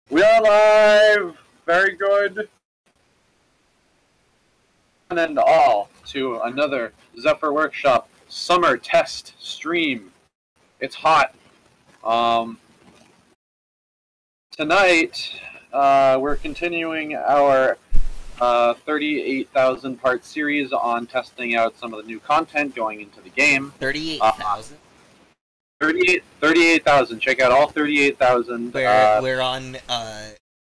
We are live! Very good. And all to another Zephyr Workshop summer test stream. It's hot. Tonight, we're continuing our 38,000 part series on testing out some of the new content going into the game. 38,000? 38,000. Check out all 38,000. We're on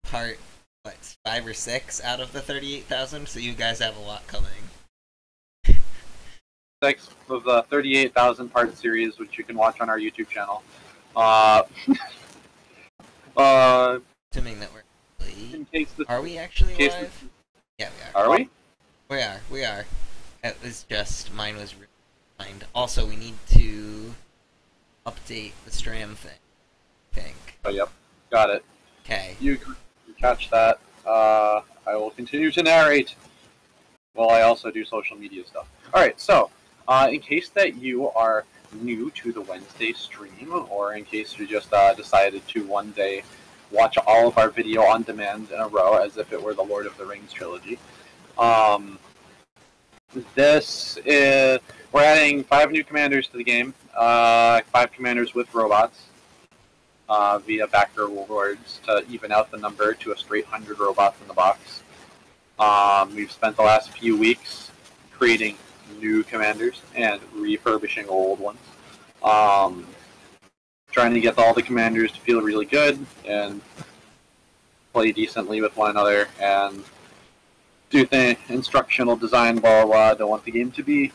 part, what, 5 or 6 out of the 38,000, so you guys have a lot coming. 6 of the 38,000 part series, which you can watch on our YouTube channel. Assuming that we're in case this, Are we actually live? Yeah, we are. Are we? We are. It was just, mine was refined. Also, we need to update the stream thing, I think. Oh, yep. Got it. Okay. You catch that. I will continue to narrate while I also do social media stuff. Alright, so, in case that you are new to the Wednesday stream, or in case you just decided to one day watch all of our video on demand in a row as if it were the Lord of the Rings trilogy, this is... We're adding 5 new commanders to the game. 5 commanders with robots via backer rewards to even out the number to a straight 100 robots in the box. We've spent the last few weeks creating new commanders and refurbishing old ones. Trying to get all the commanders to feel really good and play decently with one another and do the instructional design, blah, blah, blah. Don't want the game to be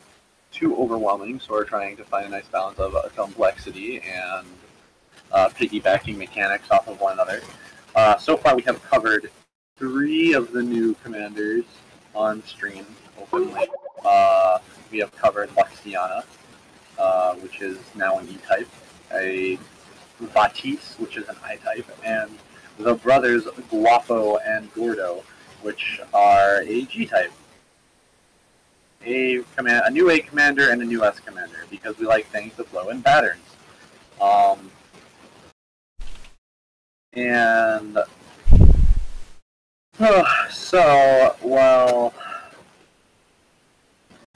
too overwhelming, so we're trying to find a nice balance of complexity and piggybacking mechanics off of one another. So far we have covered 3 of the new commanders on stream openly. We have covered Luxiana, which is now an E-type, a Vatis, which is an I-type, and the brothers Guapo and Gordo, which are a G-type. A new A commander and a new S commander, because we like things to flow in patterns.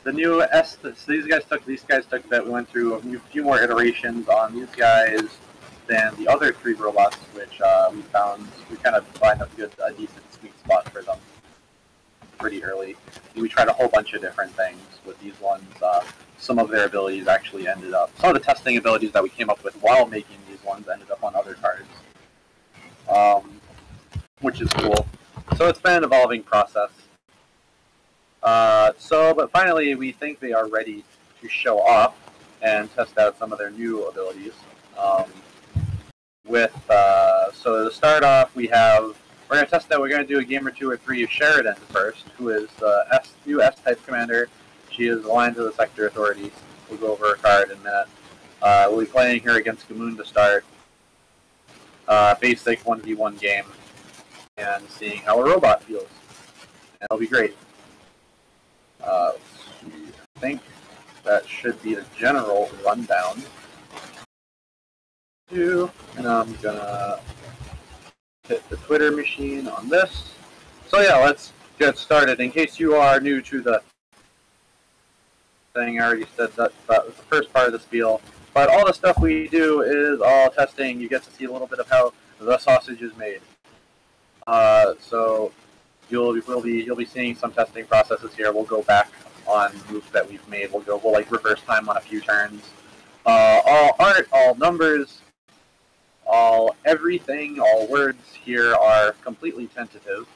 The new S, so these guys took a bit. We went through a few more iterations on these guys than the other 3 robots, which we kind of find a decent sweet spot for them pretty early. We tried a whole bunch of different things with these ones. Some of their abilities actually ended up, some of the testing abilities that we came up with while making these ones ended up on other cards, which is cool. So it's been an evolving process. But finally, we think they are ready to show off and test out some of their new abilities. So to start off, we're going to test out, we're going to do a game or 2 or 3 of Sheridan first, who is the new S-type commander. She is aligned to the Sector Authority. We'll go over her card in a minute. We'll be playing her against Gamoon to start. Basic 1v1 game, and seeing how a robot feels. And it'll be great. I think that should be the general rundown. And I'm gonna hit the Twitter machine on this. So yeah, let's get started. In case you are new to the thing, I already said that was the first part of the spiel. But all the stuff we do is all testing. You get to see a little bit of how the sausage is made. So you'll be seeing some testing processes here. We'll go back on moves that we've made. We'll like reverse time on a few turns. All art, all numbers, everything, all words here are completely tentative,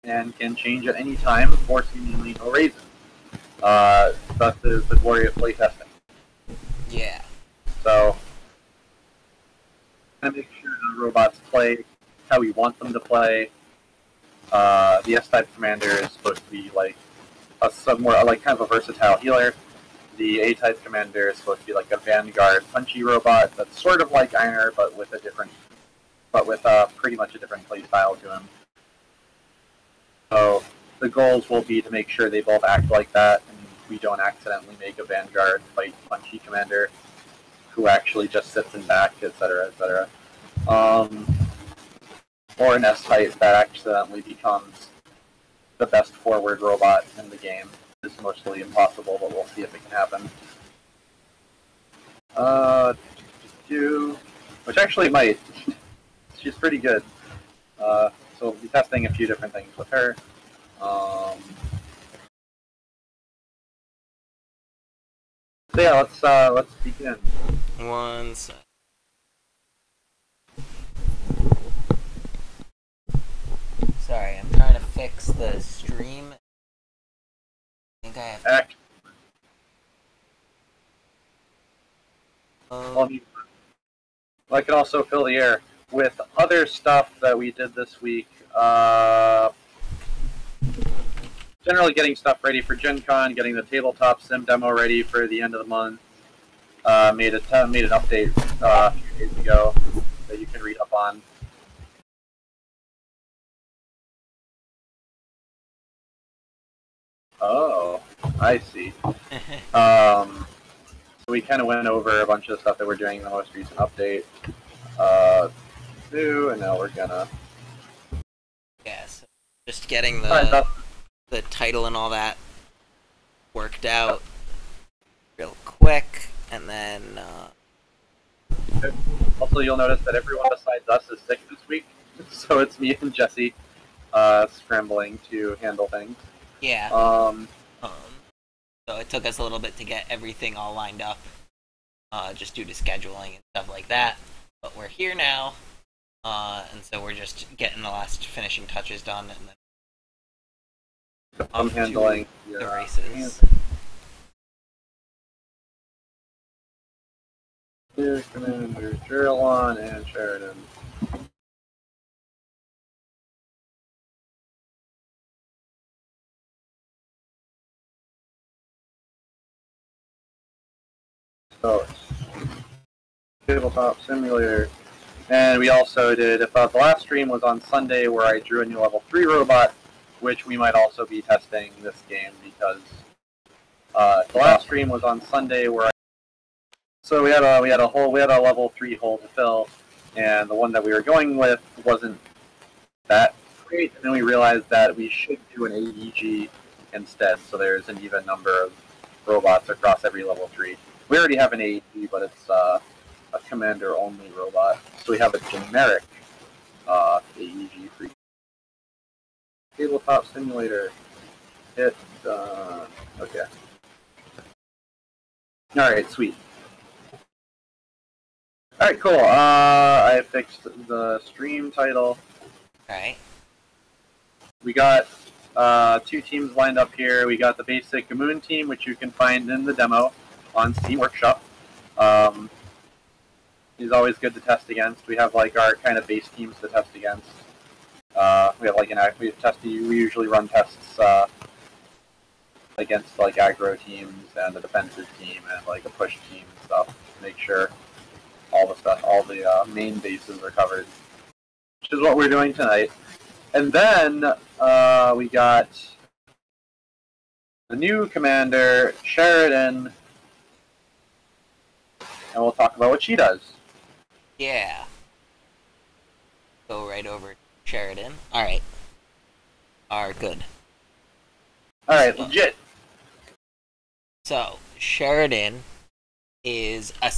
and can change at any time for seemingly no reason. Thus is the glory of playtesting. Yeah. So, to make sure the robots play how we want them to play. The S-type commander is supposed to be like kind of a versatile healer. The A-type commander is supposed to be like a vanguard punchy robot that's sort of like Einer, but with pretty much a different play style to him. So the goals will be to make sure they both act like that, and we don't accidentally make a vanguard fight punchy commander who actually just sits in back, etc., etc. or an S-type that accidentally becomes the best forward robot in the game. It's mostly impossible, but we'll see if it can happen. Which actually might. She's pretty good. So we'll be testing a few different things with her. So yeah, let's begin. One sec. Sorry, I'm trying to fix the stream. I think I have. I can also fill the air with other stuff that we did this week. Generally getting stuff ready for Gen Con, getting the tabletop sim demo ready for the end of the month. Made an update a few days ago that you can read up on. Oh, I see. So we kind of went over a bunch of the stuff that we're doing in the most recent update. And now we're gonna. Yes, just getting the title and all that worked out real quick, and then. Also, you'll notice that everyone besides us is sick this week, so it's me and Jesse scrambling to handle things. Yeah. So it took us a little bit to get everything all lined up, just due to scheduling and stuff like that. But we're here now, and so we're just getting the last finishing touches done, and then I'm handling the races. Here's Commander Geraldine and Sheridan. So, tabletop simulator. And we also did, the last stream was on Sunday where I drew a new level 3 robot, which we might also be testing this game because the last stream was on Sunday where so we had a level 3 hole to fill, and the one that we were going with wasn't that great, and then we realized that we should do an AEG instead, so there's an even number of robots across every level 3. We already have an AEG, but it's a commander-only robot. So we have a generic AEG for tabletop simulator. Hit, okay. Alright, sweet. Alright, cool. I fixed the stream title. Alright. We got 2 teams lined up here. We got the basic Moon team, which you can find in the demo on Steam Workshop. He's always good to test against. We have like our kind of base teams to test against. We have like we usually run tests against like aggro teams and a defensive team and like a push team and stuff to make sure all the main bases are covered, which is what we're doing tonight. And then we got the new commander, Sheridan, and we'll talk about what she does. Yeah. Go right over to Sheridan. Alright. Good. Alright, legit. So, Sheridan is an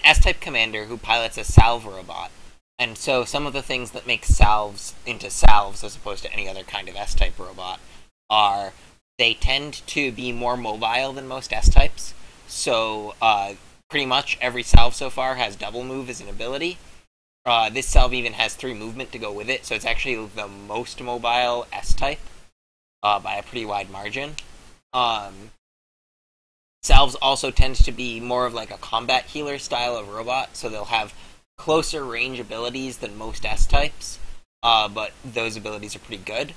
S-type commander who pilots a salve robot. And so some of the things that make salves into salves as opposed to any other kind of S-type robot are they tend to be more mobile than most S-types. So pretty much every salve so far has double move as an ability. This salve even has 3 movement to go with it, so it's actually the most mobile S-type by a pretty wide margin. Salves also tend to be more of like a combat healer style of robot, so they'll have closer range abilities than most S-types, but those abilities are pretty good.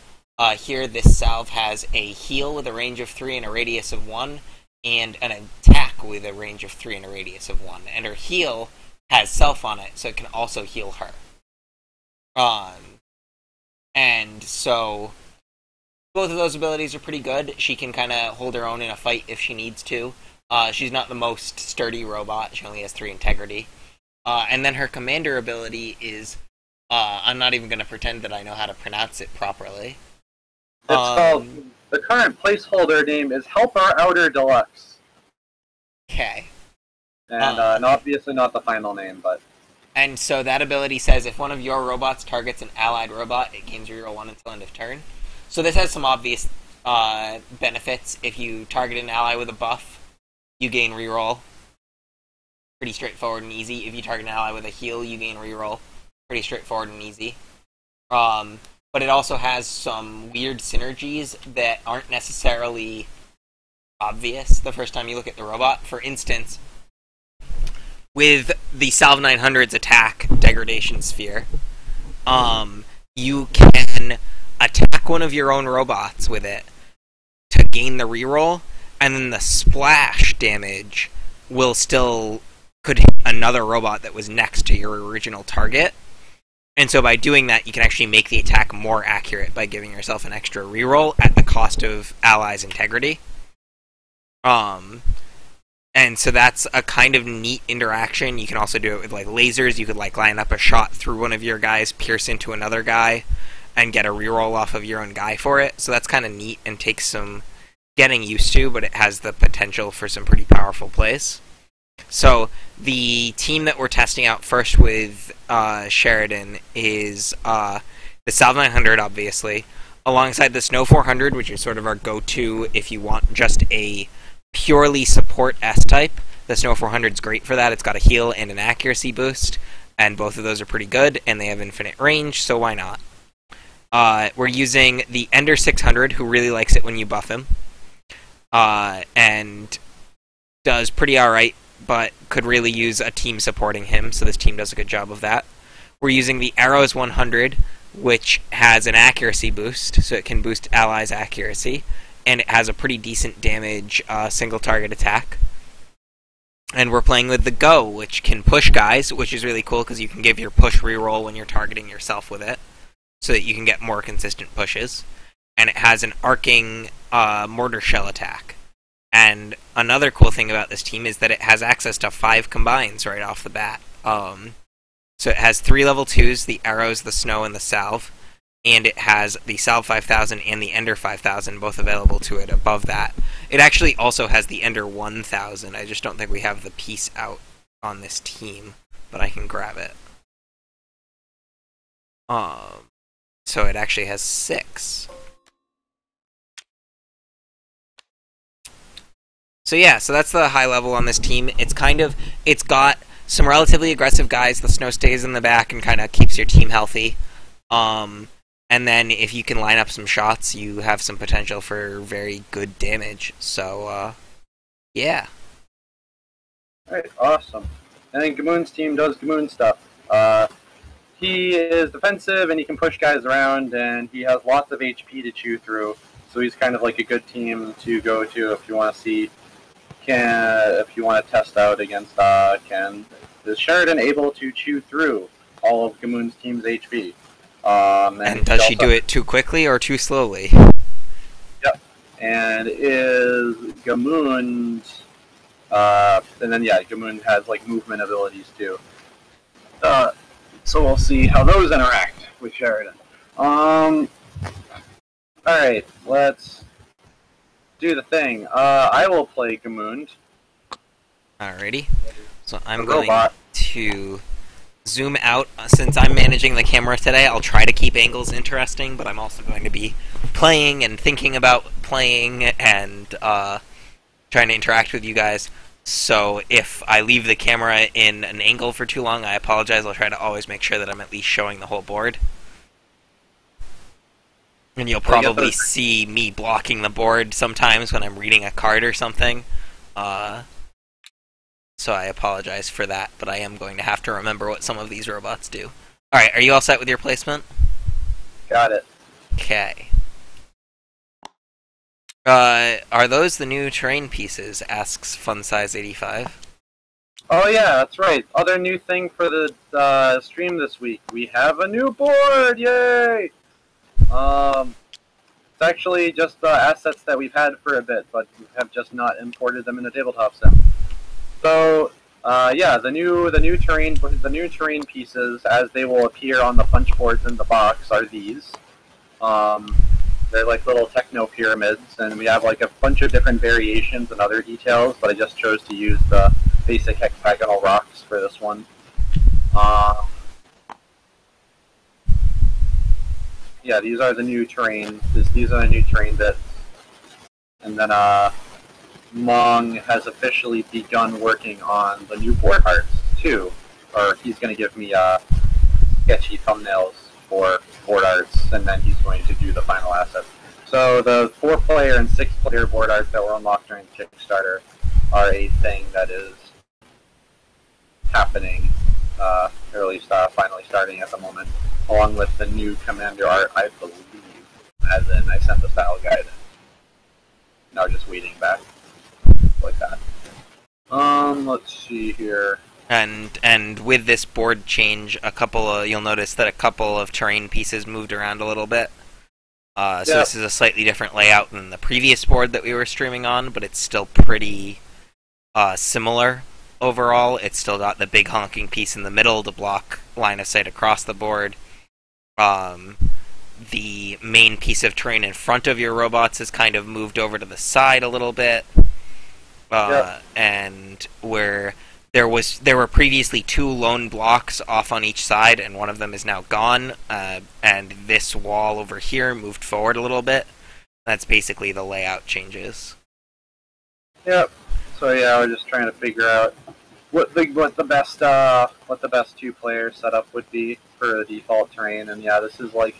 Here, this salve has a heal with a range of 3 and a radius of 1, and an attack with a range of 3 and a radius of 1. And her heal has self on it, so it can also heal her. And so both of those abilities are pretty good. She can kind of hold her own in a fight if she needs to. She's not the most sturdy robot. She only has 3 integrity. And then her commander ability is, I'm not even going to pretend that I know how to pronounce it properly. It's called, the current placeholder name is Helper Outer Deluxe. Okay. And obviously not the final name, but... And so that ability says if one of your robots targets an allied robot, it gains reroll 1 until end of turn. So this has some obvious benefits. If you target an ally with a buff, you gain reroll. Pretty straightforward and easy. If you target an ally with a heal, you gain reroll. Pretty straightforward and easy. But it also has some weird synergies that aren't necessarily obvious the first time you look at the robot. For instance, with the Salve 900's attack degradation sphere, you can attack one of your own robots with it to gain the reroll, and then the splash damage could hit another robot that was next to your original target. And so by doing that, you can actually make the attack more accurate by giving yourself an extra reroll at the cost of allies' integrity. And so that's a kind of neat interaction. You can also do it with like lasers. You could like line up a shot through one of your guys, pierce into another guy, and get a reroll off of your own guy for it. So that's kind of neat and takes some getting used to, but it has the potential for some pretty powerful plays. So the team that we're testing out first with Sheridan is the Salve 900, obviously, alongside the Snow 400, which is sort of our go-to if you want just a purely support S-type. The Snow 400 is great for that. It's got a heal and an accuracy boost, and both of those are pretty good, and they have infinite range, so why not? We're using the Ender 600, who really likes it when you buff him, and does pretty alright, but could really use a team supporting him, so this team does a good job of that. We're using the Arrows 100, which has an accuracy boost, so it can boost allies' accuracy, and it has a pretty decent damage single target attack. And we're playing with the Go, which can push guys, which is really cool because you can give your push reroll when you're targeting yourself with it, so that you can get more consistent pushes. And it has an arcing mortar shell attack. And another cool thing about this team is that it has access to 5 combines right off the bat. So it has 3 level 2s, the Arrows, the Snow, and the Salve. And it has the Salve 5000 and the Ender 5000 both available to it above that. It actually also has the Ender 1000. I just don't think we have the piece out on this team, but I can grab it. So it actually has 6. So yeah, so that's the high level on this team. It's got some relatively aggressive guys. The Snow stays in the back and kind of keeps your team healthy. And then if you can line up some shots, you have some potential for very good damage. So, yeah. Alright, awesome. And then Gamoon's team does Gamoon stuff. He is defensive and he can push guys around, and he has lots of HP to chew through. So he's kind of like a good team to go to if you want to see, if you want to test out against, is Sheridan able to chew through all of Gamoon's team's HP? And does she do it too quickly or too slowly? Yep. And is Gamoon's, and then yeah, Gamoon has like movement abilities too. So we'll see how those interact with Sheridan. Alright, let's do the thing. I will play Gamoon. Alrighty. So I'm going to zoom out. Since I'm managing the camera today, I'll try to keep angles interesting, but I'm also going to be playing and thinking about playing and trying to interact with you guys. So if I leave the camera in an angle for too long, I apologize. I'll try to always make sure that I'm at least showing the whole board. And you'll probably see me blocking the board sometimes when I'm reading a card or something. So I apologize for that, but I am going to have to remember what some of these robots do. Alright, are you all set with your placement? Got it. Okay. Are those the new terrain pieces? Asks FunSize85. Oh yeah, that's right. Other new thing for the stream this week. We have a new board! Yay! It's actually just assets that we've had for a bit, but we have just not imported them into Tabletop Sim. So, Yeah, the new terrain pieces, as they will appear on the punch boards in the box, are these. Um, they're like little techno pyramids, and we have like a bunch of different variations and other details, but I just chose to use the basic hexagonal rocks for this one. Yeah, these are the new terrain. These are the new terrain bits, and then Mong has officially begun working on the new board arts too, or he's going to give me sketchy thumbnails for board arts, and then he's going to do the final assets. So the 4-player and 6-player board arts that were unlocked during the Kickstarter are a thing that is happening, or at least finally starting at the moment, along with the new Commander art, I believe, as in I sent the style guide. Now just waiting back, like that. Let's see here. And with this board change, you'll notice that a couple of terrain pieces moved around a little bit. So this is a slightly different layout than the previous board that we were streaming on, but it's still pretty similar overall. It's still got the big honking piece in the middle to block line of sight across the board. The main piece of terrain in front of your robots is kind of moved over to the side a little bit. And where there were previously 2 lone blocks off on each side, and one of them is now gone, and this wall over here moved forward a little bit. That's basically the layout changes. Yep. So yeah, we're just trying to figure out what the best 2-player setup would be for the default terrain, and yeah, this is like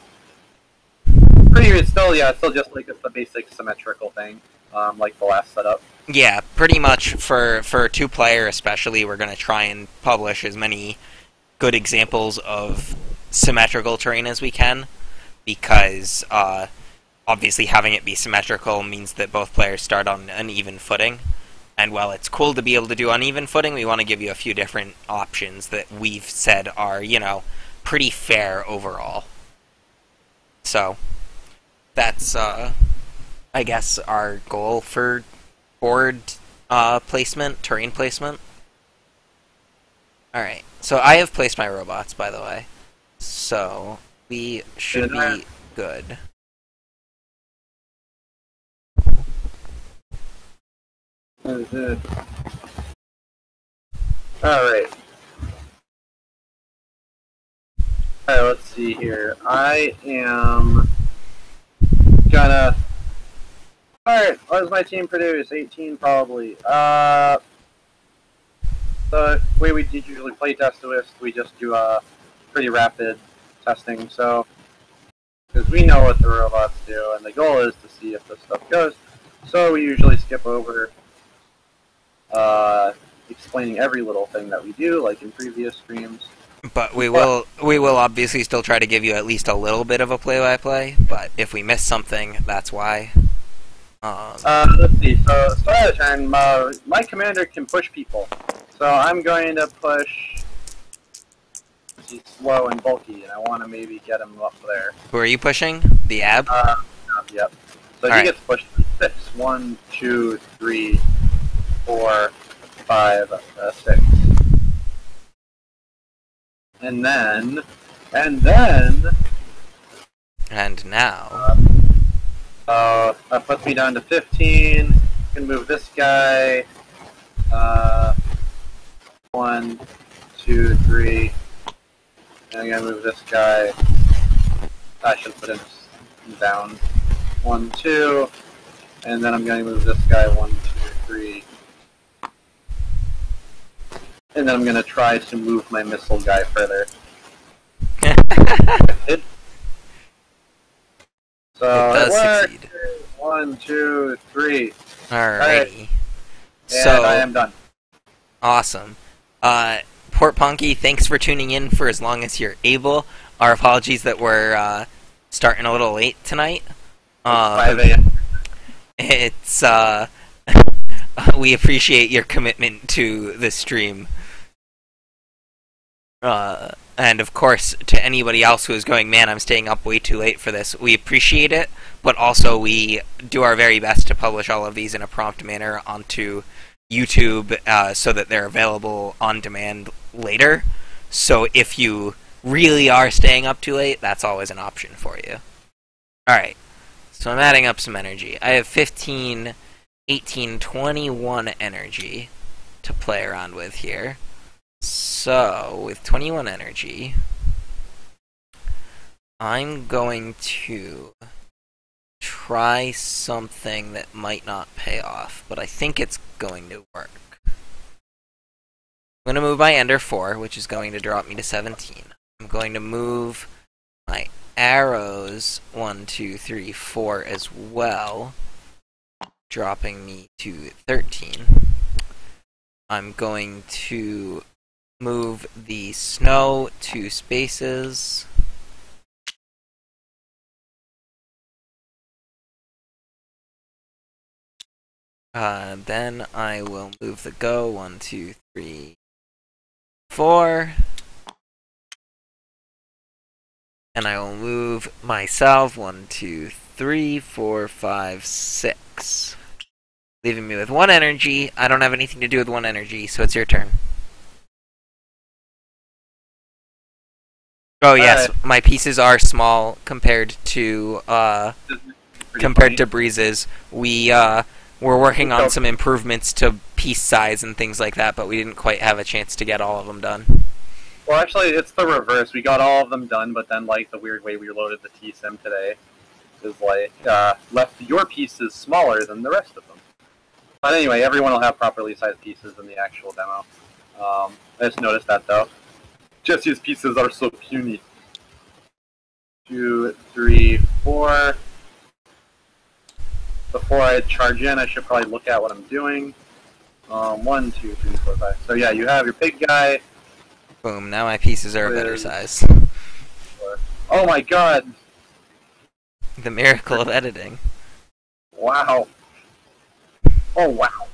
it's still just like it's the basic symmetrical thing, like the last setup. Yeah, pretty much for 2-player especially, we're going to try and publish as many good examples of symmetrical terrain as we can, because obviously having it be symmetrical means that both players start on an even footing. And while it's cool to be able to do uneven footing, we want to give you a few different options that we've said are, pretty fair overall. So, that's, I guess, our goal for board placement, terrain placement. Alright, so I have placed my robots, by the way. So, we should be good. Alright, let's see here. I am gonna... Alright, what does my team produce? 18 probably. The way we usually play test with, we just do pretty rapid testing, so... Because we know what the robots do, and the goal is to see if this stuff goes. So we usually skip over explaining every little thing that we do, like in previous streams. But we will obviously still try to give you at least a little bit of a play-by-play, but if we miss something, that's why. Let's see, so start of the turn, my commander can push people. So I'm going to push... He's slow and bulky, and I want to maybe get him up there. Who are you pushing? The ab? Yep. So he gets pushed 6. 1, 2, 3, 4, 5, 6. And now... that puts me down to 15. I can move this guy. 1, 2, 3. And I'm gonna move this guy. I should put him down. 1, 2. And then I'm gonna move this guy 1, 2, 3. And then I'm gonna try to move my missile guy further. So it worked. Succeed. 1, 2, 3. Alrighty. So I am done. Awesome. Port Punky, thanks for tuning in for as long as you're able. Our apologies that we're starting a little late tonight. 5 a.m. It's we appreciate your commitment to the stream. And of course, to anybody else who is going, man, I'm staying up way too late for this, we appreciate it, but also we do our very best to publish all of these in a prompt manner onto YouTube so that they're available on demand later. So if you really are staying up too late, that's always an option for you. Alright, so I'm adding up some energy. I have 15, 18, 21 energy to play around with here. So, with 21 energy, I'm going to try something that might not pay off, but I think it's going to work. I'm going to move my Ender 4, which is going to drop me to 17. I'm going to move my arrows 1, 2, 3, 4 as well, dropping me to 13. I'm going to move the snow 2 spaces. Then I will move the go 1, 2, 3, 4. And I will move my salve 1, 2, 3, 4, 5, 6. Leaving me with 1 energy. I don't have anything to do with 1 energy, so it's your turn. Oh yes, my pieces are small compared to Breeze's. We're working on some improvements to piece size and things like that, but we didn't quite have a chance to get all of them done. Well, actually, it's the reverse. We got all of them done, but then, like, the weird way we loaded the T-Sim today is, like, left your pieces smaller than the rest of them. But anyway, everyone will have properly sized pieces in the actual demo. I just noticed that, though. Jesse's pieces are so puny. 2, 3, 4. Before I charge in, I should probably look at what I'm doing. 1, 2, 3, 4, 5. So yeah, you have your big guy. Boom, now my pieces are a better size. Oh my god! The miracle of editing. Wow. Oh wow.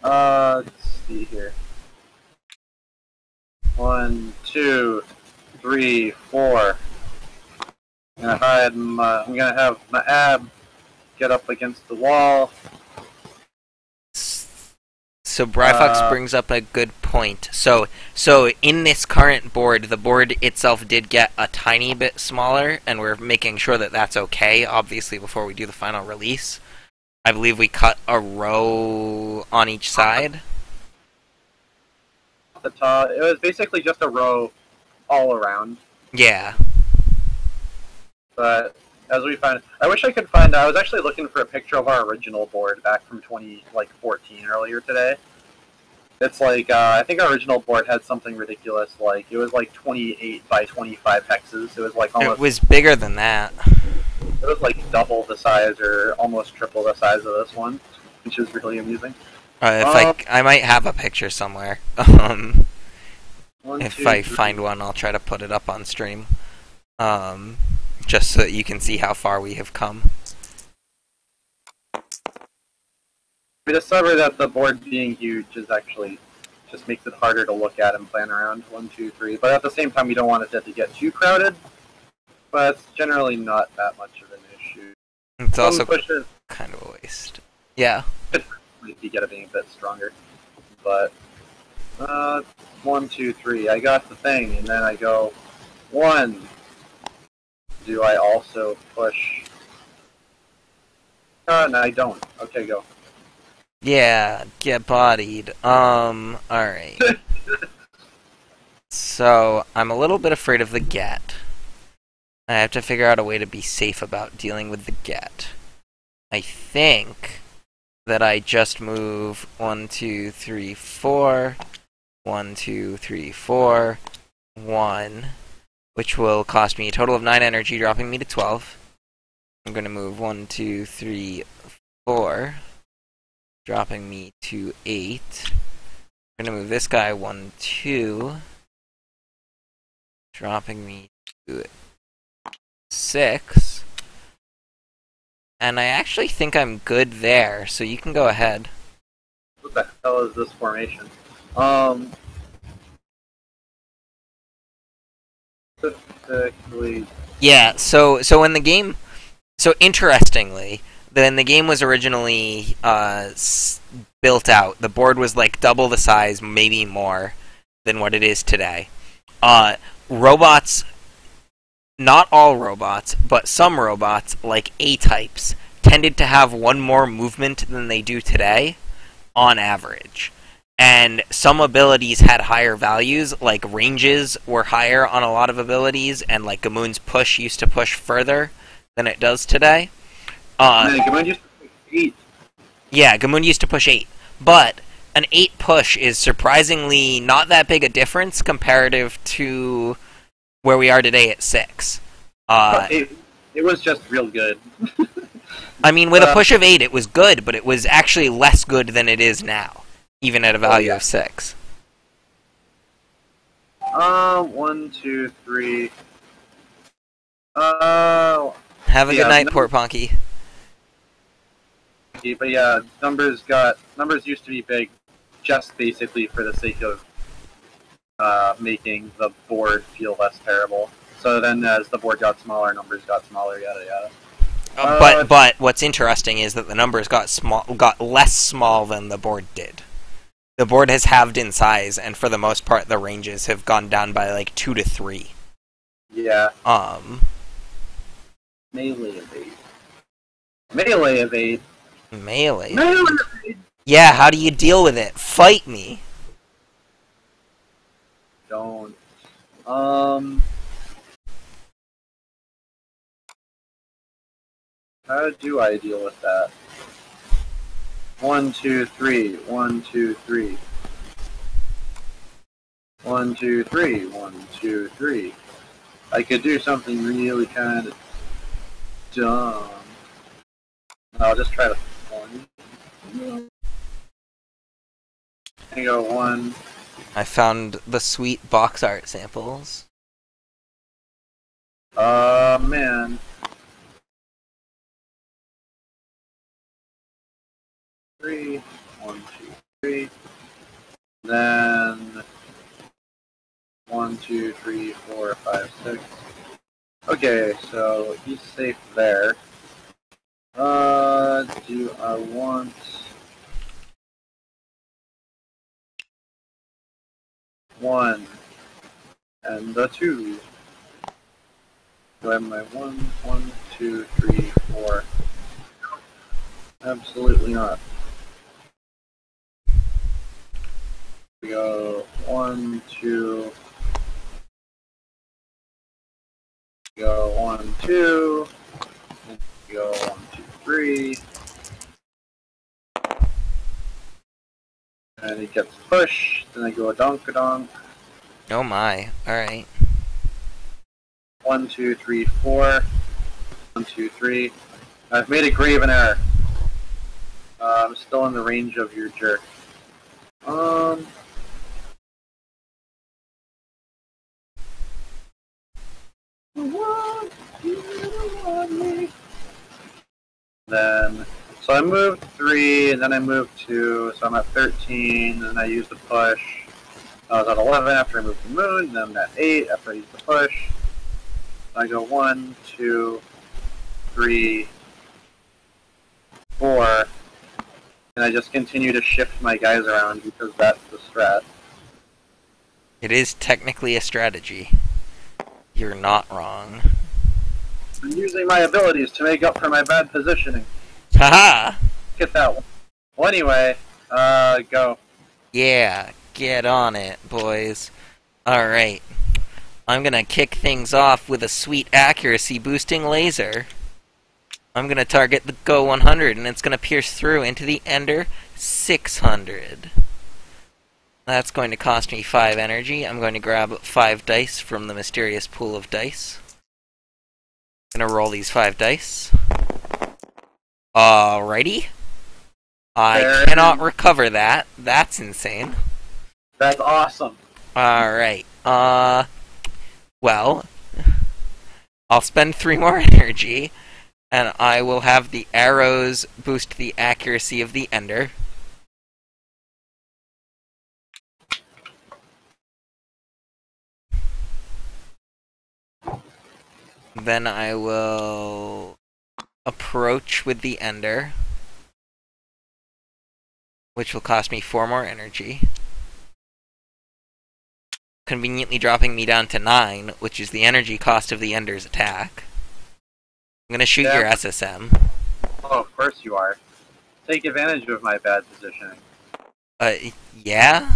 Let's see here. 1, 2, 3, 4. I'm gonna have my ab get up against the wall. So Bryfox brings up a good point. So in this current board, the board itself did get a tiny bit smaller, and we're making sure that that's okay, obviously, before we do the final release. I believe we cut a row on each side. The top, it was basically just a row all around. Yeah. But as we find, I wish I could find. I was actually looking for a picture of our original board back from 2014 earlier today. It's like I think our original board had something ridiculous. Like it was like 28 by 25 hexes. It was like almost. It was bigger than that. It was like double the size or almost triple the size of this one, which is really amusing. I might have a picture somewhere. If I find one, I'll try to put it up on stream. Just so that you can see how far we have come. We discovered that the board being huge is actually just makes it harder to look at and plan around. 1, 2, 3. But at the same time, we don't want it to get too crowded. But it's generally not that much of an issue. It's also kind of a waste. Yeah. You get it being a bit stronger. But 1, 2, 3. I got the thing, and then I go 1. Do I also push? No, I don't. Okay, go. Yeah, get bodied. Alright. So, I'm a little bit afraid of the get. I have to figure out a way to be safe about dealing with the get. I think that I just move 1, 2, 3, 4, 1, 2, 3, 4, 1, which will cost me a total of 9 energy, dropping me to 12. I'm going to move 1, 2, 3, 4, dropping me to 8. I'm going to move this guy 1, 2, dropping me to 6. And I actually think I'm good there, so you can go ahead. What the hell is this formation? Specifically... Yeah, so in the game... So interestingly, the game was originally built out. The board was like double the size, maybe more, than what it is today. Robots, not all robots, but some robots, like A-types, tended to have one more movement than they do today, on average. And some abilities had higher values, like ranges were higher on a lot of abilities, and like Gamoon's push used to push further than it does today. Gamoon used to push 8. Yeah, Gamoon used to push 8. But an 8 push is surprisingly not that big a difference comparative to where we are today at 6. It was just real good. I mean, with a push of 8, it was good, but it was actually less good than it is now, even at a value of 6. 1, 2, 3. Have a good night, Port Ponky. But yeah, numbers used to be big, just basically for the sake of making the board feel less terrible. So then, as the board got smaller, numbers got smaller, yada yada. But what's interesting is that the numbers got less small than the board did. The board has halved in size, and for the most part, the ranges have gone down by like 2 to 3. Yeah. Melee evade. Melee evade. Melee evade. Yeah, how do you deal with it? Fight me. Don't. How do I deal with that? 1, 2, 3. 1, 2, 3. 1, 2, 3. 1, 2, 3. I could do something really kind of dumb. I'll just try to 1. I go 1. I found the sweet box art samples. Man. 3. 1, 2, 3. Then 1, 2, 3, 4, 5, 6. Okay, so he's safe there. Do I want 1 and the 2? Do I have my 1, 1, 2, 3, 4? Absolutely not. We go 1, 2. Go 1, 2. And go 1, 2, 3. And he gets pushed. Then I go a donk. Oh my! All right. 1, 2, 3, 4. 1, 2, 3. I've made a graven error. I'm still in the range of your jerk. Then, so I moved 3, and then I moved 2, so I'm at 13, and I used the push. I was at 11 after I moved the moon, then I'm at 8 after I used the push. I go 1, 2, 3, 4, and I just continue to shift my guys around because that's the strat. It is technically a strategy. You're not wrong. I'm using my abilities to make up for my bad positioning. Haha! Get that one. Well, anyway, go. Yeah, get on it, boys. Alright. I'm gonna kick things off with a sweet accuracy boosting laser. I'm gonna target the Go 100, and it's gonna pierce through into the Ender 600. That's going to cost me 5 energy. I'm going to grab 5 dice from the mysterious pool of dice. I'm gonna roll these 5 dice. Alrighty. I cannot recover that. That's insane. That's awesome. Alright. Well, I'll spend 3 more energy, and I will have the arrows boost the accuracy of the Ender. Then I will approach with the Ender. which will cost me 4 more energy. Conveniently dropping me down to 9, which is the energy cost of the Ender's attack. I'm gonna shoot your SSM. Oh, of course you are. Take advantage of my bad positioning. Yeah?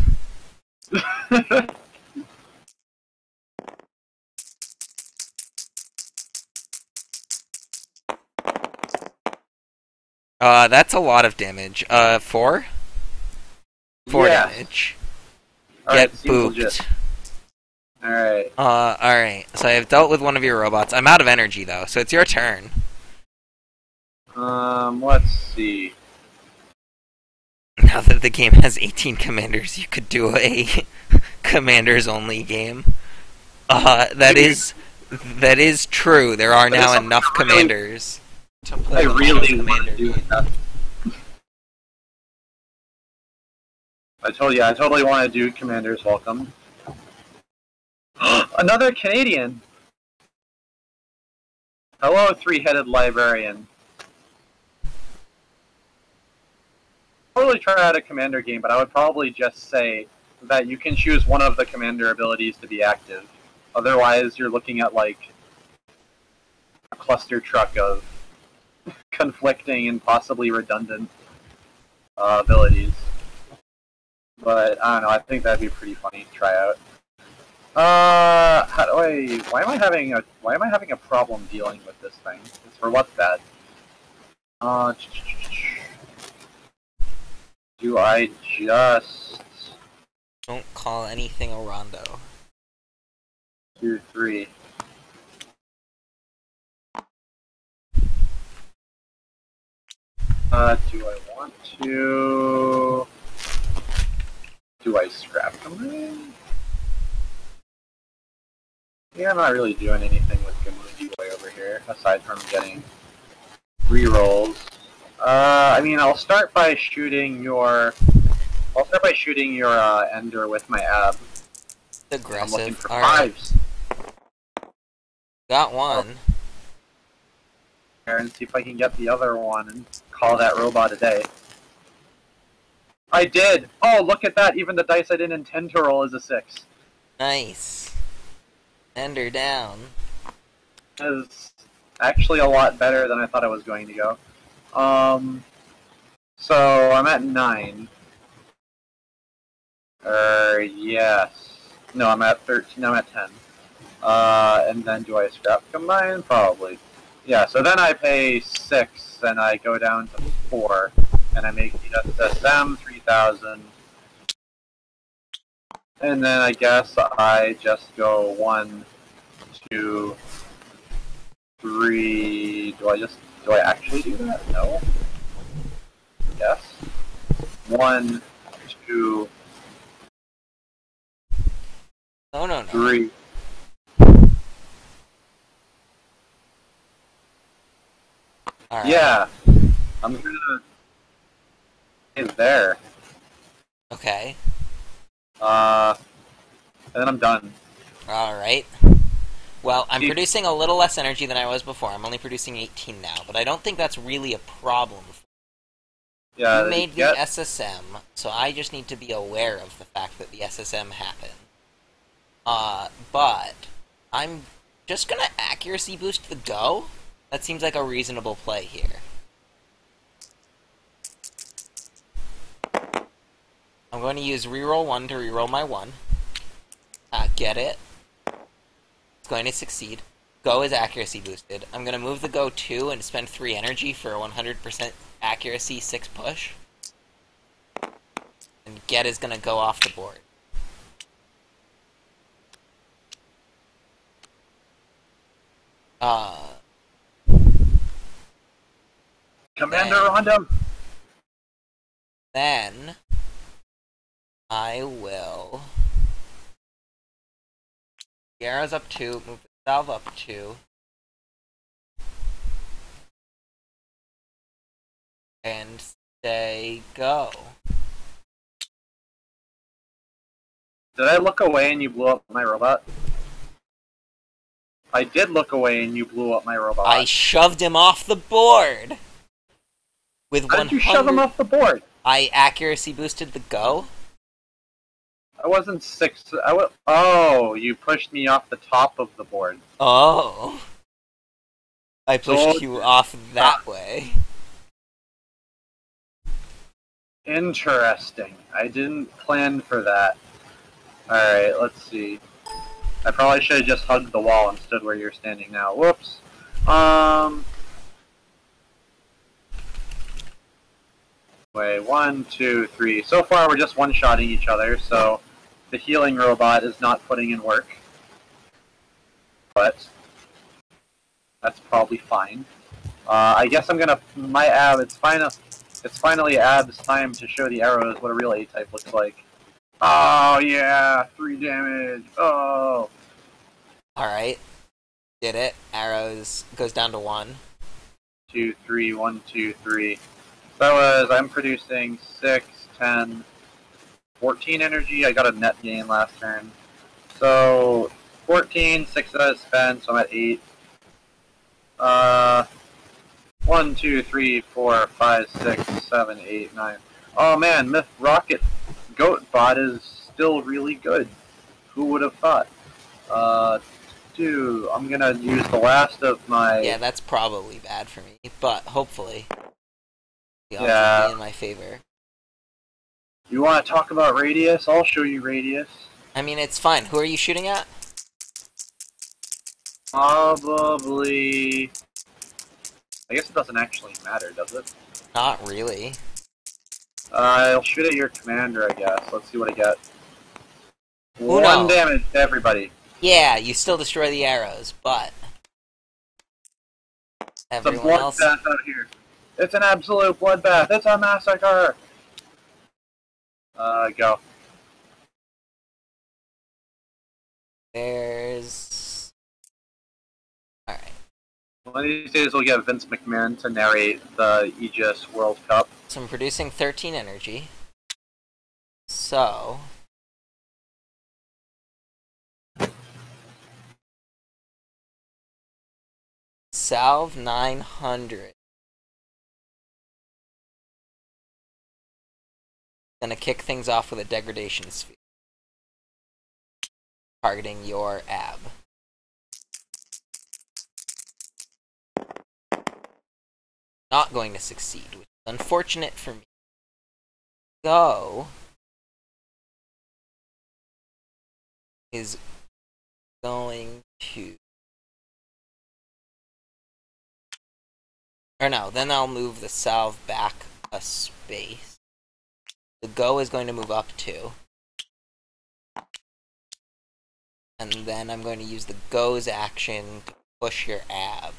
That's a lot of damage. 4? 4 damage. Get booped. Alright. Alright. So I have dealt with one of your robots. I'm out of energy, though, so it's your turn. Let's see. Now that the game has 18 commanders, you could do a commanders-only game. That is true. There are now enough commanders to play I really want to do that. I totally want to do Commanders Welcome. Another Canadian! Hello, three-headed librarian. Totally try out a commander game, but I would probably just say that you can choose one of the commander abilities to be active. Otherwise, you're looking at, like, a cluster truck of conflicting and possibly redundant abilities. But, I don't know, I think that'd be pretty funny to try out. Why am I having a problem dealing with this thing? It's for what's that? Do I just... Don't call anything a rondo. 2, 3. Do I want to... Do I scrap them? Yeah, I'm not really doing anything with Gamuji Boy over here, aside from getting rerolls. I mean, I'll start by shooting your Ender with my ab. Aggressive. I'm looking for Alright. 5s. Got one. And see if I can get the other one and call that robot a day. I did! Oh, look at that! Even the dice I didn't intend to roll is a 6. Nice. Ender down. Is actually a lot better than I thought I was going to go. So I'm at 9. Yes. No, I'm at 13. No, I'm at 10. And then do I scrap combine? Probably. Yeah, so then I pay 6, and I go down to 4, and I make the SSM 3000. And then I guess I just go 1, 2, 3. Do I actually do that? No. Yes. 1, 2, No. 3. Alright. Yeah. I'm gonna stay there. Okay. And then I'm done. Alright. Well, I'm producing a little less energy than I was before. I'm only producing 18 now, but I don't think that's really a problem. Yeah, You made the SSM, so I just need to be aware of the fact that the SSM happened. But I'm just gonna accuracy boost the go. That seems like a reasonable play here. I'm going to use reroll 1 to reroll my 1. Get it. It's going to succeed. Go is accuracy boosted. I'm going to move the go 2 and spend 3 energy for a 100% accuracy 6 push. And get is going to go off the board. Commander Rondom! Then I will... Garra's up 2, move the salve up 2. And say go. Did I look away and you blew up my robot? I did look away and you blew up my robot. I shoved him off the board! With How did you shove him off the board? I accuracy boosted the go. I wasn't 6. Oh, you pushed me off the top of the board. Oh. I pushed So, you off that way. Interesting. I didn't plan for that. Alright, let's see. I probably should have just hugged the wall and stood where you're standing now. Whoops. Wait, 1, 2, 3. So far we're just one-shotting each other, so the healing robot is not putting in work. But that's probably fine. I guess I'm gonna... My ab, it's finally Ab's time to show the arrows what a real A-type looks like. Oh, yeah! 3 damage! Oh! Alright. Did it. Arrows goes down to 1. 2, 3, 1, 2, 3. That was, I'm producing 6, 10, 14 energy. I got a net gain last turn. So, 14, 6 that I spent, so I'm at 8. 1, 2, 3, 4, 5, 6, 7, 8, 9. Oh man, Myth Rocket Goat Bot is still really good. Who would have thought? Dude, I'm gonna use the last of my... Yeah, that's probably bad for me, but hopefully the odds will be in my favor. You want to talk about Radius? I'll show you Radius. I mean, it's fine. Who are you shooting at? Probably... I guess it doesn't actually matter, does it? Not really. I'll shoot at your commander, I guess. Let's see what I get. Uno. 1 damage to everybody. Yeah, you still destroy the arrows, but everyone It's a else... bloodbath out here. It's an absolute bloodbath. It's a massacre. Go. There's... Alright. One of these days we'll get Vince McMahon to narrate the AEGIS World Cup. So I'm producing 13 energy. So... Salve 900. Gonna kick things off with a degradation sphere. Targeting your ab. Not going to succeed, which is unfortunate for me. Go is going to... Or no, then I'll move the salve back a space. The go is going to move up 2. And then I'm going to use the go's action to push your ab.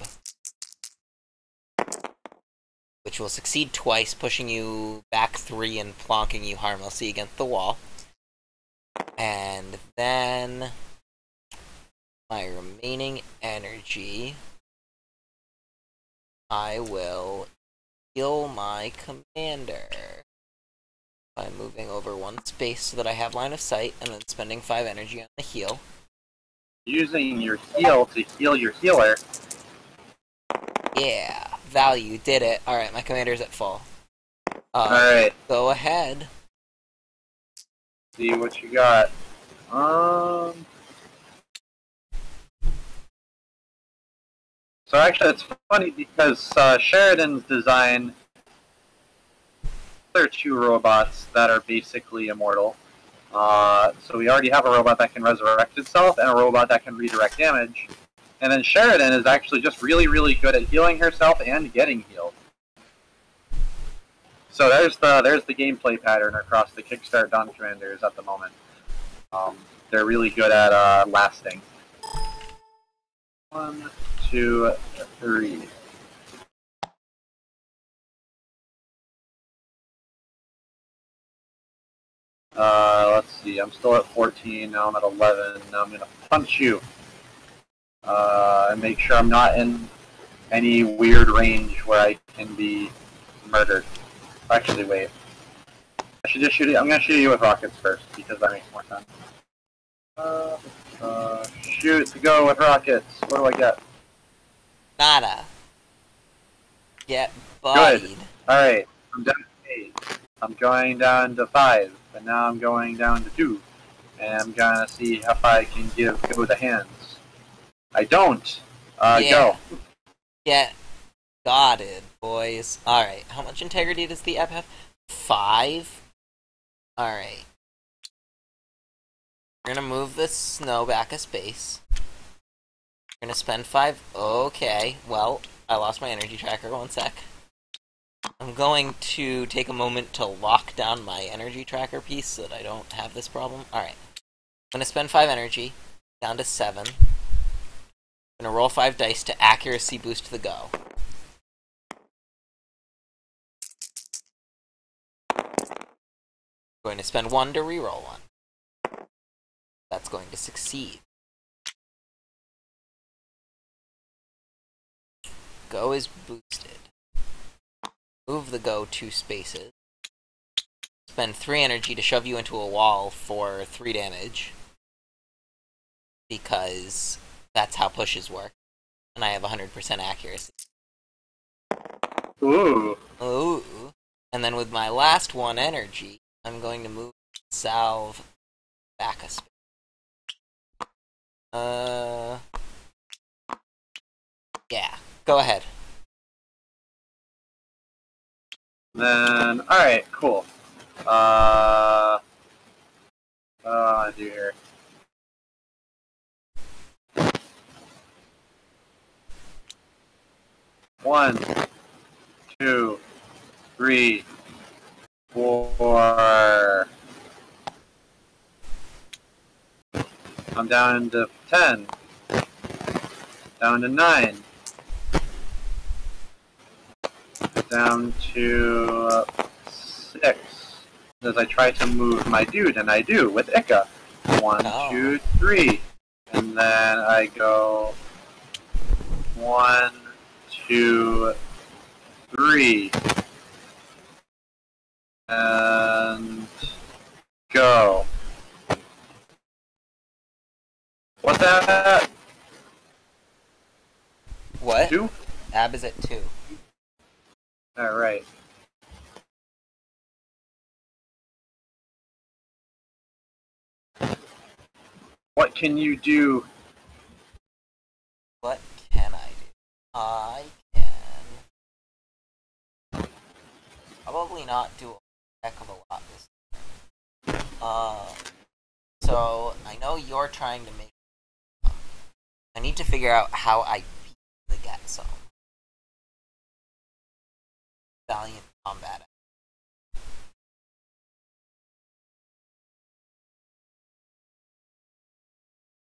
Which will succeed twice, pushing you back 3 and plonking you harmlessly against the wall. And then my remaining energy, I will heal my commander by moving over 1 space so that I have line of sight, and then spending 5 energy on the heal. Using your heal to heal your healer. Yeah, value, did it. Alright, my commander's at full. Alright. Go ahead. See what you got. So actually, it's funny because Sheridan's design, there are 2 robots that are basically immortal. So we already have a robot that can resurrect itself and a robot that can redirect damage. And then Sheridan is actually just really, really good at healing herself and getting healed. So there's the gameplay pattern across the Kickstart Dawn commanders at the moment. They're really good at lasting. 1, 2, 3. Let's see. I'm still at 14. Now I'm at 11. Now I'm gonna punch you. And make sure I'm not in any weird range where I can be murdered. Actually, wait. I should just shoot it. I'm gonna shoot you with rockets first because that makes more sense. Shoot to go with rockets. What do I get? Nada. Get bodied. Good. Alright. I'm down to 8. I'm going down to 5, and now I'm going down to 2. And I'm gonna see if I can go the hands. I don't. Yeah. Go. Yeah. Got it, boys. Alright, how much integrity does the app have? 5? Alright. We're gonna move the snow back a space. We're gonna spend 5. Okay, well, I lost my energy tracker. 1 sec. I'm going to take a moment to lock down my energy tracker piece so that I don't have this problem. Alright. I'm gonna spend 5 energy, down to 7. I'm gonna roll 5 dice to accuracy boost the go. I'm going to spend 1 to reroll 1. That's going to succeed. Go is boosted. Move the go 2 spaces. Spend 3 energy to shove you into a wall for 3 damage. Because that's how pushes work. And I have 100% accuracy. Ooh. Ooh. And then with my last 1 energy, I'm going to move salve back a space. Yeah. Go ahead. Then, alright, cool. What do I want to do here? One, 2, 3, 4. I'm down to 10. Down to 9. Down to 6. As I try to move my dude, and I do with Ika. 1, 2, 3. And then I go 1, 2, 3. And go. What's that? What? 2? Ab is at 2. Alright. What can you do? What can I do? I can probably not do a heck of a lot this time. So I know you're trying to make. I need to figure out how I beat the get zone. Valiant combat.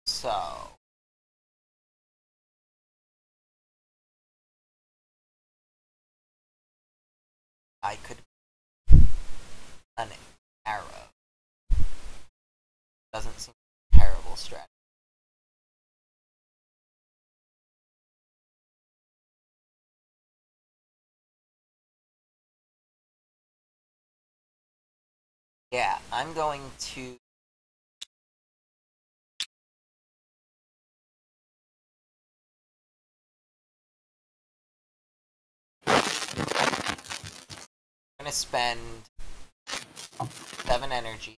So I could an arrow. Doesn't seem a terrible strategy. Yeah, I'm going to. I'm gonna spend 7 energy.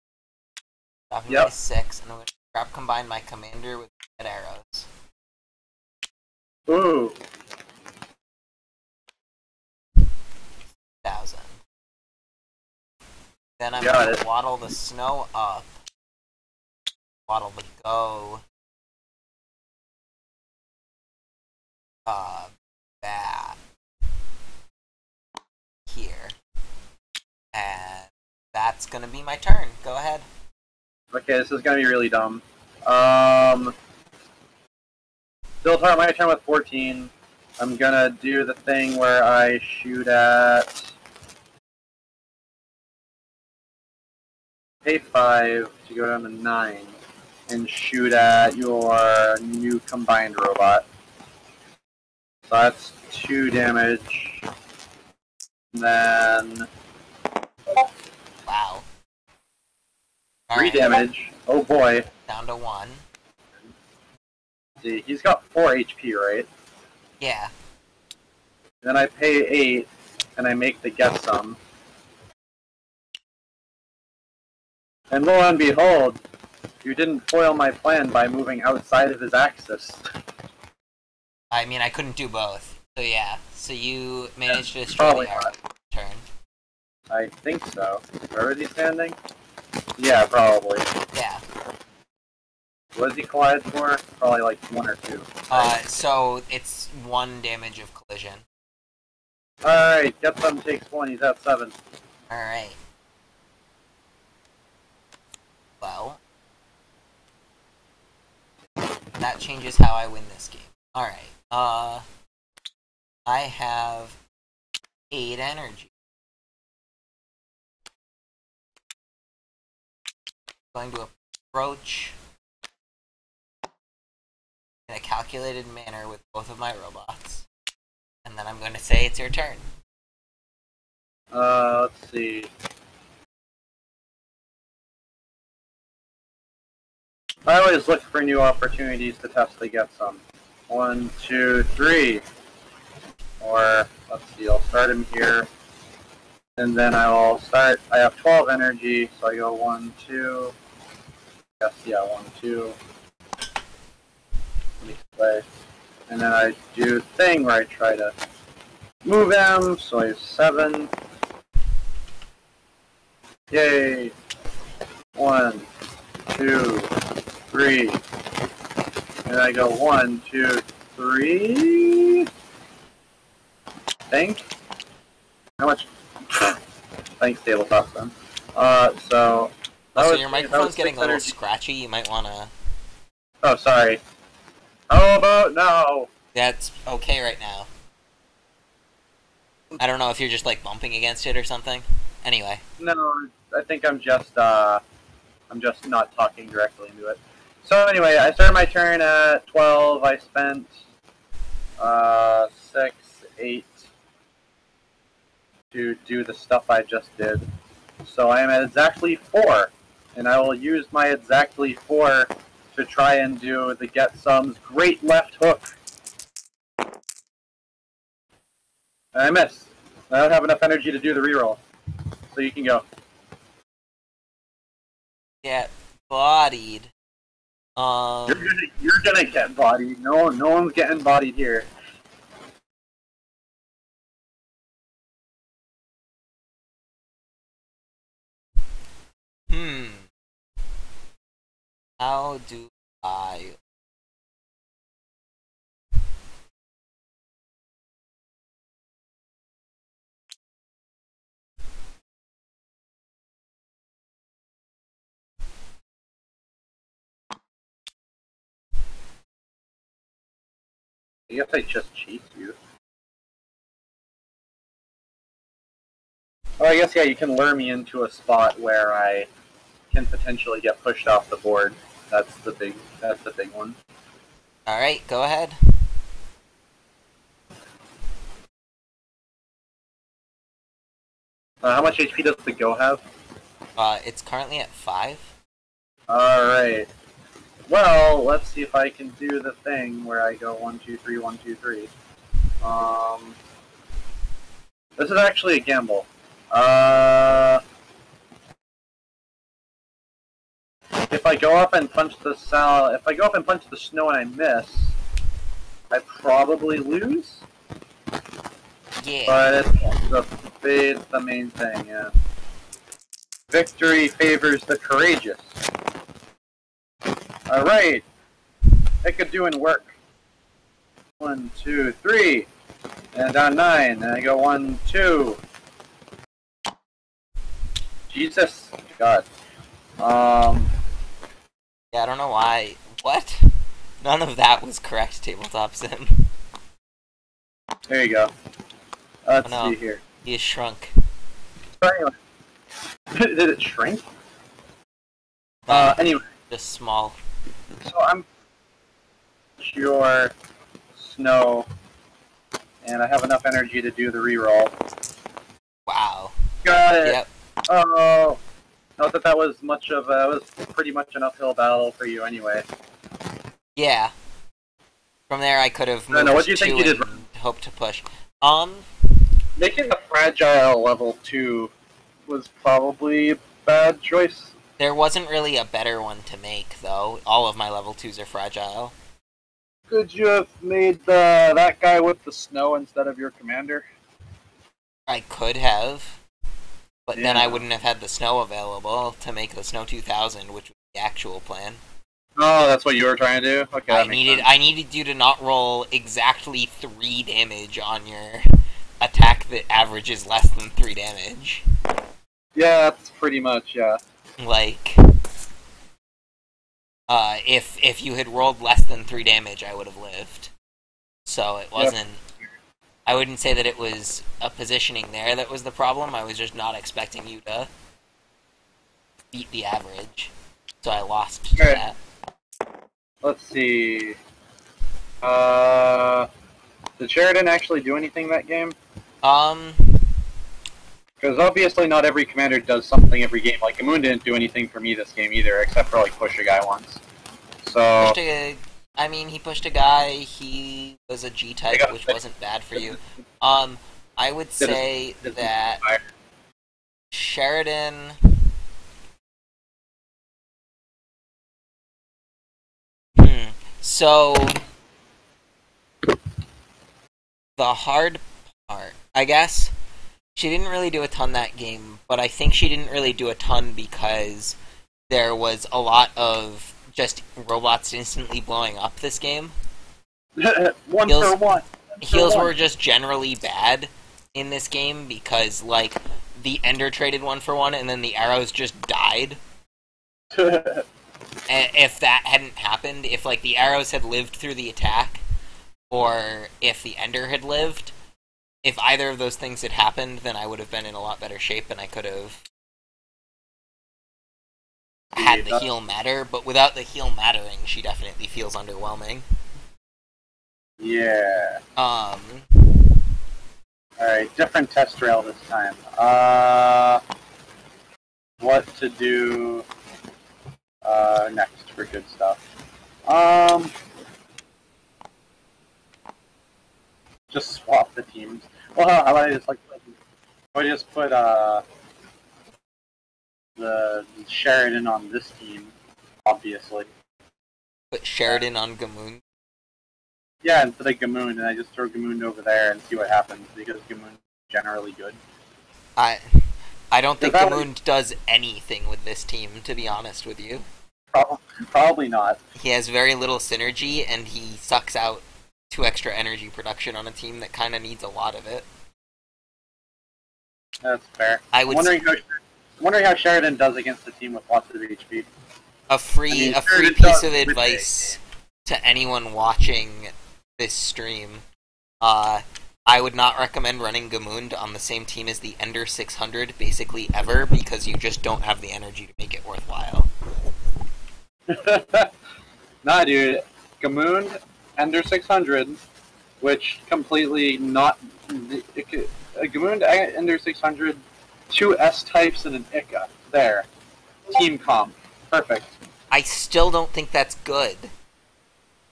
Dropping Yep. to 6, and I'm gonna combine my commander with red arrows. Ooh. 1,000. Then I'm Got gonna it. waddle the snow up. Waddle the go. Back. Here. And that's gonna be my turn. Go ahead. Okay, this is gonna be really dumb. Still start my turn with 14. I'm gonna do the thing where I shoot at pay 5 to go down to 9 and shoot at your new combined robot. So that's 2 damage. And then Wow. 3 damage. Oh boy. Down to 1. See, he's got 4 HP, right? Yeah. Then I pay 8, and I make the get some. And lo and behold, you didn't foil my plan by moving outside of his axis. I mean, I couldn't do both. So yeah. So you managed to destroy Probably the arrow not. turn. I think so. Where is he standing? Yeah, probably. Yeah. What does he collide for? Probably like 1 or 2. So it's 1 damage of collision. Alright, get some takes 1, he's at 7. Alright. Well, that changes how I win this game. Alright, I have 8 energy. Going to approach in a calculated manner with both of my robots. And then I'm going to say it's your turn. Let's see. I always look for new opportunities to test to get some. 1, 2, 3. Or, let's see, I'll start him here. And then I have 12 energy, so I go 1, 2. Yes, yeah, 1, 2. Let me play. And then I do the thing where I try to move him, so I have 7. Yay! 1, 2, 3. And I go 1, 2, 3. Think? How much? Thanks, tabletop then. So. Also, your microphone's getting a little scratchy. You might want to. Oh, sorry. How about now? That's okay right now. I don't know if you're just like bumping against it or something. Anyway. No, I think I'm just not talking directly into it. So anyway, I started my turn at 12. I spent 6, 8 to do the stuff I just did. So I am at exactly 4, and I will use my exactly 4 to try and do the Get Some's great left hook. And I missed. I don't have enough energy to do the reroll. So you can go. Get bodied. You're gonna get bodied. No one's getting bodied here. How do I... I guess I just cheat you. Oh, I guess, yeah, you can lure me into a spot where I can potentially get pushed off the board. That's the big one. Alright, go ahead. How much HP does the Go have? It's currently at 5. Alright. Well, let's see if I can do the thing where I go 1, 2, 3, 1, 2, 3. This is actually a gamble. If I go up and punch the snow and I miss, I probably lose. Yeah. But it's the main thing, yeah. Victory favors the courageous. Alright. Eka doing work. 1, 2, 3. And down 9. And I go 1, 2. Jesus. God. Yeah, I don't know why. What? None of that was correct, Tabletop Sim. There you go. Let's see here. He is shrunk. So anyway. Did it shrink? Anyway. Just small. So I'm your snow, and I have enough energy to do the reroll. Wow. Got it. Yep. Oh, not that was much of a. It was pretty much an uphill battle for you anyway. Yeah. From there, I could have moved what do you think you did? Hope to push. Making the fragile level 2 was probably a bad choice. There wasn't really a better one to make, though. All of my level 2s are fragile. Could you have made that guy with the snow instead of your commander? I could have, but then Yeah. I wouldn't have had the snow available to make the Snow 2000, which was the actual plan. Oh, that's what you were trying to do? Okay, I needed you to not roll exactly 3 damage on your attack that averages less than 3 damage. Yeah, that's pretty much, yeah. Like, if you had rolled less than 3 damage, I would have lived. So it wasn't... Yep. I wouldn't say that it was a positioning there that was the problem. I was just not expecting you to beat the average. So I lost to that. Let's see. Did Sheridan actually do anything that game? Because obviously not every commander does something every game. Like, Gamoon didn't do anything for me this game either, except for, like, push a guy once. So... he pushed a guy, he was a G-type, which wasn't bad for you. I would say that Sheridan... So... The hard part, I guess, she didn't really do a ton that game, but I think she didn't really do a ton because there was a lot of just robots instantly blowing up this game. One for one. Heals were just generally bad in this game because, like, the Ender traded 1 for 1 and then the arrows just died. If that hadn't happened, if, like, the arrows had lived through the attack, or if the Ender had lived, if either of those things had happened, then I would have been in a lot better shape and I could have had the heal matter, but without the heal mattering, she definitely feels underwhelming. Yeah. Alright, different test rail this time. What to do next for good stuff. Just swap the teams. Well, how about I just put the Sheridan on this team, obviously. Put Sheridan on Gamoon? Yeah, instead of Gamoon, and I just throw Gamoon over there and see what happens, because Gamoon's generally good. I don't think Gamoon does anything with this team, to be honest with you. Probably not. He has very little synergy, and he sucks out 2 extra energy production on a team that kind of needs a lot of it. That's fair. I'm wondering how Sheridan does against a team with lots of HP. A free piece of advice to anyone watching this stream. I would not recommend running Gamoon on the same team as the Ender 600 basically ever, because you just don't have the energy to make it worthwhile. Nah, dude. Gamoon, Ender 600, which completely not... Gamoon, Ender 600, 2 S-types and an ICA. There. Team comp. Perfect. I still don't think that's good.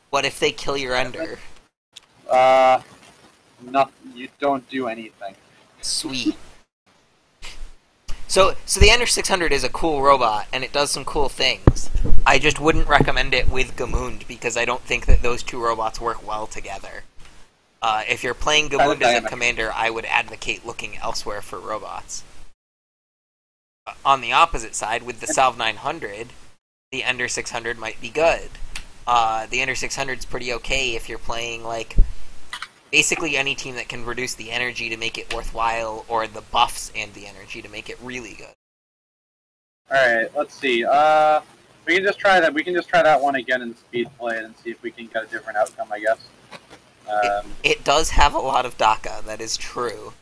What if they kill your Ender? No, you don't do anything. Sweet. So the Ender 600 is a cool robot, and it does some cool things. I just wouldn't recommend it with Gamoon, because I don't think that those 2 robots work well together. If you're playing Gamoon as a commander, I would advocate looking elsewhere for robots. On the opposite side, with the Salve 900, the Ender 600 might be good. The Ender 600 is pretty okay if you're playing, like, basically any team that can reduce the energy to make it worthwhile, or the buffs and the energy to make it really good. Alright, let's see. We can just try that. We can just try that one again in speed play and see if we can get a different outcome, I guess. It does have a lot of DACA, that is true.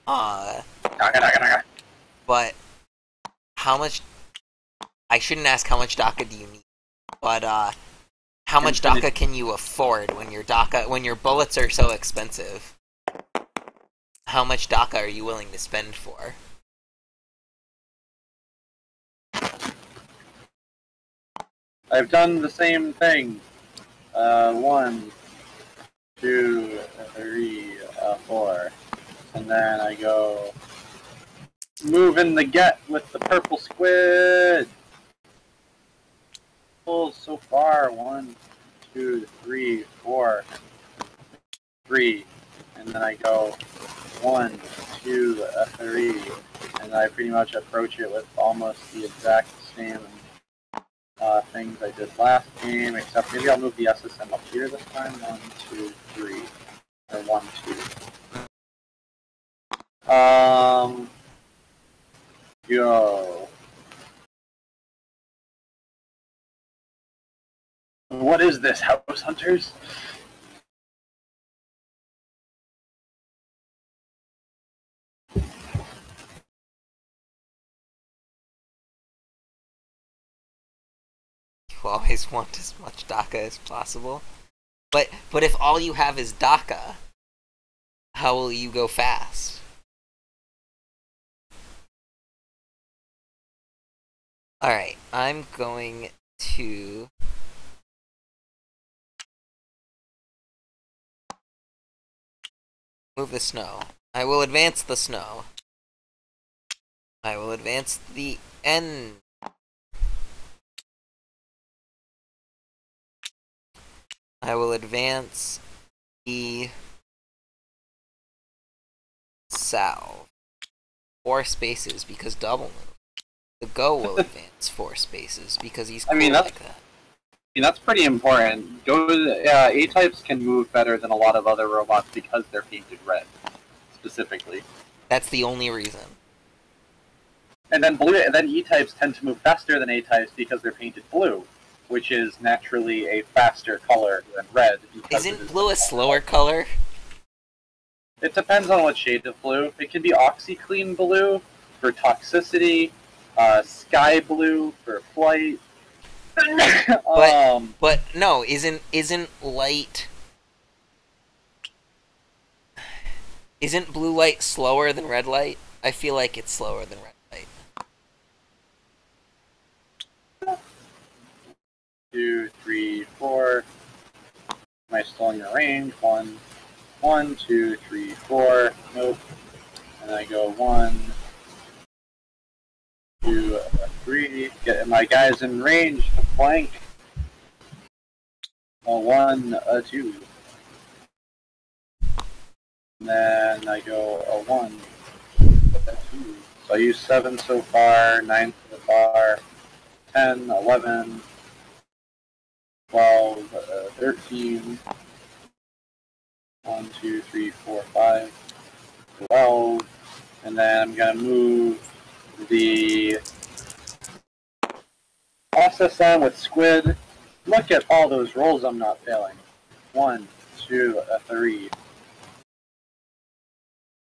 DACA. But how much... I shouldn't ask how much DACA do you need, but how much DACA can you afford when your bullets are so expensive? How much DACA are you willing to spend for? I've done the same thing. 1, 2, 3, 4. And then I go... Move in the get with the purple squid! Pulls so far. 1, 2, 3, 4, 3, and then I go 1, 2, 3, and I pretty much approach it with almost the exact same things I did last game, except maybe I'll move the SSM up here this time. 1, 2, 3, or 1, 2. Go. What is this, House Hunters? You always want as much DACA as possible. But if all you have is DACA, how will you go fast? Alright, I'm going to... move the snow. I will advance the snow. I will advance the N. I will advance the salve. 4 spaces because double move. The go will advance 4 spaces because he's cool like that. I mean, that's pretty important. A-types can move better than a lot of other robots because they're painted red, specifically. That's the only reason. And then E-types tend to move faster than A-types because they're painted blue, which is naturally a faster color than red. Isn't blue a slower color? It depends on what shade of blue. It can be OxyClean blue for toxicity, sky blue for flight. But no, isn't light... Isn't blue light slower than red light? I feel like it's slower than red light. 2, 3, 4. Am I still in your range? 1, 2, 3, 4. Nope. And I go 1, 2, 3. Get my guys in range to flank. 1, 2. And then I go 1, 2. So I use 7 so far, 9 so far, 10, 11, 12, 13. 1, 2, 3, 4, 5, 12. And then I'm going to move the SSM with Squid. Look at all those rolls I'm not failing. 1, 2, 3.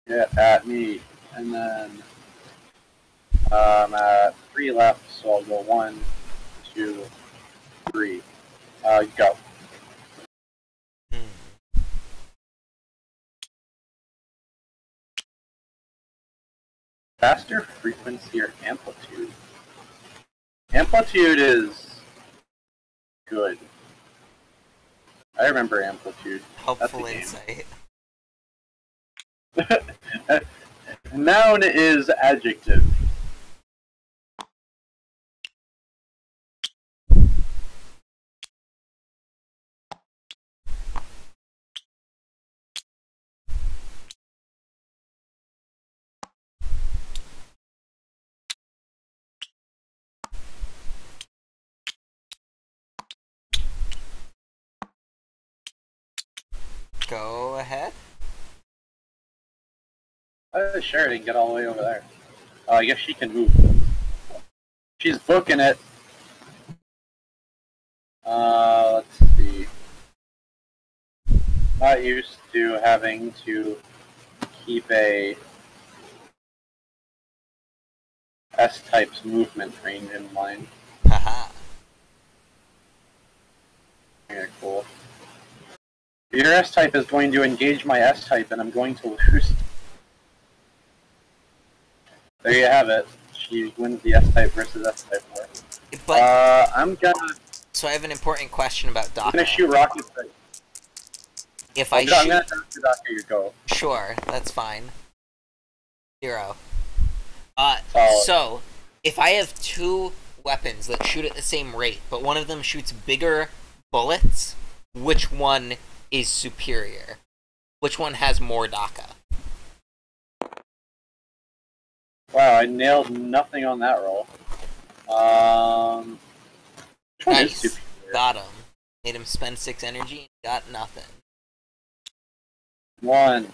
Get at me. And then I'm at 3 left, so I'll go 1, 2, 3. Go. Faster frequency or amplitude? Amplitude is good. I remember amplitude. Helpful insight. Noun is adjective. Go ahead. Sure, I didn't get all the way over there. I guess she can move. She's booking it. Let's see. Not used to having to keep a S-type's movement range in mind. Haha. Very cool. Your S-type is going to engage my S-type, and I'm going to lose. There you have it. She wins the S-type versus S-type war. But I'm gonna... So I have an important question about DACA. I'm gonna shoot rockets. If I'm gonna shoot DACA, you go. Sure, that's fine. 0. So, if I have 2 weapons that shoot at the same rate, but one of them shoots bigger bullets, which one is superior? Which one has more DACA? Wow, I nailed nothing on that roll. Which one is Nice. superior? Got him. Made him spend 6 energy and got nothing. 1,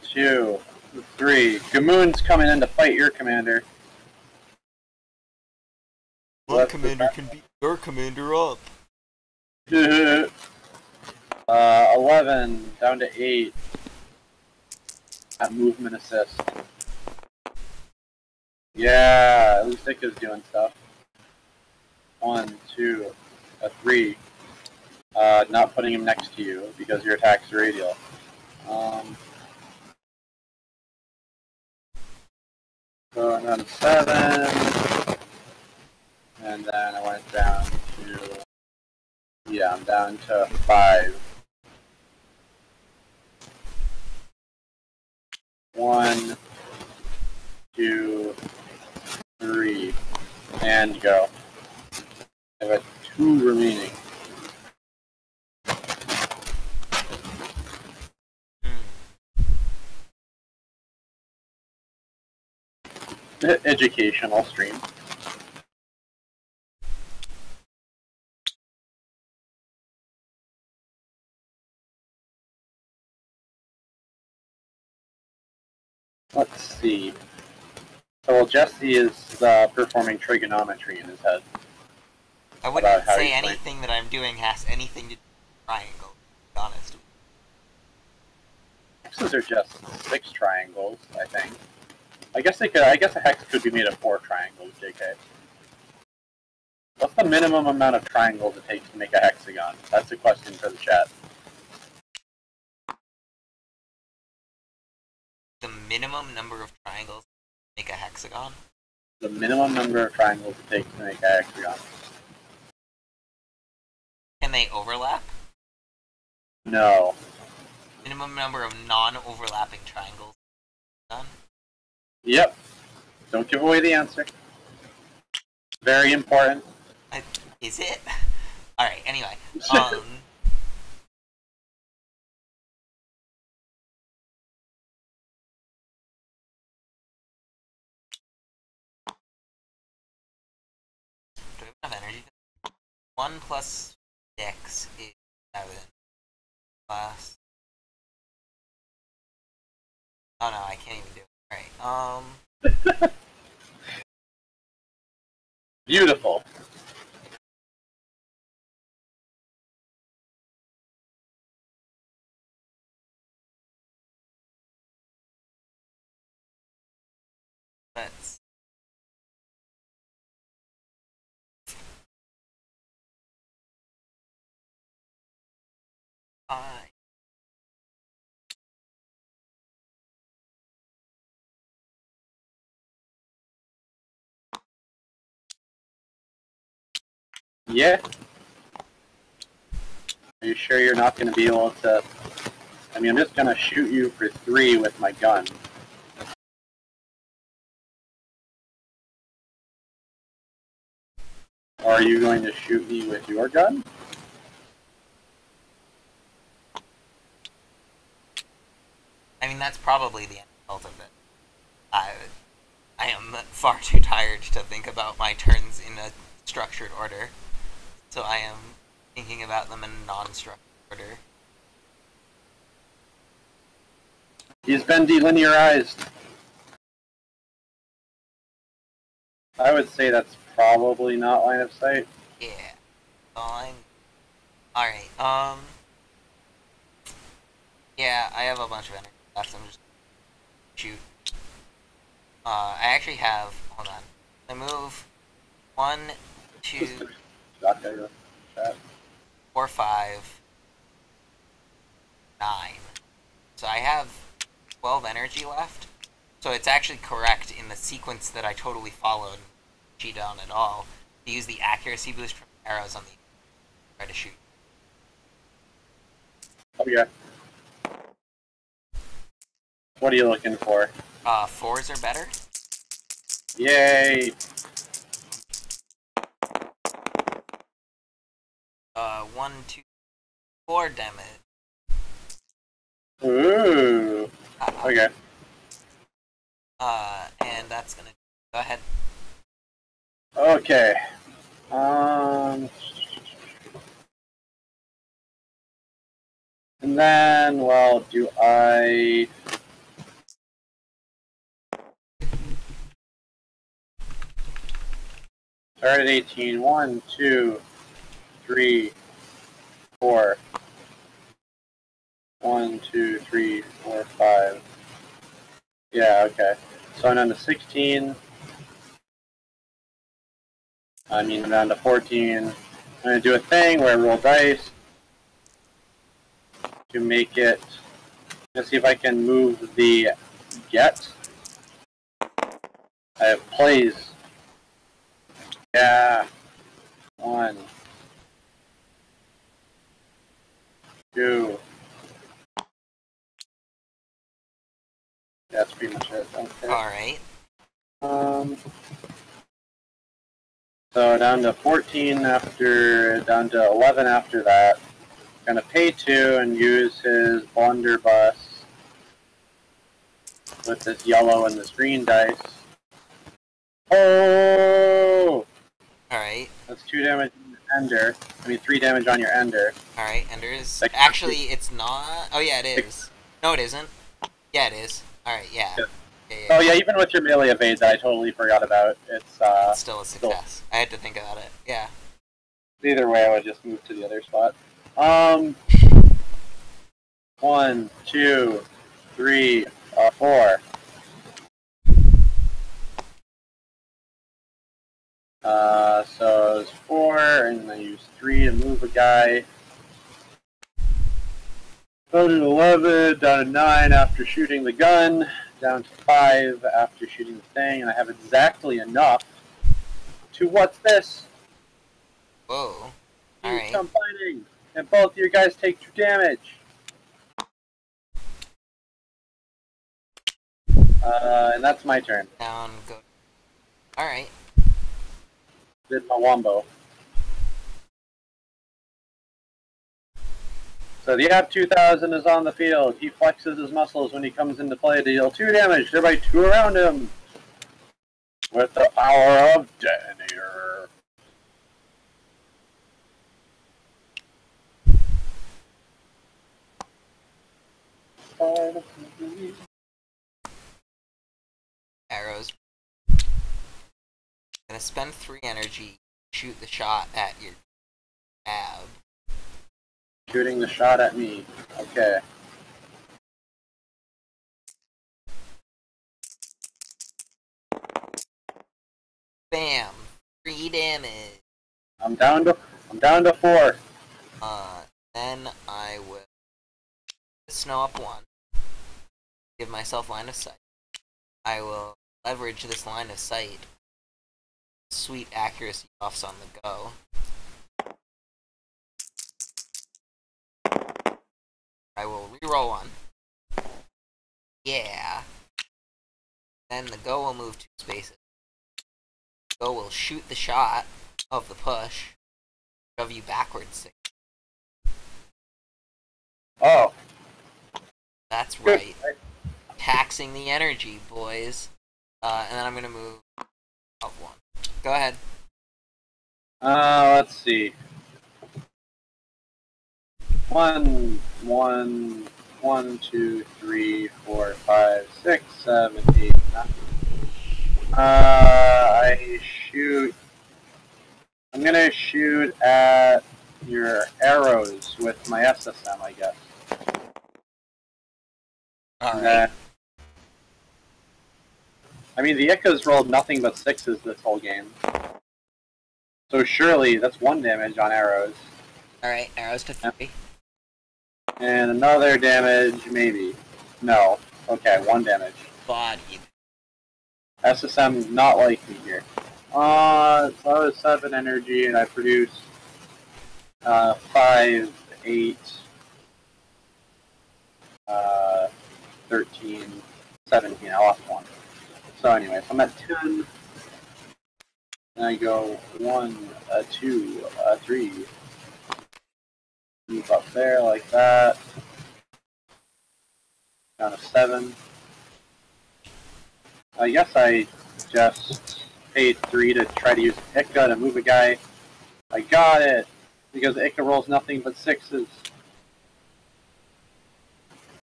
2, 3. Gamoon's coming in to fight your commander. One commander can beat your commander up. 11 down to 8. That movement assist. Yeah, Lusika's doing stuff. 1, 2, 3. Not putting him next to you because your attack's radial. So I'm on 7. And then I went down to... Yeah, I'm down to 5. 1, 2, 3, and go. I have 2 remaining. Educational stream. Let's see. So while Jesse is performing trigonometry in his head. I wouldn't say anything that I'm doing has anything to do with triangle, to be honest. Hexes are just 6 triangles, I think. I guess they could. I guess a hex could be made of 4 triangles, JK. What's the minimum amount of triangles it takes to make a hexagon? That's a question for the chat. The minimum number of triangles to make a hexagon? The minimum number of triangles it takes to make a hexagon. Can they overlap? No. Minimum number of non-overlapping triangles. Done? Yep. Don't give away the answer. Very important. Is it? Alright, anyway. Do we have enough energy? 1 plus 6 is 7. Plus... Oh no, I can't even do it. Alright, Beautiful. let's... Alright. Yeah. Are you sure you're not going to be able to... I mean, I'm just going to shoot you for 3 with my gun. Or are you going to shoot me with your gun? I mean, that's probably the end result of it. I am far too tired to think about my turns in a structured order. So I am thinking about them in a non-structured order. He's been delinearized. I would say that's probably not line of sight. Yeah. Fine. Alright, yeah, I have a bunch of energy left. I'm just shoot. I actually have, hold on. I move 1, 2, 4, 5, 9. So I have 12 energy left. So it's actually correct in the sequence that I totally followed, cheat down at all, to use the accuracy boost from arrows on the try to shoot. Okay. What are you looking for? 4s are better. Yay! 4 damage. Ooh. Okay. And that's gonna go ahead. Okay. And then, well, do I... Start at 18. 1, 2, 3, 4. 1, 2, 3, 4, 5. Yeah, okay. So I'm down to 16. I'm down to 14. I'm going to do a thing where I roll dice to make it... Let's see if I can move the get. I have plays. Yeah. 1, 2. That's pretty much it. Okay. Alright. So down to 14 after, down to 11 after that. Gonna pay 2 and use his blunderbuss with this yellow and this green dice. Oh! Alright. That's 2 damage on your ender. 3 damage on your ender. Alright, ender is... Actually, it's not... Oh, yeah, it is. No, it isn't. Yeah, it is. Alright, yeah. Oh yeah, even with your melee evade that I totally forgot about, it's still a success. I had to think about it. Yeah. Either way, I would just move to the other spot. 1, 2, 3, 4. So it's 4, and I use 3 to move a guy. Down to 11, down to 9 after shooting the gun, down to 5 after shooting the thing, and I have exactly enough to what's this? Whoa. Alright. Come fighting, and both of you guys take 2 damage. And that's my turn. Down, go. Alright. Did my wombo. So the App 2000 is on the field. He flexes his muscles when he comes into play to deal 2 damage, thereby 2 around him. With the power of Detonator. Arrows. Gonna spend 3 energy, shoot the shot at your ab. Shooting the shot at me. Okay. Bam! 3 damage. I'm down to 4. Then I will snow up 1. Give myself line of sight. I will leverage this line of sight. Sweet accuracy buffs on the go. I will reroll 1. Yeah. Then the go will move 2 spaces. Go will shoot the shot of the push. Shove you backwards 6. Oh. That's right. Taxing the energy, boys. And then I'm gonna move up 1. Go ahead. Let's see. 1, 2, 3, 4, 5, 6, 7, 8, 9. I shoot. I'm gonna shoot at your arrows with my SSM, I guess. Alright. The Ika's rolled nothing but 6s this whole game. So surely that's 1 damage on arrows. Alright, arrows to 3. And another damage, maybe. No. Okay, 1 damage. Body. SSM not like me here. So I was 7 energy and I produced 5, 8, 13, 17. I lost 1. So anyway, so I'm at 10. And I go 1, 2, 3. Move up there like that. Down to 7. I guess I just paid 3 to try to use Ica to move a guy. I got it! Because Ica rolls nothing but 6s.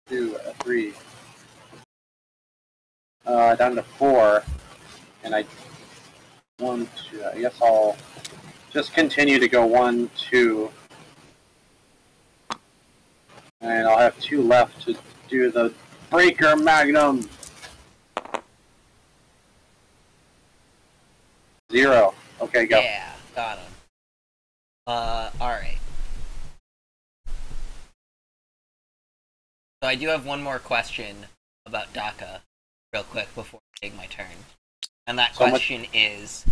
2, 3. Down to 4. And I... 1, 2. I guess I'll just continue to go 1, 2. And I'll have 2 left to do the Breaker Magnum. 0. Okay, go. Yeah, got him. Alright. So I do have one more question about DACA, real quick, before I take my turn. And that question is,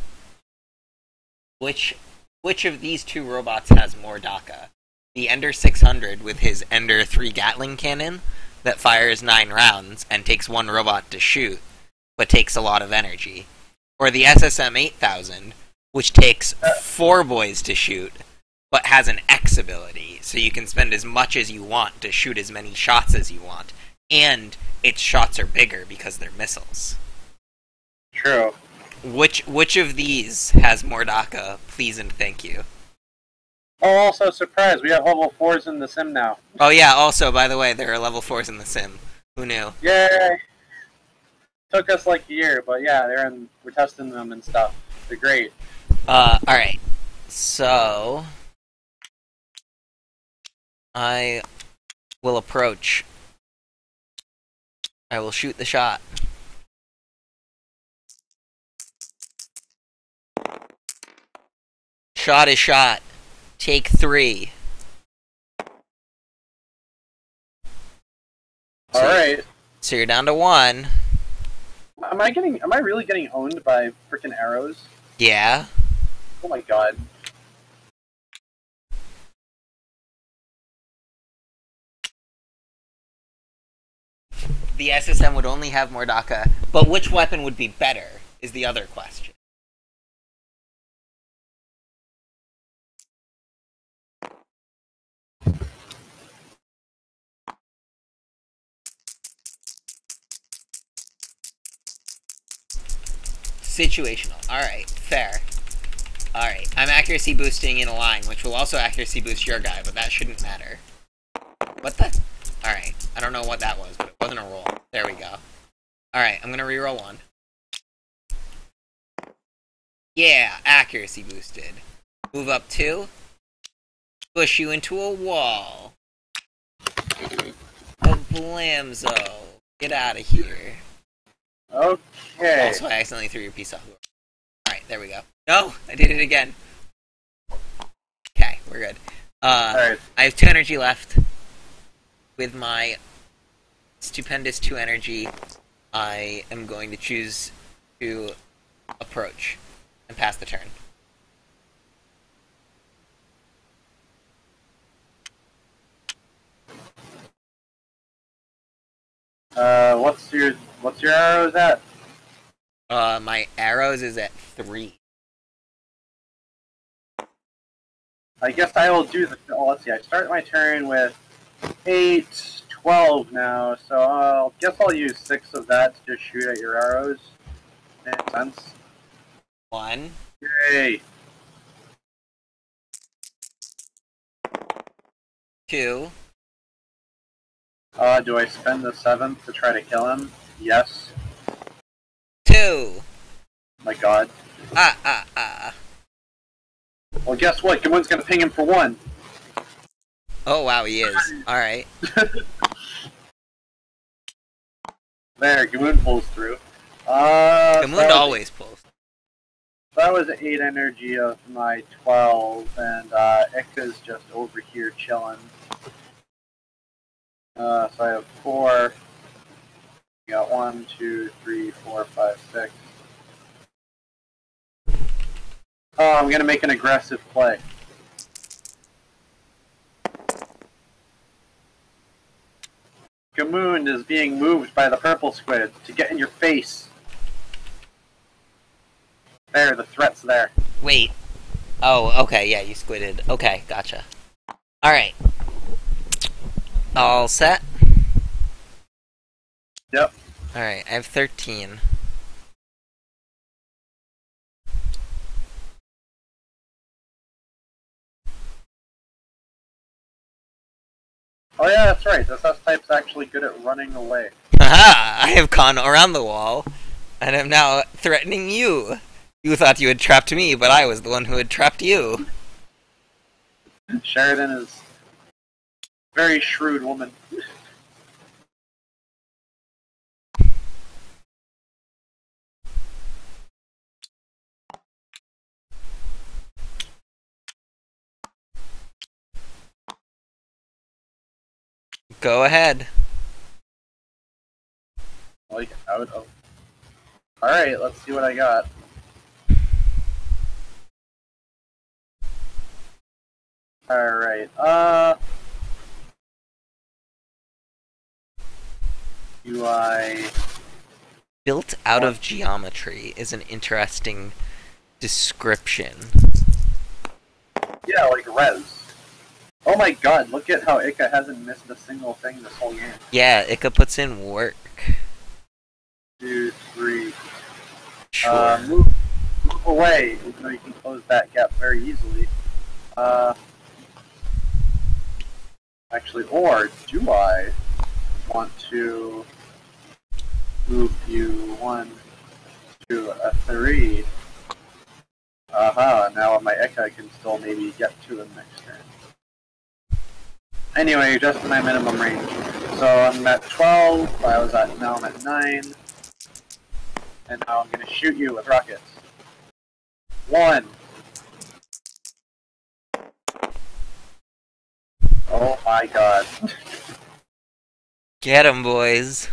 which of these 2 robots has more DACA? The Ender 600 with his Ender 3 Gatling cannon that fires 9 rounds and takes 1 robot to shoot, but takes a lot of energy. Or the SSM 8000, which takes 4 boys to shoot, but has an X ability, so you can spend as much as you want to shoot as many shots as you want. And its shots are bigger because they're missiles. True. Which of these has more DACA, please and thank you? Oh, also, surprise, we have level 4s in the sim now. Oh yeah, also, by the way, there are level 4s in the sim. Who knew? Yay! Took us like a year, but yeah, we're testing them and stuff. They're great. Alright. So... I will approach. I will shoot the shot. Shot is shot. Take 3. Alright. So you're down to 1. Am I really getting owned by frickin' arrows? Yeah. Oh my god. The SSM would only have more DACA, but which weapon would be better is the other question. Situational. Alright, fair. Alright, I'm accuracy boosting in a line, which will also accuracy boost your guy, but that shouldn't matter. What the? Alright, I don't know what that was, but it wasn't a roll. There we go. Alright, I'm gonna reroll 1. Yeah, accuracy boosted. Move up 2. Push you into a wall. A blamzo. Get out of here. Okay. Also, I accidentally threw your piece off. Alright, there we go. No! I did it again. Okay, we're good. Alright. I have 2 energy left. With my stupendous 2 energy, I am going to choose to approach and pass the turn. What's your arrows at? My arrows is at 3. I guess I will do the. Oh, let's see. I start my turn with 8, 12 now, so I guess I'll use 6 of that to just shoot at your arrows. Makes sense. 1. Yay! 2. Do I spend the 7th to try to kill him? Yes. 2. My god. Well, guess what? Gamun's gonna ping him for 1. Oh wow, he is. Alright. There, Gamun pulls through. Gamun always pulls. That was 8 energy of my 12, and Ika's just over here chilling. So I have 4. We got 1, 2, 3, 4, 5, 6. Oh, I'm gonna make an aggressive play. Gamoon is being moved by the purple squid to get in your face. There, the threat's there. Wait. Oh, okay, yeah, you squidded. Okay, gotcha. Alright. All set? Yep. Alright, I have 13. Oh yeah, that's right. This S-type's actually good at running away. Haha! I have gone around the wall, and am now threatening you. You thought you had trapped me, but I was the one who had trapped you. Sheridan is a very shrewd woman. Go ahead. Like, out of... Alright, let's see what I got. Alright, UI... Built out of geometry is an interesting description. Yeah, like res. Oh my god, look at how Ika hasn't missed a single thing this whole game. Yeah, Ika puts in work. 2, 3. Sure. Move away, even though you can close that gap very easily. Actually, or do I want to move you 1 to a 3? Now my Eka can still maybe get to him next turn. Anyway, just my minimum range. So I'm at 12, now I'm at 9. And now I'm gonna shoot you with rockets. 1. Oh my god. Get 'em, boys.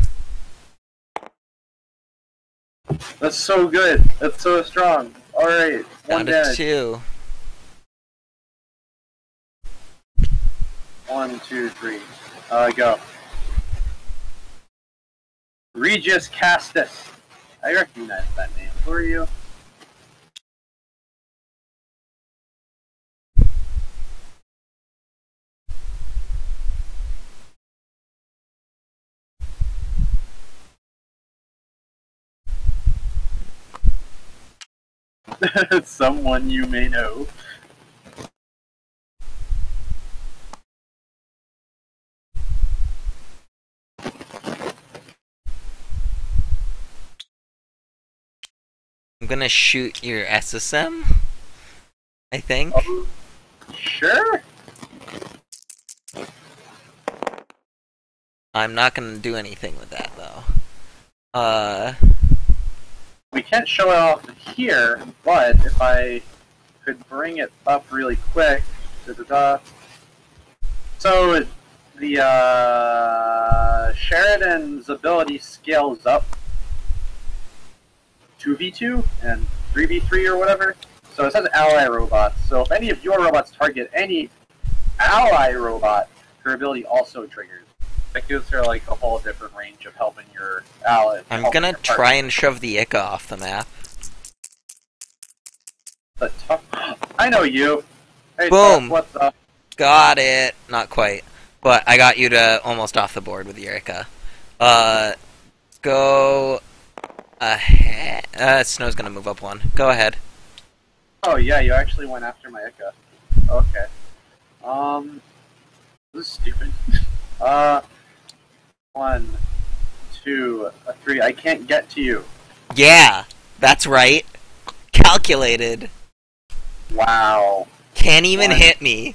That's so good. That's so strong. Alright, 1 Down to damage. 2. 1, 2, 3. Go. Regis Castus. I recognize that name. Who are you? Someone you may know. I'm gonna shoot your SSM, I think. Oh, sure. I'm not gonna do anything with that, though. We can't show it off here, but if I could bring it up really quick. So the Sheridan's ability scales up 2v2 and 3v3 or whatever. So it says ally robots. So if any of your robots target any ally robot, her ability also triggers. That gives her like a whole different range of helping your ally. I'm gonna try and shove the Ika off the map. I know you. Hey, Boom! Tuck, what's up? Got it! Not quite. But I got you to almost off the board with your Ika. Go ahead. Snow's gonna move up 1. Go ahead. Oh yeah, you actually went after my Ika. Okay. This is stupid. 1, 2, 3. I can't get to you. Yeah, that's right. Calculated. Wow. Can't even 1. hit me.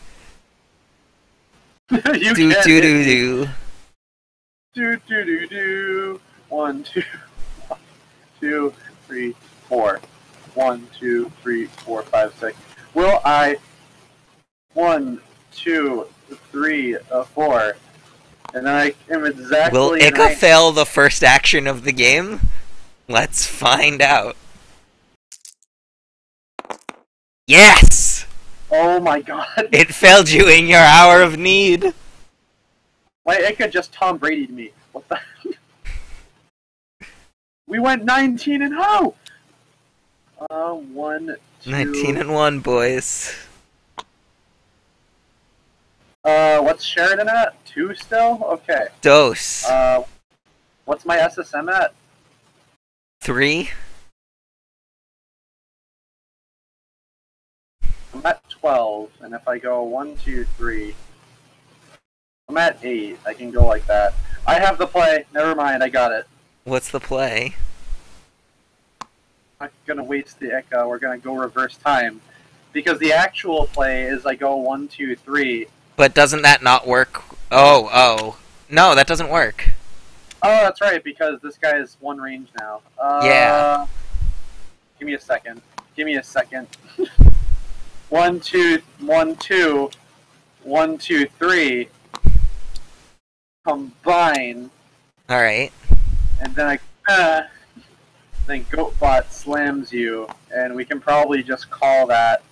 You Do can't do hit do me. do. Do do do do. 1, 2, 1, 2, 3, 4. 1, 2, 3, 4, 5, 6. Will I? 1, 2, 3, 4. And I am exactly. Will in Ika range. fail the first action of the game? Let's find out. Yes! Oh my god. It failed you in your hour of need. My Ika just Tom Brady'd me. What the? We went 19 and how? 1, 2. 19 and 1, boys. What's Sheridan at? 2 still? Okay. Dose. What's my SSM at? 3. I'm at 12, and if I go 1, 2, 3, I'm at 8. I can go like that. I have the play. Never mind, I got it. What's the play? I'm not gonna waste the echo. We're gonna go reverse time. Because the actual play is I go 1, 2, 3. But doesn't that not work? Oh. No, that doesn't work. Oh, that's right, because this guy is 1 range now. Yeah. Give me a second. 1, 2, 1, 2, 1, 2, 3. Combine. Alright. And then then Goatbot slams you, and we can probably just call that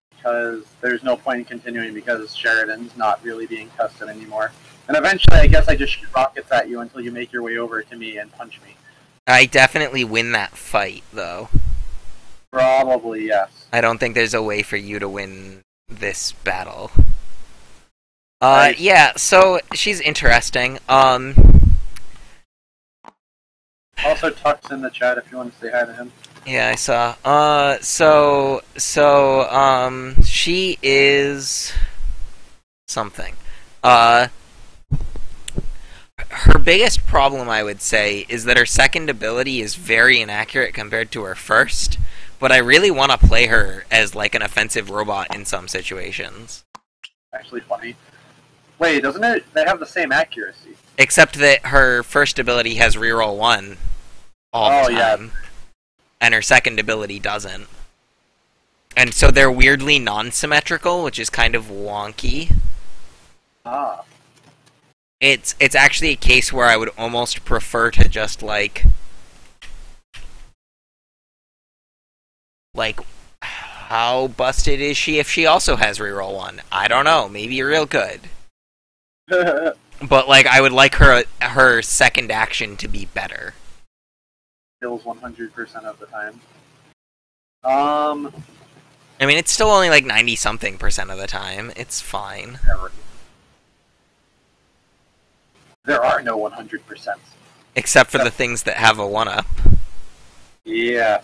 because there's no point in continuing because Sheridan's not really being tested anymore. And eventually, I guess I just shoot rockets at you until you make your way over to me and punch me. I definitely win that fight, though. Probably, yes. I don't think there's a way for you to win this battle. Right. Yeah, so she's interesting. Also, Tuck's in the chat if you want to say hi to him. Yeah, I saw. She is something. Her biggest problem, I would say, is that her second ability is very inaccurate compared to her first, but I really want to play her as, like, an offensive robot in some situations. Actually funny. Wait, doesn't it? They have the same accuracy. Except that her first ability has reroll 1 all the time. Yeah. And her second ability doesn't. And so they're weirdly non-symmetrical, which is kind of wonky. Ah. It's actually a case where I would almost prefer to just, like, how busted is she if she also has reroll 1? I don't know. Maybe real good. But, like, I would like her second action to be better. Kills 100% of the time. I mean, it's still only like 90-something% of the time. It's fine. There are no 100%. Except for the things that have a 1-up. Yes.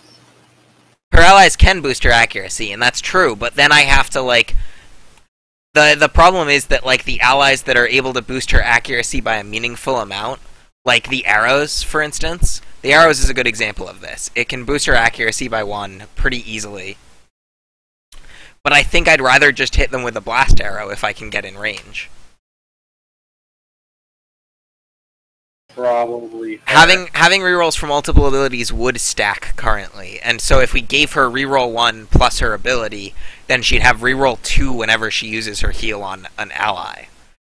Her allies can boost her accuracy, and that's true, but then I have to, like... The problem is that, like, the allies that are able to boost her accuracy by a meaningful amount, like the arrows, for instance... The arrows is a good example of this. It can boost her accuracy by 1 pretty easily. But I think I'd rather just hit them with a blast arrow if I can get in range. Probably. Having rerolls for multiple abilities would stack currently, and so if we gave her reroll 1 plus her ability, then she'd have reroll 2 whenever she uses her heal on an ally,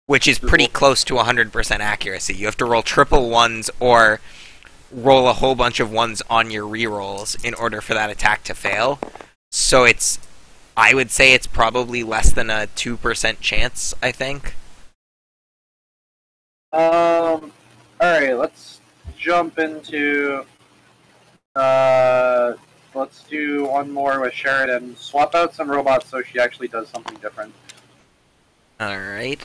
which is pretty close to 100% accuracy. You have to roll triple 1s or roll a whole bunch of 1s on your rerolls in order for that attack to fail. So I would say it's probably less than a 2% chance, I think. Alright, let's jump into... let's do one more with Sheridan. Swap out some robots so she actually does something different. Alright.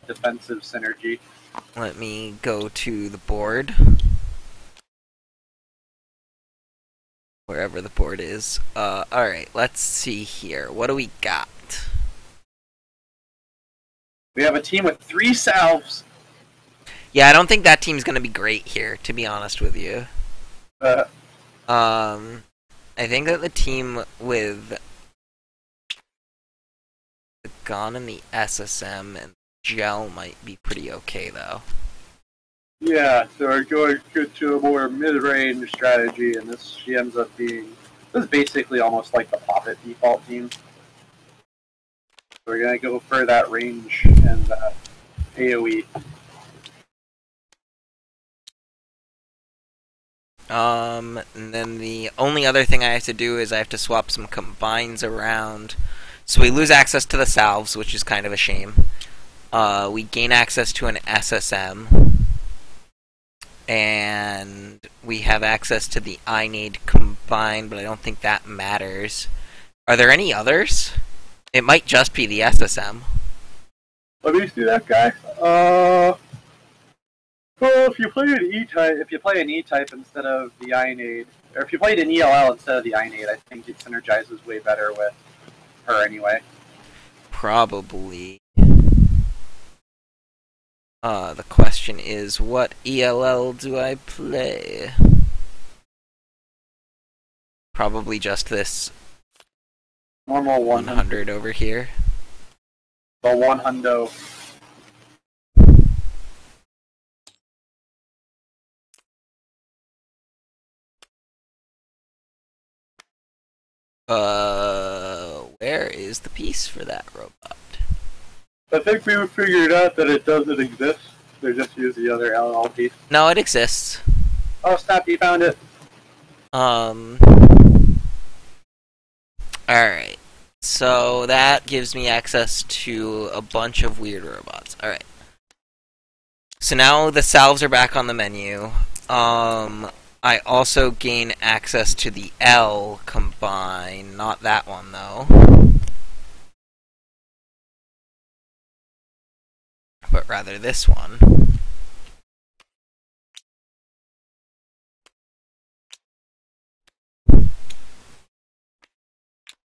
Defensive synergy. Let me go to the board. Wherever the board is. Alright, let's see here. What do we got? We have a team with 3 salves. Yeah, I don't think that team's gonna be great here, to be honest with you. I think that the team with the Gon and the SSM and Gel might be pretty okay, though. Yeah, so we're going to a more mid-range strategy, and she ends up being... This is basically almost like the Poppet default team. So we're going to go for that range and AoE. And then the only other thing I have to do is I have to swap some combines around. So we lose access to the salves, which is kind of a shame. We gain access to an SSM. And we have access to the INAID combine, but I don't think that matters. Are there any others? It might just be the SSM. Let me see that guy. Well, if you play an E-type instead of the Ionade, or if you played an ELL instead of the Ionade, I think it synergizes way better with her anyway. Probably. The question is, what ELL do I play? Probably just this normal 100 over here. The 100. Where is the piece for that robot? I think we figured out that it doesn't exist. They just use the other LL piece. No, it exists. Oh, snap, you found it. Alright. So that gives me access to a bunch of weird robots. Alright. So now the salves are back on the menu. I also gain access to the L combine. Not that one, though. But rather this one.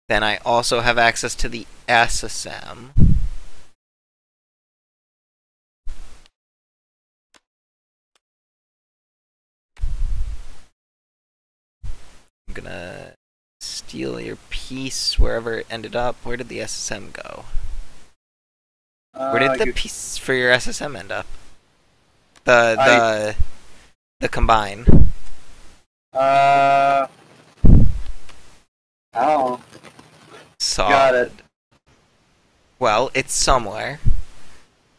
Then I also have access to the SSM. I'm gonna steal your piece wherever it ended up. Where did the SSM go? Where did the piece for your SSM end up? The combine. Oh. Solid. Got it. Well, it's somewhere.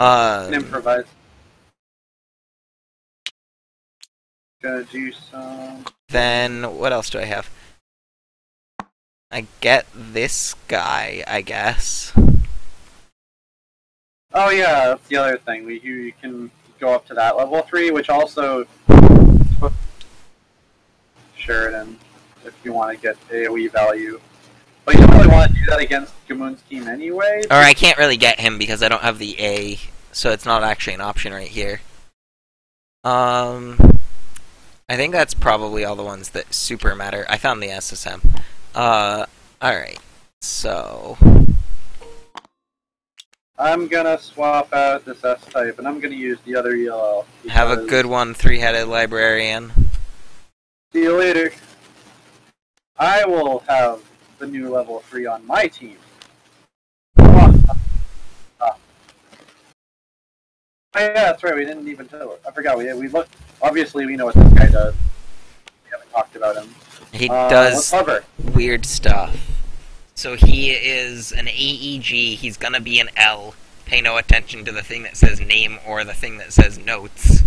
Improvise. Gonna do some. Then what else do I have? I get this guy, I guess. Oh yeah, that's the other thing. You can go up to that level 3, which also Sheridan, if you want to get AoE value. But you don't really want to do that against Gamoon's team anyway. Or I can't really get him because I don't have the A, so it's not actually an option right here. I think that's probably all the ones that super matter. I found the SSM. Alright. So I'm gonna swap out this S-type, and I'm gonna use the other ELL. Have a good one, three-headed librarian. See you later. I will have the new level 3 on my team. Oh yeah, that's right, we didn't even tell it. I forgot, we looked. Obviously, we know what this guy does. We haven't talked about him. He does weird stuff. So he is an AEG, he's gonna be an L. Pay no attention to the thing that says name or the thing that says notes.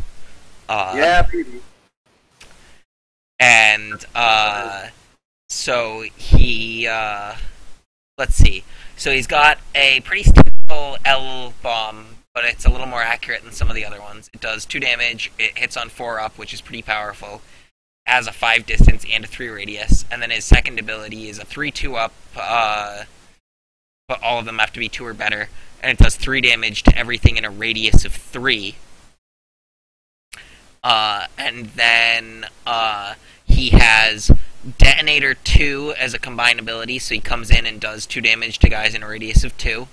Yeah, baby. And, so he, let's see. So he's got a pretty typical L bomb, but it's a little more accurate than some of the other ones. It does 2 damage, it hits on 4 up, which is pretty powerful. Has a 5 distance and a 3 radius, and then his second ability is a 3-2 up, but all of them have to be 2 or better, and it does 3 damage to everything in a radius of 3. And then he has Detonator 2 as a combined ability, so he comes in and does 2 damage to guys in a radius of 2.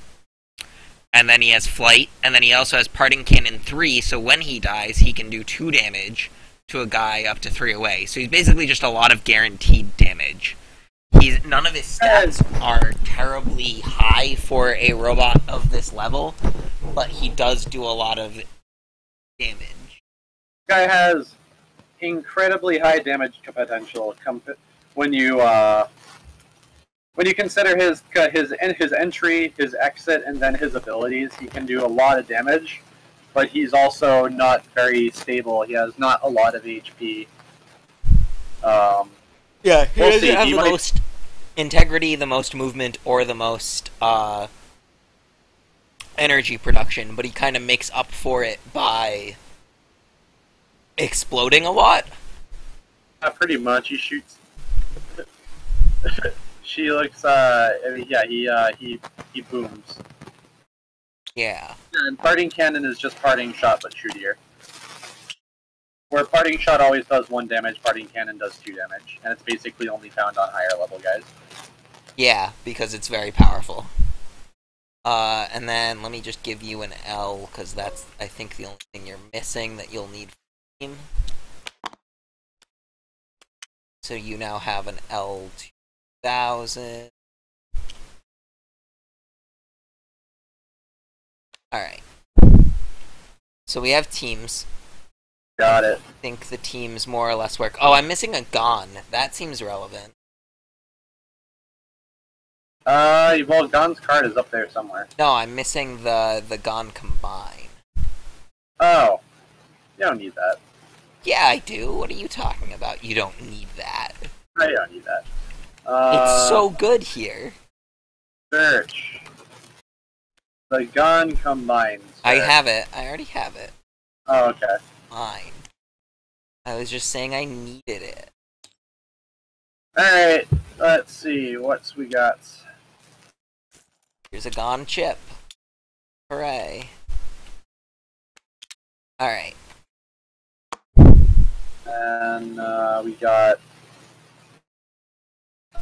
And then he has Flight, and then he also has Parting Cannon 3, so when he dies, he can do 2 damage to a guy up to 3 away. So he's basically just a lot of guaranteed damage. None of his stats are terribly high for a robot of this level, but he does do a lot of damage. This guy has incredibly high damage potential when you consider his entry, his exit, and then his abilities. He can do a lot of damage. But he's also not very stable. He has not a lot of HP. Yeah, he doesn't have the most integrity, the most movement, or the most energy production, but he kind of makes up for it by exploding a lot. Pretty much. He She looks, yeah, he booms. Yeah. And parting cannon is just parting shot, but shootier. Where parting shot always does 1 damage, parting cannon does 2 damage, and it's basically only found on higher level guys. Yeah, because it's very powerful. And then let me just give you an L, because that's, I think, the only thing you're missing that you'll need for the team. So you now have an L2000. Alright. So we have teams. Got it. I think the teams more or less work. Oh, I'm missing a Gon. That seems relevant. Well, Gon's card is up there somewhere. No, I'm missing the Gon combine. Oh. You don't need that. Yeah, I do. What are you talking about? You don't need that. I don't need that. It's so good here. Search. The Gon combines. I have it. I already have it. Oh, okay. Fine. I was just saying I needed it. Alright, let's see. What's we got? Here's a Gon chip. Hooray. Alright. And we got...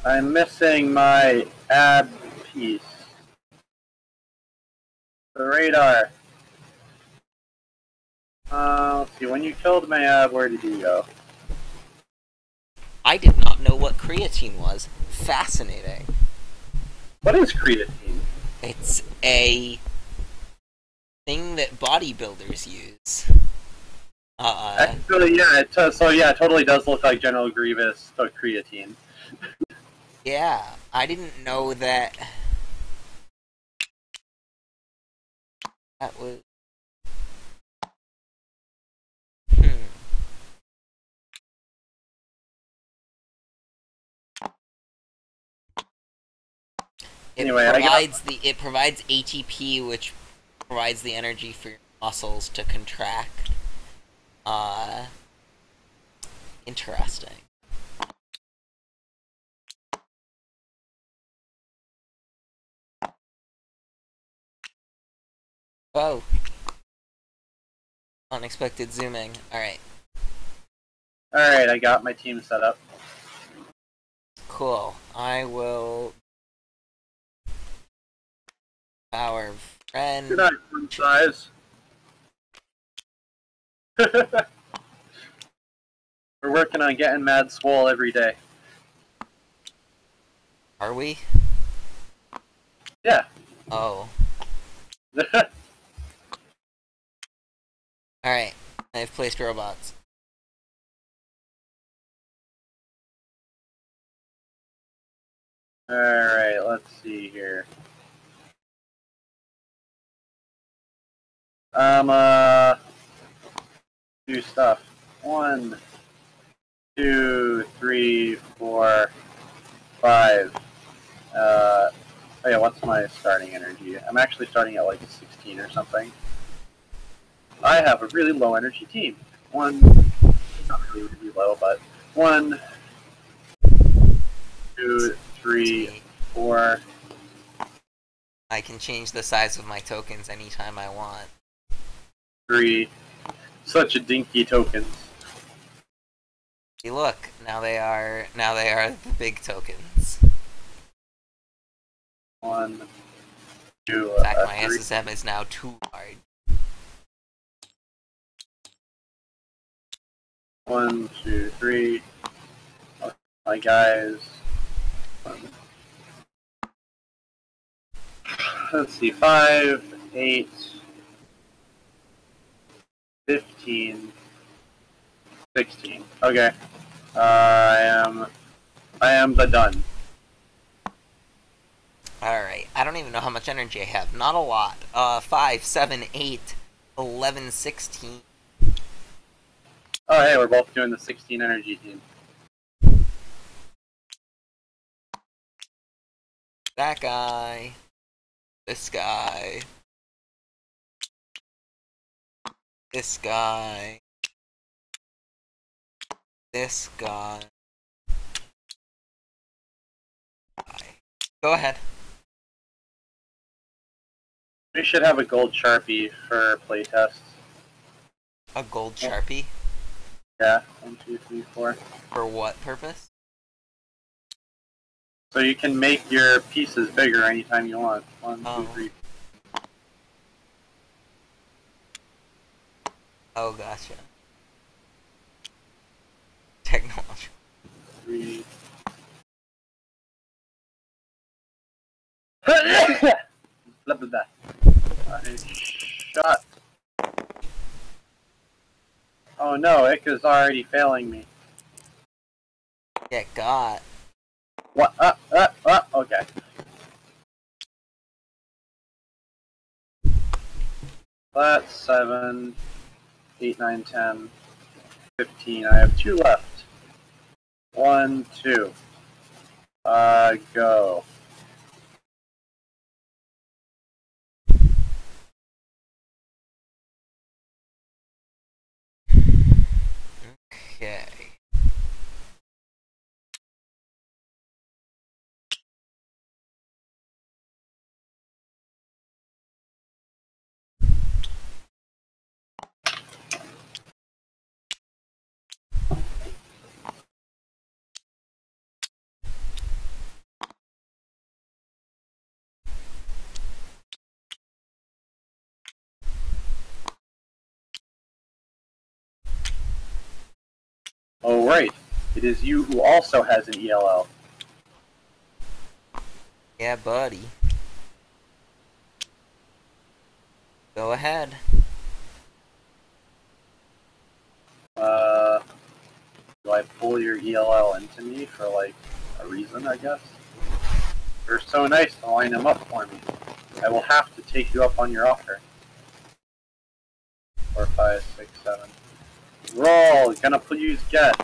I'm missing my ab piece. The radar. Let's see. When you killed my ab, where did you go? I did not know what creatine was. Fascinating. What is creatine? It's a thing that bodybuilders use. Actually, yeah, it totally does look like General Grievous took creatine. Yeah, I didn't know that. That was. Anyway, it provides ATP, which provides the energy for your muscles to contract. Interesting. Whoa. Unexpected zooming. Alright. Alright, I got my team set up. Cool. I will... Our friend... Good night, friend size. We're working on getting Mad Swole every day. Are we? Yeah. Oh. Alright. I've placed robots. Alright, let's see here. Do stuff. 1, 2, 3, 4, 5. Oh yeah, what's my starting energy? I'm actually starting at like 16 or something. I have a really low energy team. Not really, really low, but 1, 2, 3, 4. I can change the size of my tokens anytime I want. 3. Such a dinky tokens. See, look, now they are the big tokens. 1, 2, In fact, my 3. SSM is now too large. 1, 2, 3. My guys. Let's see, 5, 8, 15, 16. Okay. I am the done. Alright, I don't even know how much energy I have. Not a lot. 5, 7, 8, 11, 16. Oh, hey, we're both doing the 16 energy team. That guy. This guy. This guy. This guy. Go ahead. We should have a gold Sharpie for playtests. A gold Sharpie? Yeah, 1, 2, 3, 4. For what purpose? So you can make your pieces bigger anytime you want. 1, 2, 3. Oh, gotcha. Technology. 3. Blah, blah, blah. I shot. Oh no, Ika's already failing me. Get got. What? Okay. That's 7, 8, 9, 10, 15. I have 2 left. 1, 2. Go. Okay. Oh right, it is you who also has an ELL. Yeah, buddy. Go ahead. Do I pull your ELL into me for like a reason, I guess? You're so nice to line him up for me. I will have to take you up on your offer. 4, 5, 6, 7. Roll! Gonna use get.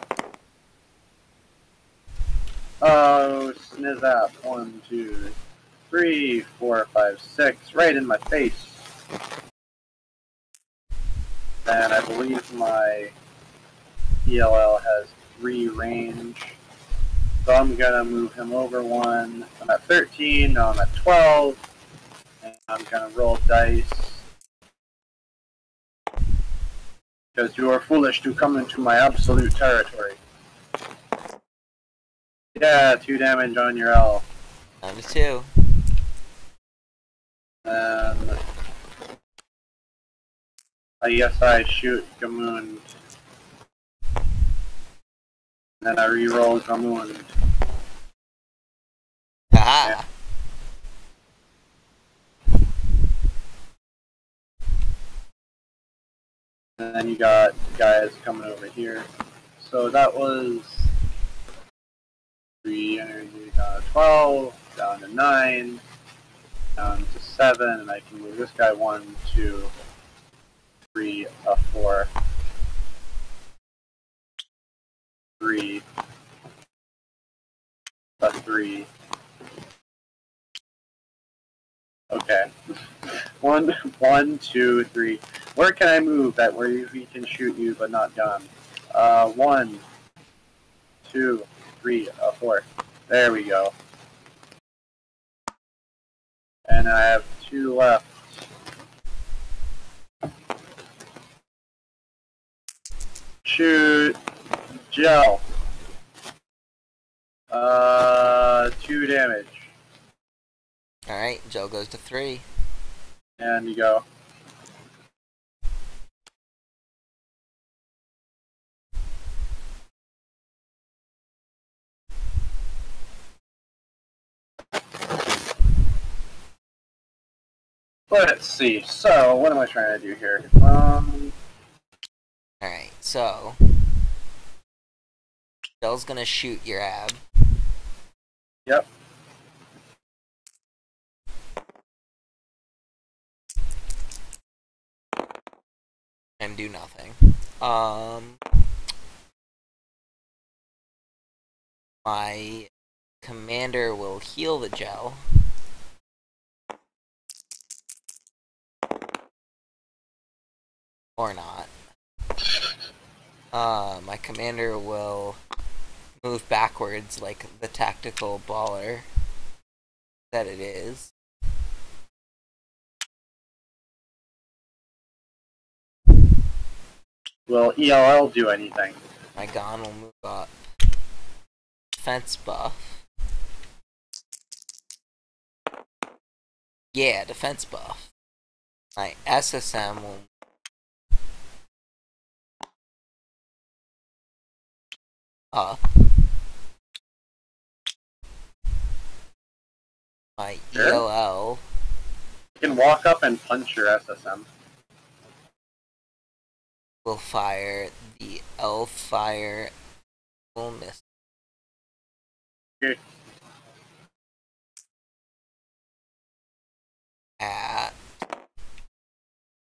Oh, snizzap. 1, 2, 3, 4, 5, 6. Right in my face. And I believe my ELL has 3 range. So I'm gonna move him over 1. I'm at 13, now I'm at 12. And I'm gonna roll dice. Because you are foolish to come into my absolute territory. Yeah, 2 damage on your L. -2. And I guess I shoot Gamoon. Then I re-roll Gamoon. Haha. And then you got guys coming over here. So that was 3 energy down to 12, down to 9, down to 7, and I can move this guy 1, 2, 3, 4, 3, 3. Okay. 1, 2, 3. Where can I move that where we can shoot you but not gun? 1, 2, 3, 4. There we go. And I have 2 left. Shoot. Gel. 2 damage. Alright, Joe goes to 3. And you go. Let's see. So, what am I trying to do here? Alright, so Joe's gonna shoot your ab. Yep. And do nothing. My commander will heal the gel. Or not. My commander will move backwards like the tactical baller. that it is. Will ELL do anything? My Gon will move up. Defense buff. Yeah, defense buff. My SSM will up. My Sure. ELL You can walk up and punch your SSM. will fire. The L fire will miss. Okay. At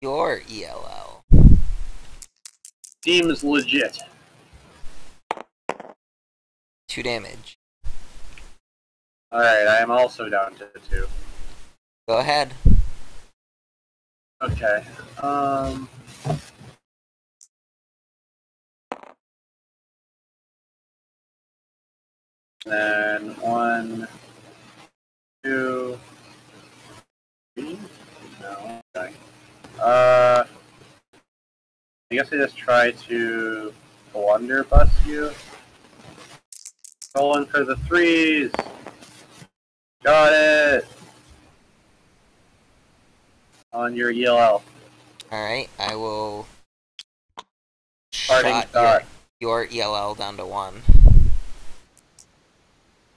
your ELL. Seems legit. 2 damage. Alright, I am also down to 2. Go ahead. Okay. Then 1, 2, 3. No. Okay. I guess I just try to blunderbuss you. Going for the 3s. Got it. On your ELL. Alright, I will Parting shot shot. your ELL down to 1.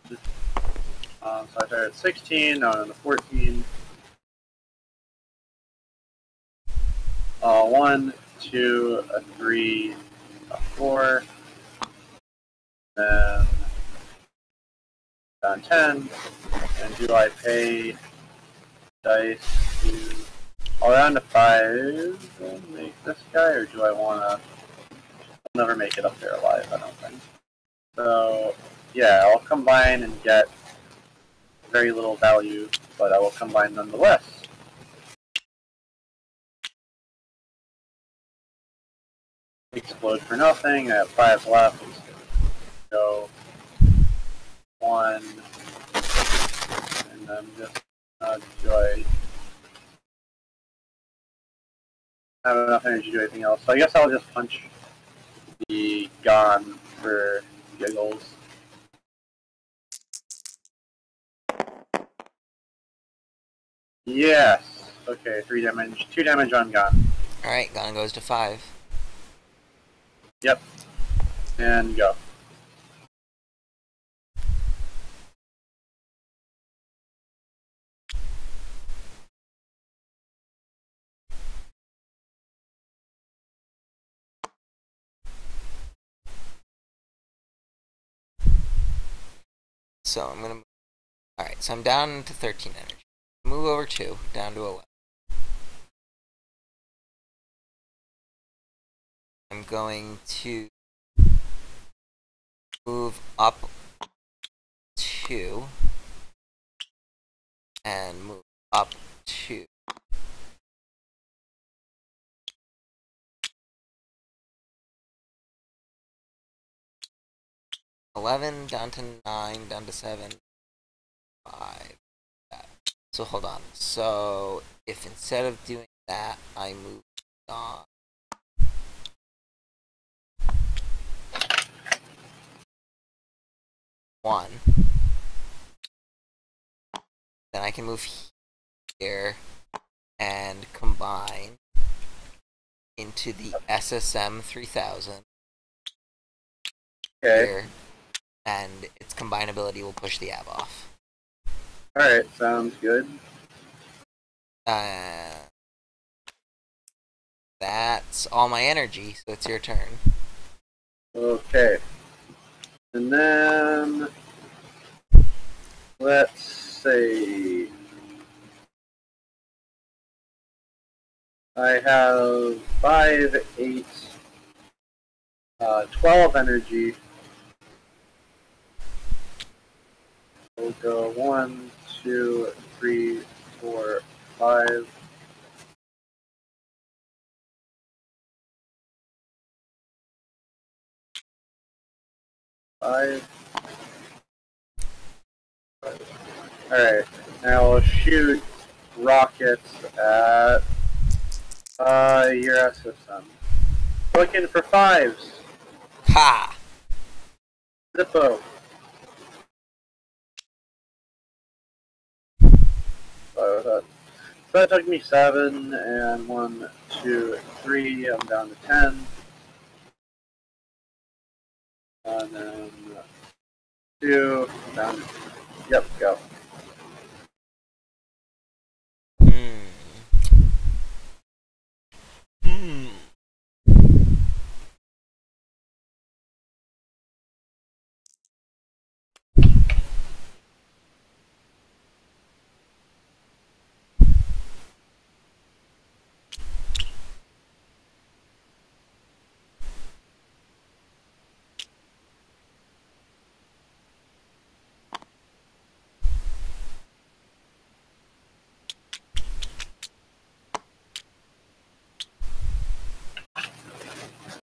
So I started at 16, now I'm at 14. 1, 2, 3, 4. Then down 10. And do I pay dice to all around to 5 and make this guy, or do I want to? I'll never make it up there alive, I don't think. So yeah, I'll combine and get very little value, but I will combine nonetheless. Explode for nothing. I have 5 left. So 1, and I'm just do I have enough energy to do anything else? So I guess I'll just punch the Gon for giggles. Yes. Okay, 3 damage. 2 damage on Gon. Alright, Gon goes to 5. Yep. And go. So I'm gonna move. Alright, so I'm down to 13 energy. Move over 2, down to 11. I'm going to move up 2 and move up 2. $11 down to 9, down to 7, 5. So hold on. So if instead of doing that, I move on 1, then I can move here and combine into the SSM 3000 Okay. here, and its combinability will push the AB off. Alright, sounds good. That's all my energy, so it's your turn. Okay. And then let's see. I have 5, 8, 12 energy. We'll go 1, 2, 3, 4, 5. Alright. And I will shoot rockets at your system. Looking for 5s. Ha! Zippo. So that took me 7, and 1, 2, 3. I'm down to 10. And then 2. I'm down to. Yep, go.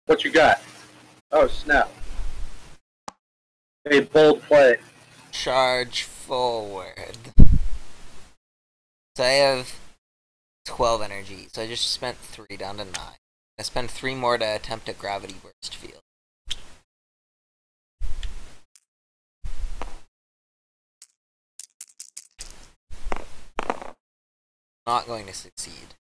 What you got? Oh, snap. A bold play. Charge forward. So I have 12 energy, so I just spent 3 down to 9. I spend 3 more to attempt a gravity burst field. Not going to succeed.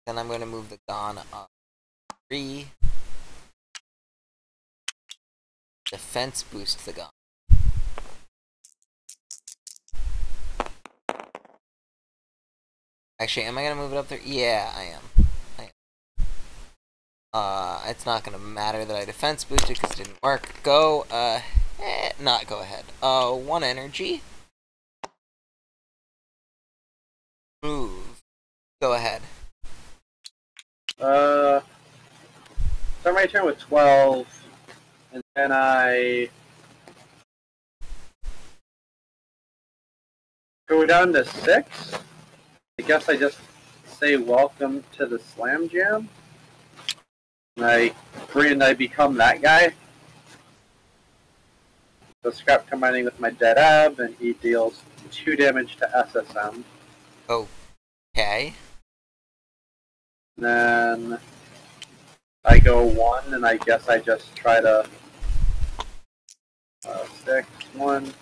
Then I'm going to move the gun up 3. Defense boost the gun. Actually, am I going to move it up there? Yeah, I am. It's not going to matter that I defense boosted because it didn't work. Go, not go ahead. 1 energy. Move. Go ahead. So I'm right turn with 12, and then I go down to 6. I guess I just say welcome to the Slam Jam. And I become that guy. So Scrap combining with my Dead Ab, and he deals 2 damage to SSM. Okay. And then I go 1, and I guess I just try to 6, 1,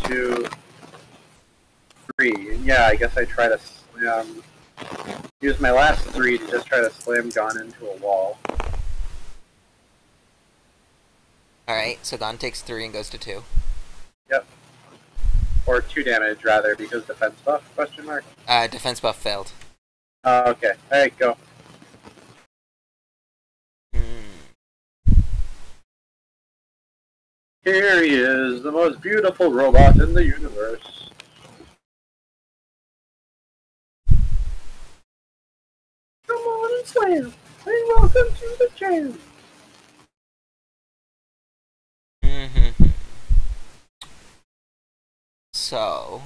2, 3. And yeah, I guess I try to use my last 3 to just try to slam Gon into a wall. Alright, so Gon takes 3 and goes to 2. Yep. Or 2 damage, rather, because defense buff, question mark? Defense buff failed. Okay. Alright, go. Here he is, the most beautiful robot in the universe. Come on and slam, and welcome to the jam. So...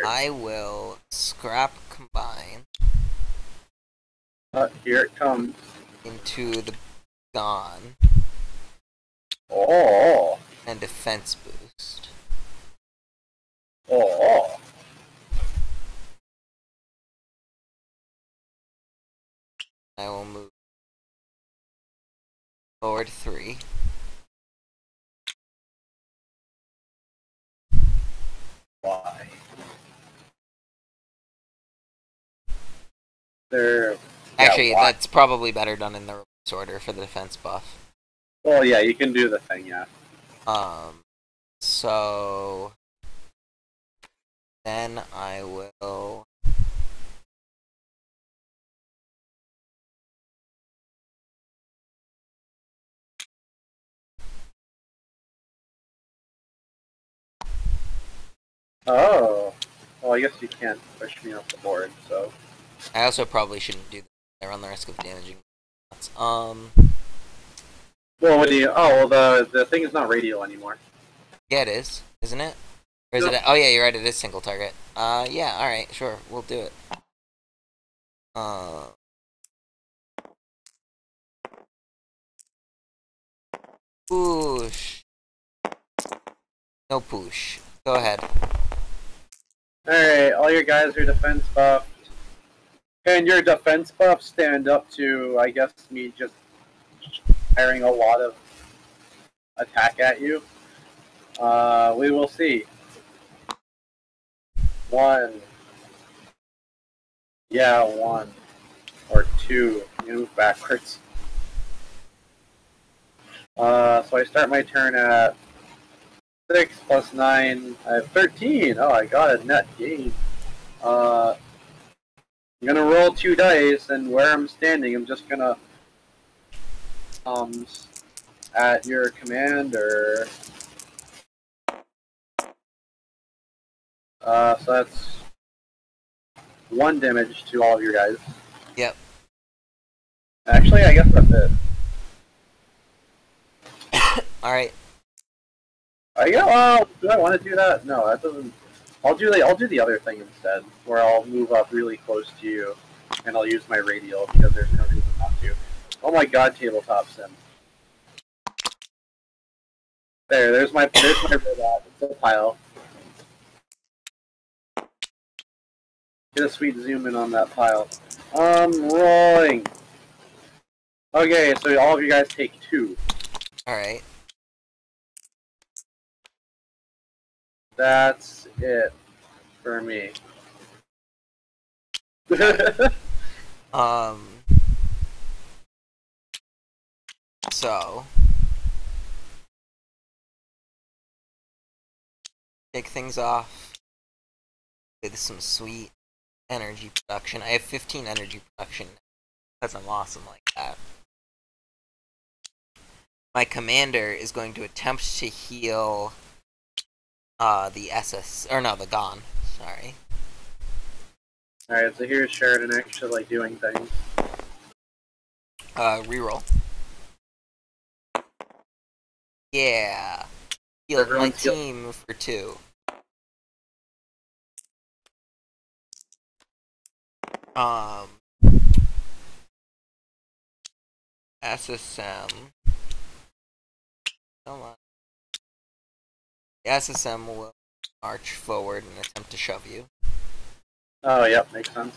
I will scrap combine here it comes. into the Gon Oh. and defense boost. Oh. I will move forward 3. Why? There. Actually, why? that's probably better done in the reverse order for the defense buff. Well, yeah, you can do the thing, yeah. So then I will Oh. Well, I guess you can't push me off the board, so. I also probably shouldn't do that. I run the risk of damaging. Well, when you... Oh, well, the thing is not radial anymore. Yeah, it is, isn't it? Or is it? Oh yeah, you're right. It is single target. Yeah. All right, sure, we'll do it. Push. No push. Go ahead. Alright, all your guys are defense buffed. Can your defense buff stand up to, I guess, me just firing a lot of attack at you? We will see. 1. Yeah, 1. Or 2. You move backwards. So I start my turn at 6 plus 9. I have 13. Oh, I got a net gain. I'm gonna roll 2 dice, and where I'm standing, I'm just gonna at your commander. So that's 1 damage to all of your guys. Yep. Actually, I guess that's it. Alright. Do I want to do that? No, that doesn't. I'll do the other thing instead, where I'll move up really close to you, and I'll use my radial because there's no reason not to. Oh my god, tabletop sim. There's my robot. It's a pile. Get a sweet zoom in on that pile. Rolling. Okay, so all of you guys take 2. Alright. That's it for me. So take things off with some sweet energy production. I have 15 energy production because I'm awesome like that. My commander is going to attempt to heal the Gon. Sorry. Alright, so here's Sheridan actually doing things. Reroll. Yeah. Healed my team for 2. SSM. Come on. The SSM will march forward and attempt to shove you. Oh, yep, makes sense.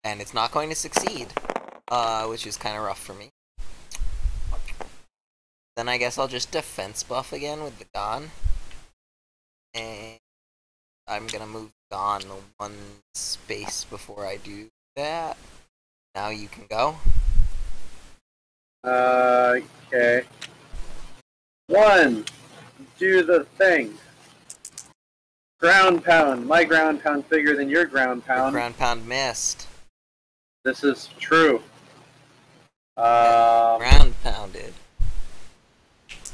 And it's not going to succeed, which is kind of rough for me. Then I guess I'll just defense buff again with the Gon. And I'm gonna move Gon 1 space before I do that. Now you can go. Okay. 1. Do the thing. Ground pound. My ground pound bigger than your ground pound. Your ground pound missed. This is true. Ground pounded.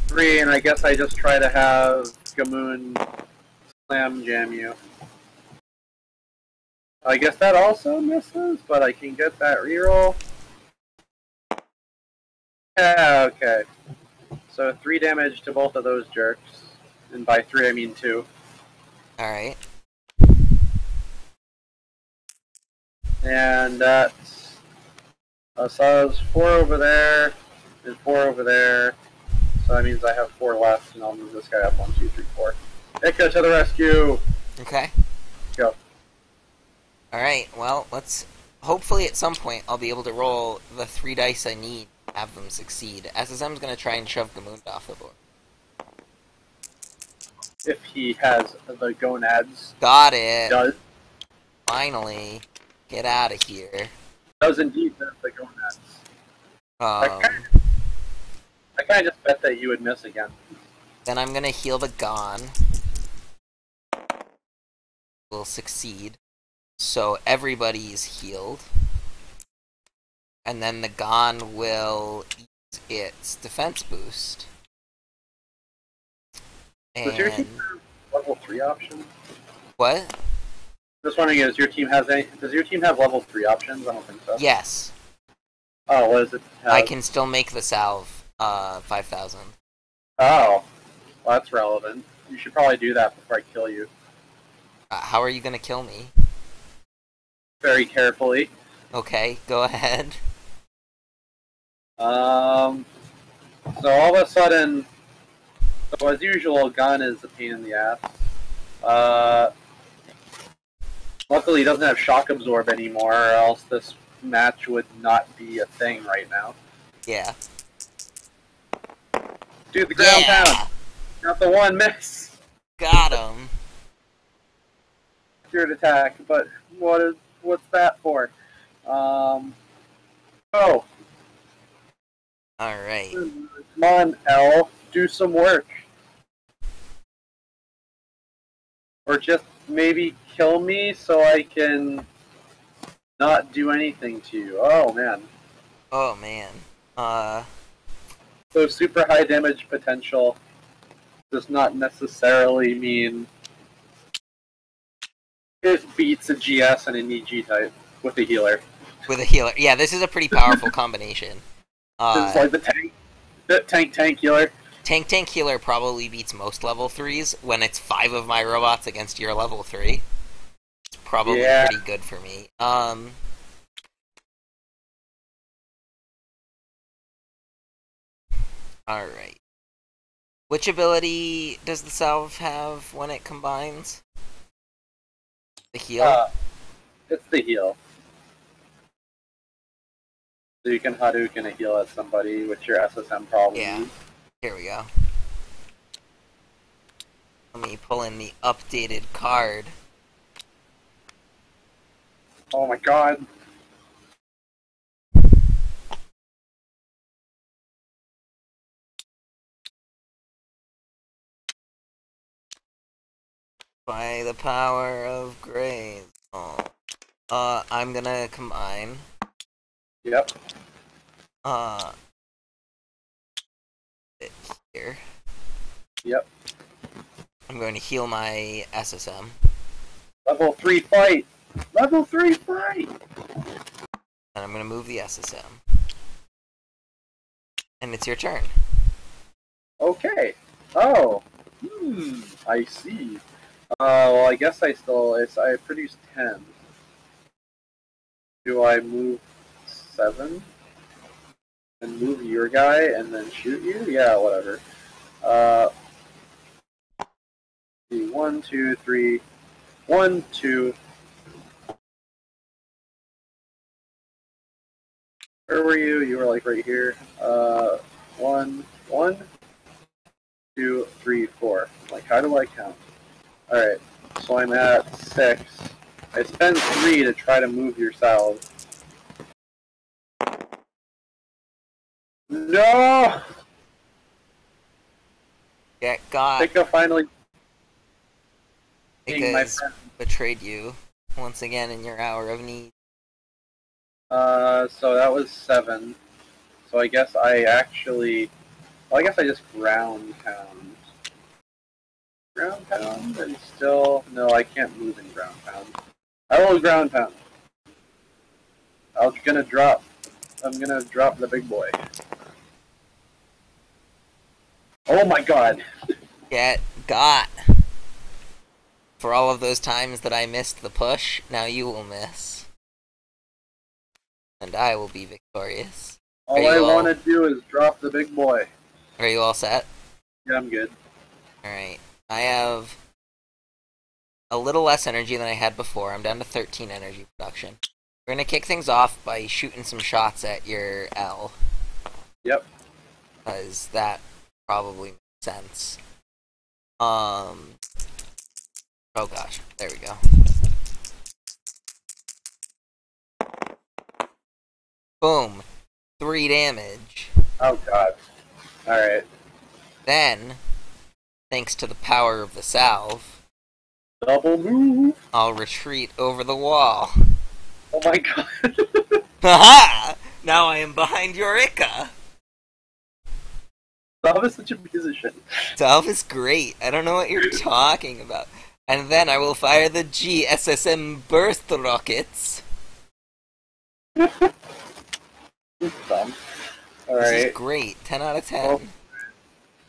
3, and I guess I just try to have Gamoon slam jam you. I guess that also misses, but I can get that reroll. Yeah, okay. So 3 damage to both of those jerks. And by 3 I mean 2. Alright. And that's... so there's 4 over there, and 4 over there. So that means I have 4 left, and I'll move this guy up 1, 2, 3, 4. Ika to the rescue! Okay. Go. Alright, well, let's... Hopefully at some point I'll be able to roll the 3 dice I need to have them succeed. SSM's gonna try and shove Gamoon off the board. If he has the gonads. Got it! Does. Finally. Get out of here. Does indeed have the gonads. I kind of just bet that you would miss again. Then I'm gonna heal the Gon. Will succeed. So everybody's healed. And then the Gon will use its defense boost. And... Does your team have level 3 options? What? Just wondering, does your team have level 3 options? I don't think so. Yes. Oh, what does it have? I can still make the salve 5,000. Oh, well, that's relevant. You should probably do that before I kill you. How are you gonna kill me? Very carefully. Okay, go ahead. So all of a sudden, so as usual, gun is a pain in the ass. Luckily, he doesn't have shock absorb anymore, or else this match would not be a thing right now. Yeah. Dude, the ground pound. Not the one miss. Got him. Accurate attack, but what's that for? Oh. Alright. Come on, L. Do some work. Or just maybe kill me so I can not do anything to you. Oh, man. Oh, man. So super high damage potential does not necessarily mean it beats a GS and an EG type with a healer. With a healer. Yeah, this is a pretty powerful combination. It's like the tank healer. Tank healer probably beats most level 3s when it's 5 of my robots against your level 3. It's probably pretty good for me. Alright. Which ability does the salve have when it combines? The heal? It's the heal. So you can Hadouken a heal at somebody with your SSM probably. Yeah. Here we go. Let me pull in the updated card. Oh my god. By the power of grace. Oh. I'm gonna combine. Yep. It here. Yep. I'm going to heal my SSM. Level 3 fight! Level 3 fight! And I'm gonna move the SSM. And it's your turn. Okay. Oh. I see. Well, I guess I produced 10. Do I move 7? And move your guy and then shoot you? Yeah, whatever. 1, 2, 3. 1, 2. Where were you? You were like right here. 1, 2, 3, 4. Like, how do I count? Alright, so I'm at 6. I spend 3 to try to move your salve. No! Get got. Pika finally being my Because friend. betrayed you once again in your hour of need. So that was 7. So I guess I actually... Well, I guess I just ground pound. Ground pound and still... No, I can't move in ground pound. I will ground pound. I'm gonna drop the big boy. Oh my god! Get got. For all of those times that I missed the push, now you will miss. And I will be victorious. All I want to do is drop the big boy. Are you all set? Yeah, I'm good. Alright. I have a little less energy than I had before. I'm down to 13 energy production. We're gonna kick things off by shooting some shots at your L. Yep. Because that probably makes sense. Oh gosh, there we go. Boom. 3 damage. Oh god. Alright. Then, thanks to the power of the salve, Double move! I'll retreat over the wall. Oh my god. Haha! Now I am behind Eureka! Salve is such a musician. Salve is great. I don't know what you're talking about. And then I will fire the GSSM burst rockets. Dumb. This Alright. is great. 10 out of 10. Well,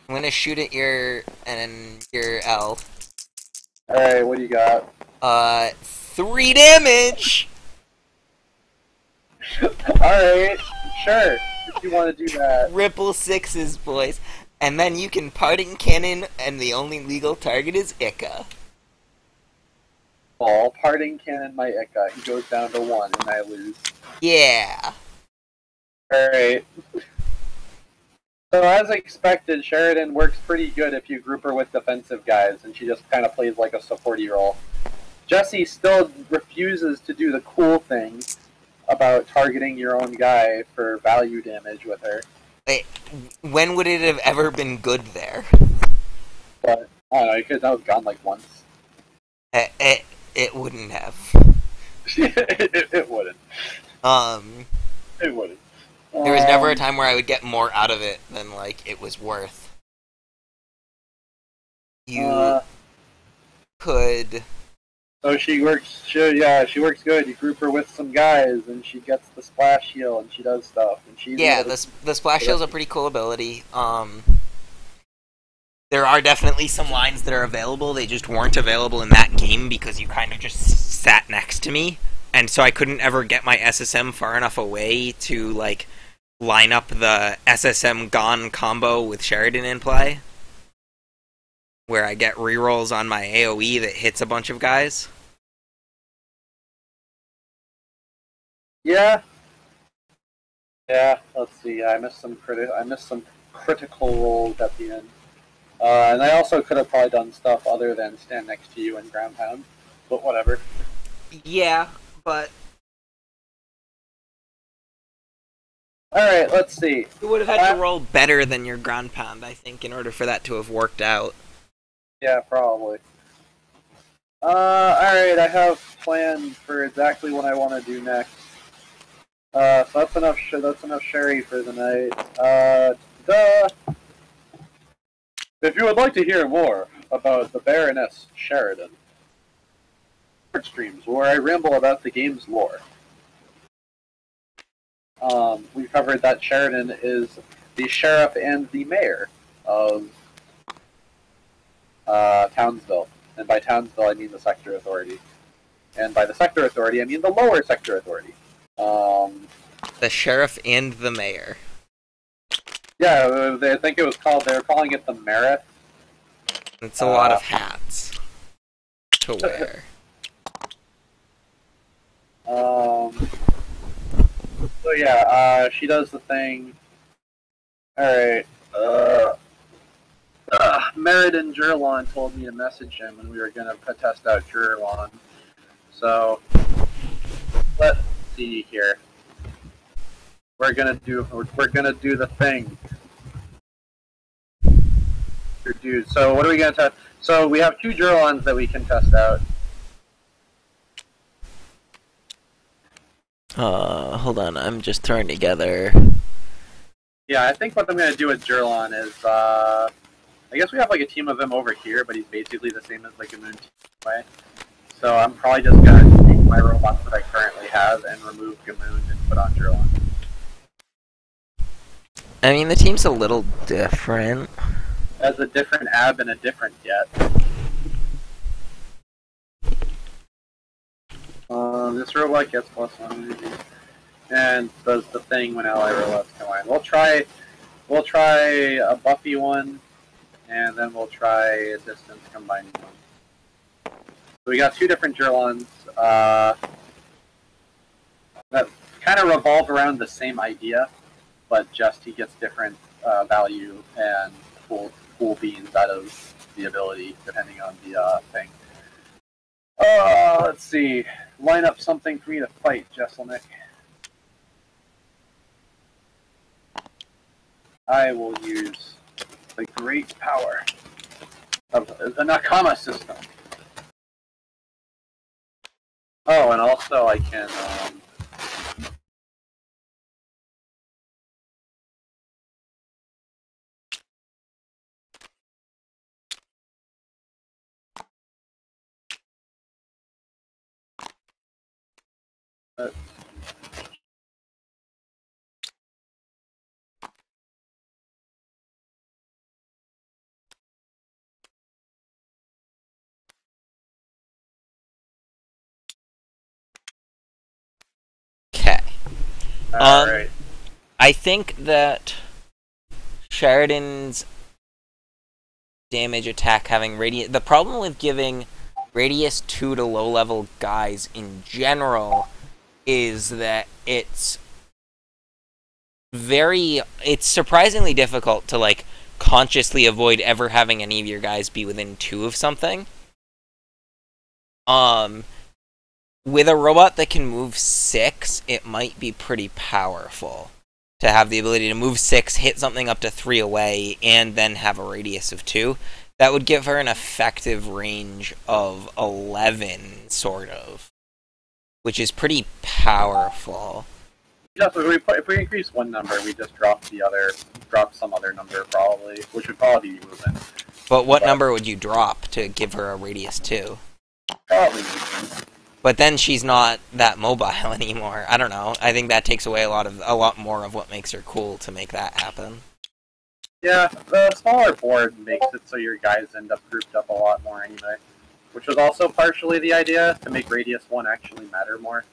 I'm gonna shoot at your L. Alright, what do you got? 3 damage! Alright, sure. If you want to do that. Triple sixes, boys. And then you can parting cannon, and the only legal target is Ika. Ball, parting cannon my Ika. He goes down to 1 and I lose. Yeah. Alright. So as expected, Sheridan works pretty good if you group her with defensive guys, and she just kind of plays like a supporty role. Jessie still refuses to do the cool thing about targeting your own guy for value damage with her. Wait, when would it have ever been good there? But, I don't know, because I was gone like once. It wouldn't have. It wouldn't. It wouldn't. There was never a time where I would get more out of it than, like, it was worth. You could... So she works good. You group her with some guys, and she gets the splash heal, and she does stuff. And she's the splash heal is a pretty cool ability. There are definitely some lines that are available. They just weren't available in that game because you kind of just sat next to me, and so I couldn't ever get my SSM far enough away to, like, line up the SSM Gone combo with Sheridan in play, where I get rerolls on my AoE that hits a bunch of guys. Yeah. Yeah. Let's see. I missed some critical rolls at the end, and I also could have probably done stuff other than stand next to you and ground pound, but whatever. Yeah, but Alright, let's see. you would have had to roll better than your ground pound, I think, in order for that to have worked out. Yeah, probably. Alright, I have planned for exactly what I want to do next. So that's enough sherry for the night. If you would like to hear more about the Baroness Sheridan, streams where I ramble about the game's lore. We covered that Sheridan is the sheriff and the mayor of Townsville. And by Townsville, I mean the Sector Authority. And by the Sector Authority, I mean the lower Sector Authority. The sheriff and the mayor. Yeah, I think it was called, they were calling it the Merit. It's a lot of hats to wear. So yeah, she does the thing. Alright, Meriden Jurlon told me to message him and we were gonna test out Jurlon. So, let's see here. We're gonna do the thing. Dude, so what are we gonna test? So we have 2 Jurlons that we can test out. Hold on, I'm just throwing together. Yeah, I think what I'm gonna do with Jurlon is, I guess we have like a team of him over here, but he's basically the same as like a Moon team anyway. So I'm probably just gonna take my robots that I currently have and remove Gamoon and put on Jurlon. I mean, the team's a little different. As a different ab and a different get. This robot gets +1, and does the thing when ally robots come in. We'll try a Buffy one, and then we'll try a distance combining one. So we got 2 different Jurlons that kind of revolve around the same idea, but just he gets different value and cool beans out of the ability depending on the thing. Let's see. Line up something for me to fight, Jesselnick. I will use the great power of the Nakama system. Oh, and also I can, Alright. I think that Sheridan's damage attack having radius. The problem with giving radius 2 to low level guys in general is that it's surprisingly difficult to like consciously avoid ever having any of your guys be within 2 of something. With a robot that can move 6, it might be pretty powerful to have the ability to move 6, hit something up to 3 away, and then have a radius of 2. That would give her an effective range of 11, sort of, which is pretty powerful. Yeah, so if we increase one number, we just drop some other number probably, which would probably be movement. But what number would you drop to give her a radius 2? Probably. But then she's not that mobile anymore. I don't know. I think that takes away a lot more of what makes her cool to make that happen. Yeah, the smaller board makes it so your guys end up grouped up a lot more anyway, which was also partially the idea to make radius 1 actually matter more.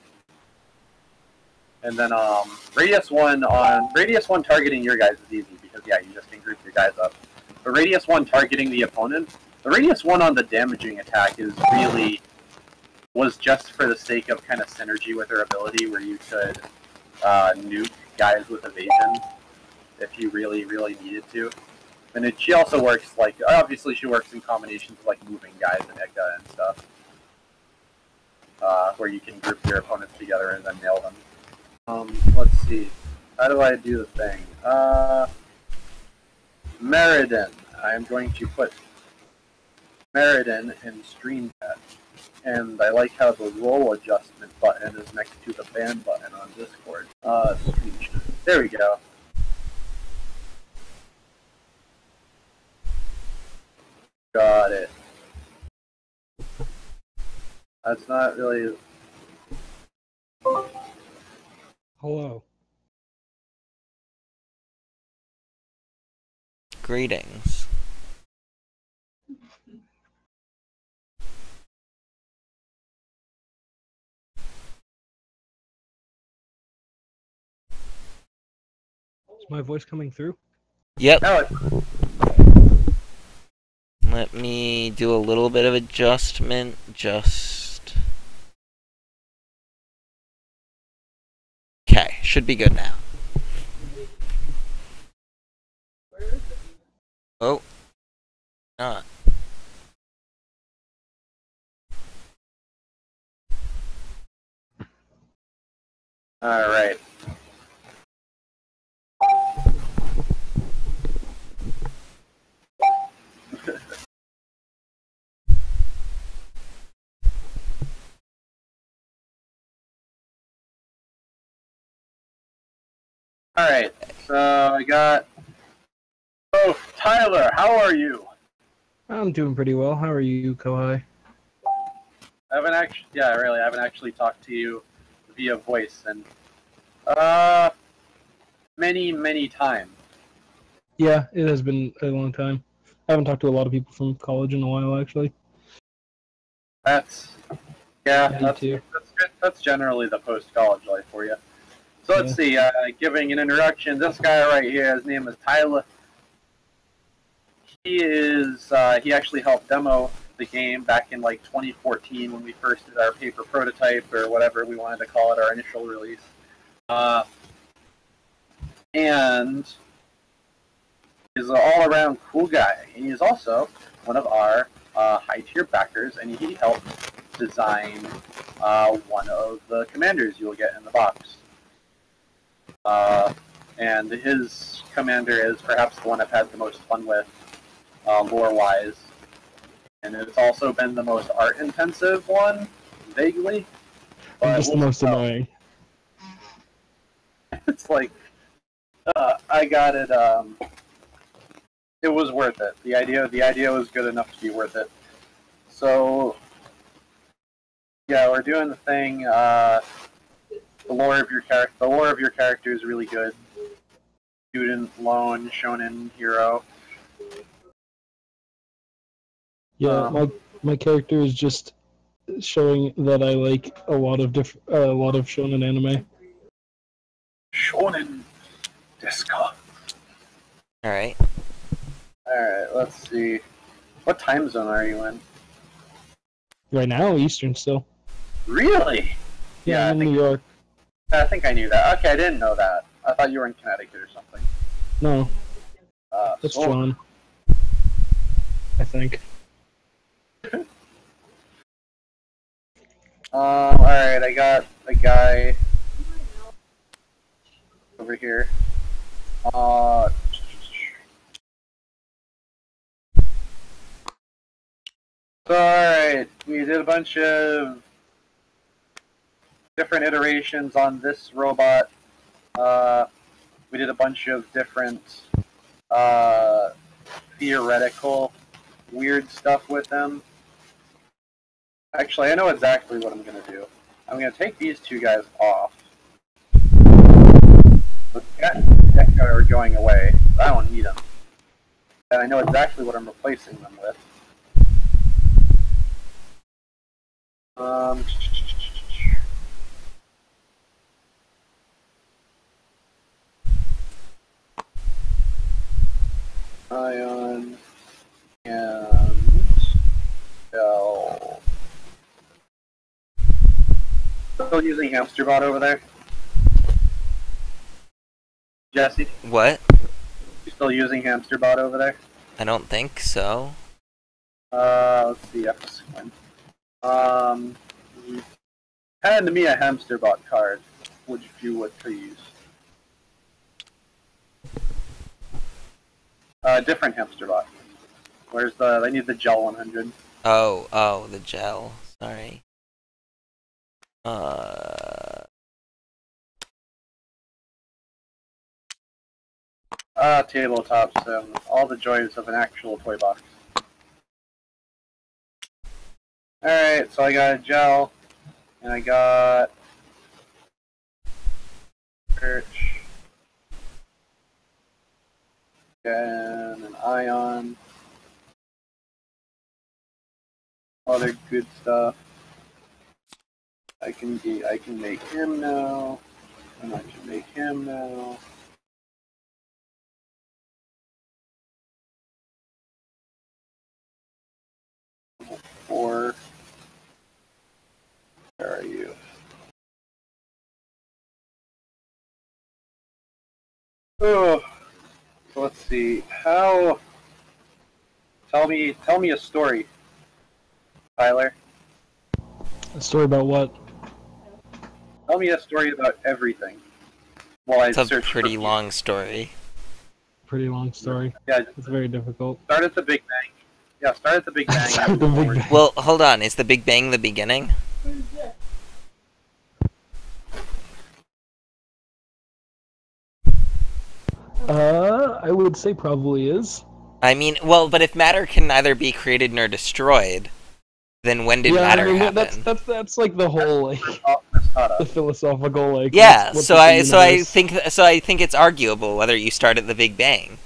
And then radius 1 targeting your guys is easy because yeah, you just can group your guys up. But radius 1 targeting the opponent, the radius 1 on the damaging attack was just for the sake of kind of synergy with her ability, where you could nuke guys with evasion if you really, really needed to. And she also works, like, obviously she works in combinations of, like, moving guys and EGA and stuff. Where you can group your opponents together and then nail them. Let's see. How do I do the thing? Meriden. I'm going to put Meriden in Stream Chat. And I like how the roll adjustment button is next to the band button on Discord. There we go. Got it. That's not really... Hello. Greetings. Is my voice coming through? Yep. No, Let me do a little bit of adjustment, just... Okay, should be good now. Oh. Not. Alright. Alright, so I got... Oh, Tyler, how are you? I'm doing pretty well. How are you, Kohai? I haven't actually talked to you via voice in many times. Yeah, it has been a long time. I haven't talked to a lot of people from college in a while, actually. That's generally the post-college life for you. So let's see, giving an introduction, this guy right here, his name is Tyler. He actually helped demo the game back in like 2014 when we first did our paper prototype, or whatever we wanted to call it, our initial release. And he's an all-around cool guy. And he's also one of our high-tier backers, and he helped design one of the commanders you'll get in the box. And his commander is perhaps the one I've had the most fun with, lore-wise. And it's also been the most art-intensive one, vaguely. But just the most annoying. It's like, I got it, it was worth it. The idea was good enough to be worth it. So, yeah, we're doing the thing, the lore of your character is really good. Student, lone, shonen, hero. Yeah, my character is just showing that I like a lot of shonen anime. Shonen Deska. Alright. Alright, let's see. What time zone are you in? Right now, Eastern still. Really? Yeah, I'm in New York. I think I knew that. Okay, I didn't know that. I thought you were in Connecticut or something. No, that's so- John. I think. Alright, I got a guy over here. So, alright, we did a bunch of different iterations on this robot. We did a bunch of different theoretical weird stuff with them. Actually, I know exactly what I'm going to do. I'm going to take these two guys off. That guy are going away. I don't need them. And I know exactly what I'm replacing them with. Ion and Shell. Still using HamsterBot over there? Jesse? What? You still using HamsterBot over there? I don't think so. Let's see, hand me a HamsterBot card, would you would please? Different HamsterBot. Where's the? I need the gel 100. Oh, the gel. Sorry. Tabletops and all the joys of an actual toy box. Alright, so I got a gel, and I got Perch, and an ion, other good stuff. I can make him now, and I can make him now. Four. Where are you? Oh, so let's see. How? Tell me a story, Tyler. A story about what? Tell me a story about everything. While it's I a search pretty for long story. Pretty long story. Yeah, It's very difficult. start at the Big Bang. Yeah, start at the Big Bang. Start at the Big Bang. Well, hold on. Is the Big Bang the beginning? I would say probably is. I mean, well, but if matter can neither be created nor destroyed, then when did matter happen? That's like the whole like the philosophical like. Yeah, what's so the I universe? think it's arguable whether you start at the Big Bang,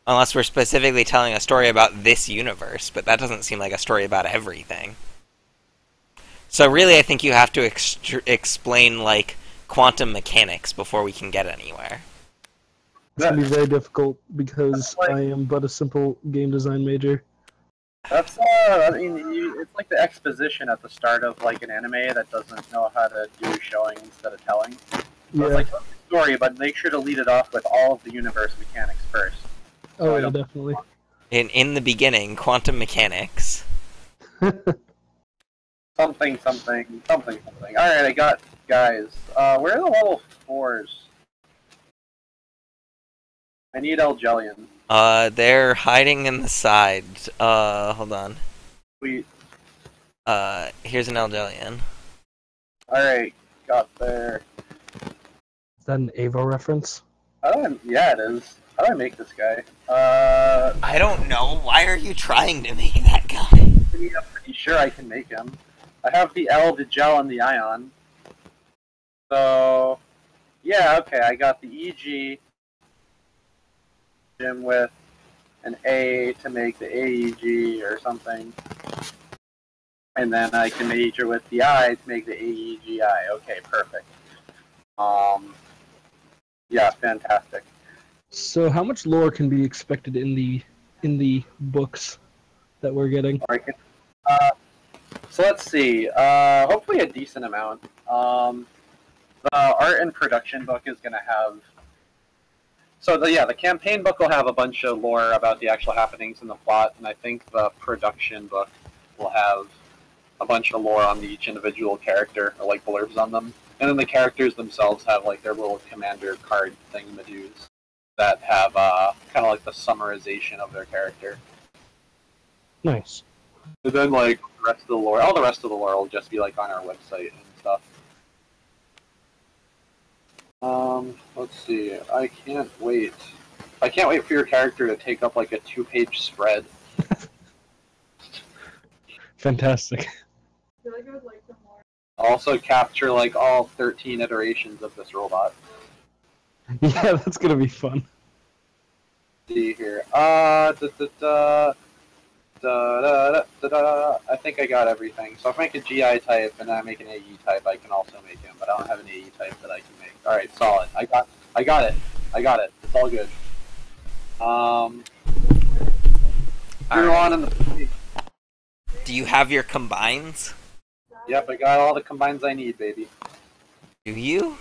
unless we're specifically telling a story about this universe. But that doesn't seem like a story about everything. So really, I think you have to explain like quantum mechanics before we can get anywhere. It's gonna be very difficult because I am but a simple game design major. That's I mean, it's like the exposition at the start of like an anime that doesn't know how to do showing instead of telling. So Yeah. it's like tell the story, but make sure to lead it off with all of the universe mechanics first. Oh yeah, definitely. In the beginning, quantum mechanics. Something. Alright, I got guys. Where are the level 4s? I need Elgelian. They're hiding in the side. Hold on. Sweet. Here's an Elgelian. Alright, got there. Is that an Avo reference? Yeah, it is. How do I make this guy? I don't know. Why are you trying to make that guy? I'm pretty sure I can make him. I have the L, the gel, and the ion. So, yeah, okay, I got the EG with an A to make the AEG or something. And then I can major with the I to make the AEGI. Okay, perfect. Yeah, fantastic. So how much lore can be expected in the books that we're getting? All right, so let's see. Hopefully a decent amount. The art and production book is going to have. So the campaign book will have a bunch of lore about the actual happenings in the plot, and I think the production book will have a bunch of lore on each individual character, or like blurbs on them. And then the characters themselves have like their little commander card thingamadoos that have kind of like the summarization of their character. Nice. And then like the rest of the lore, all the rest of the lore will just be like on our website and stuff. Let's see. I can't wait. I can't wait for your character to take up like a 2-page spread. Fantastic. Also capture like all 13 iterations of this robot. Yeah, that's gonna be fun. See here. I think I got everything. So if I make a GI type and I make an AE type, I can also make him, but I don't have an AE type that I can make. All right, solid. I got it. It's all good. You're on in the. Do you have your combines? Yep, I got all the combines I need, baby. Do you?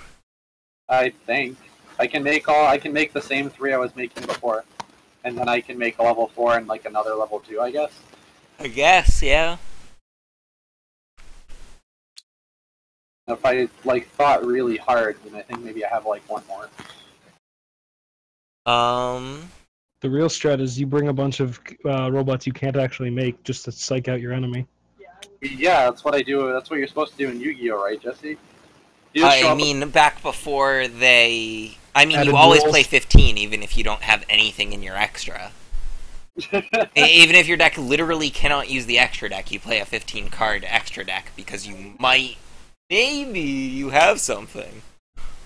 I think I can make the same 3 I was making before, and then I can make a level 4 and like another level 2, I guess. I guess, yeah. If I like thought really hard, then I think maybe I have like 1 more. The real strat is you bring a bunch of robots you can't actually make just to psych out your enemy. Yeah, that's what I do. That's what you're supposed to do in Yu-Gi-Oh, right, Jesse? You just show I up mean, back before they... I mean, Added you always rules. play 15, even if you don't have anything in your extra. Even if your deck literally cannot use the extra deck, you play a 15-card extra deck, because you might... Maybe you have something.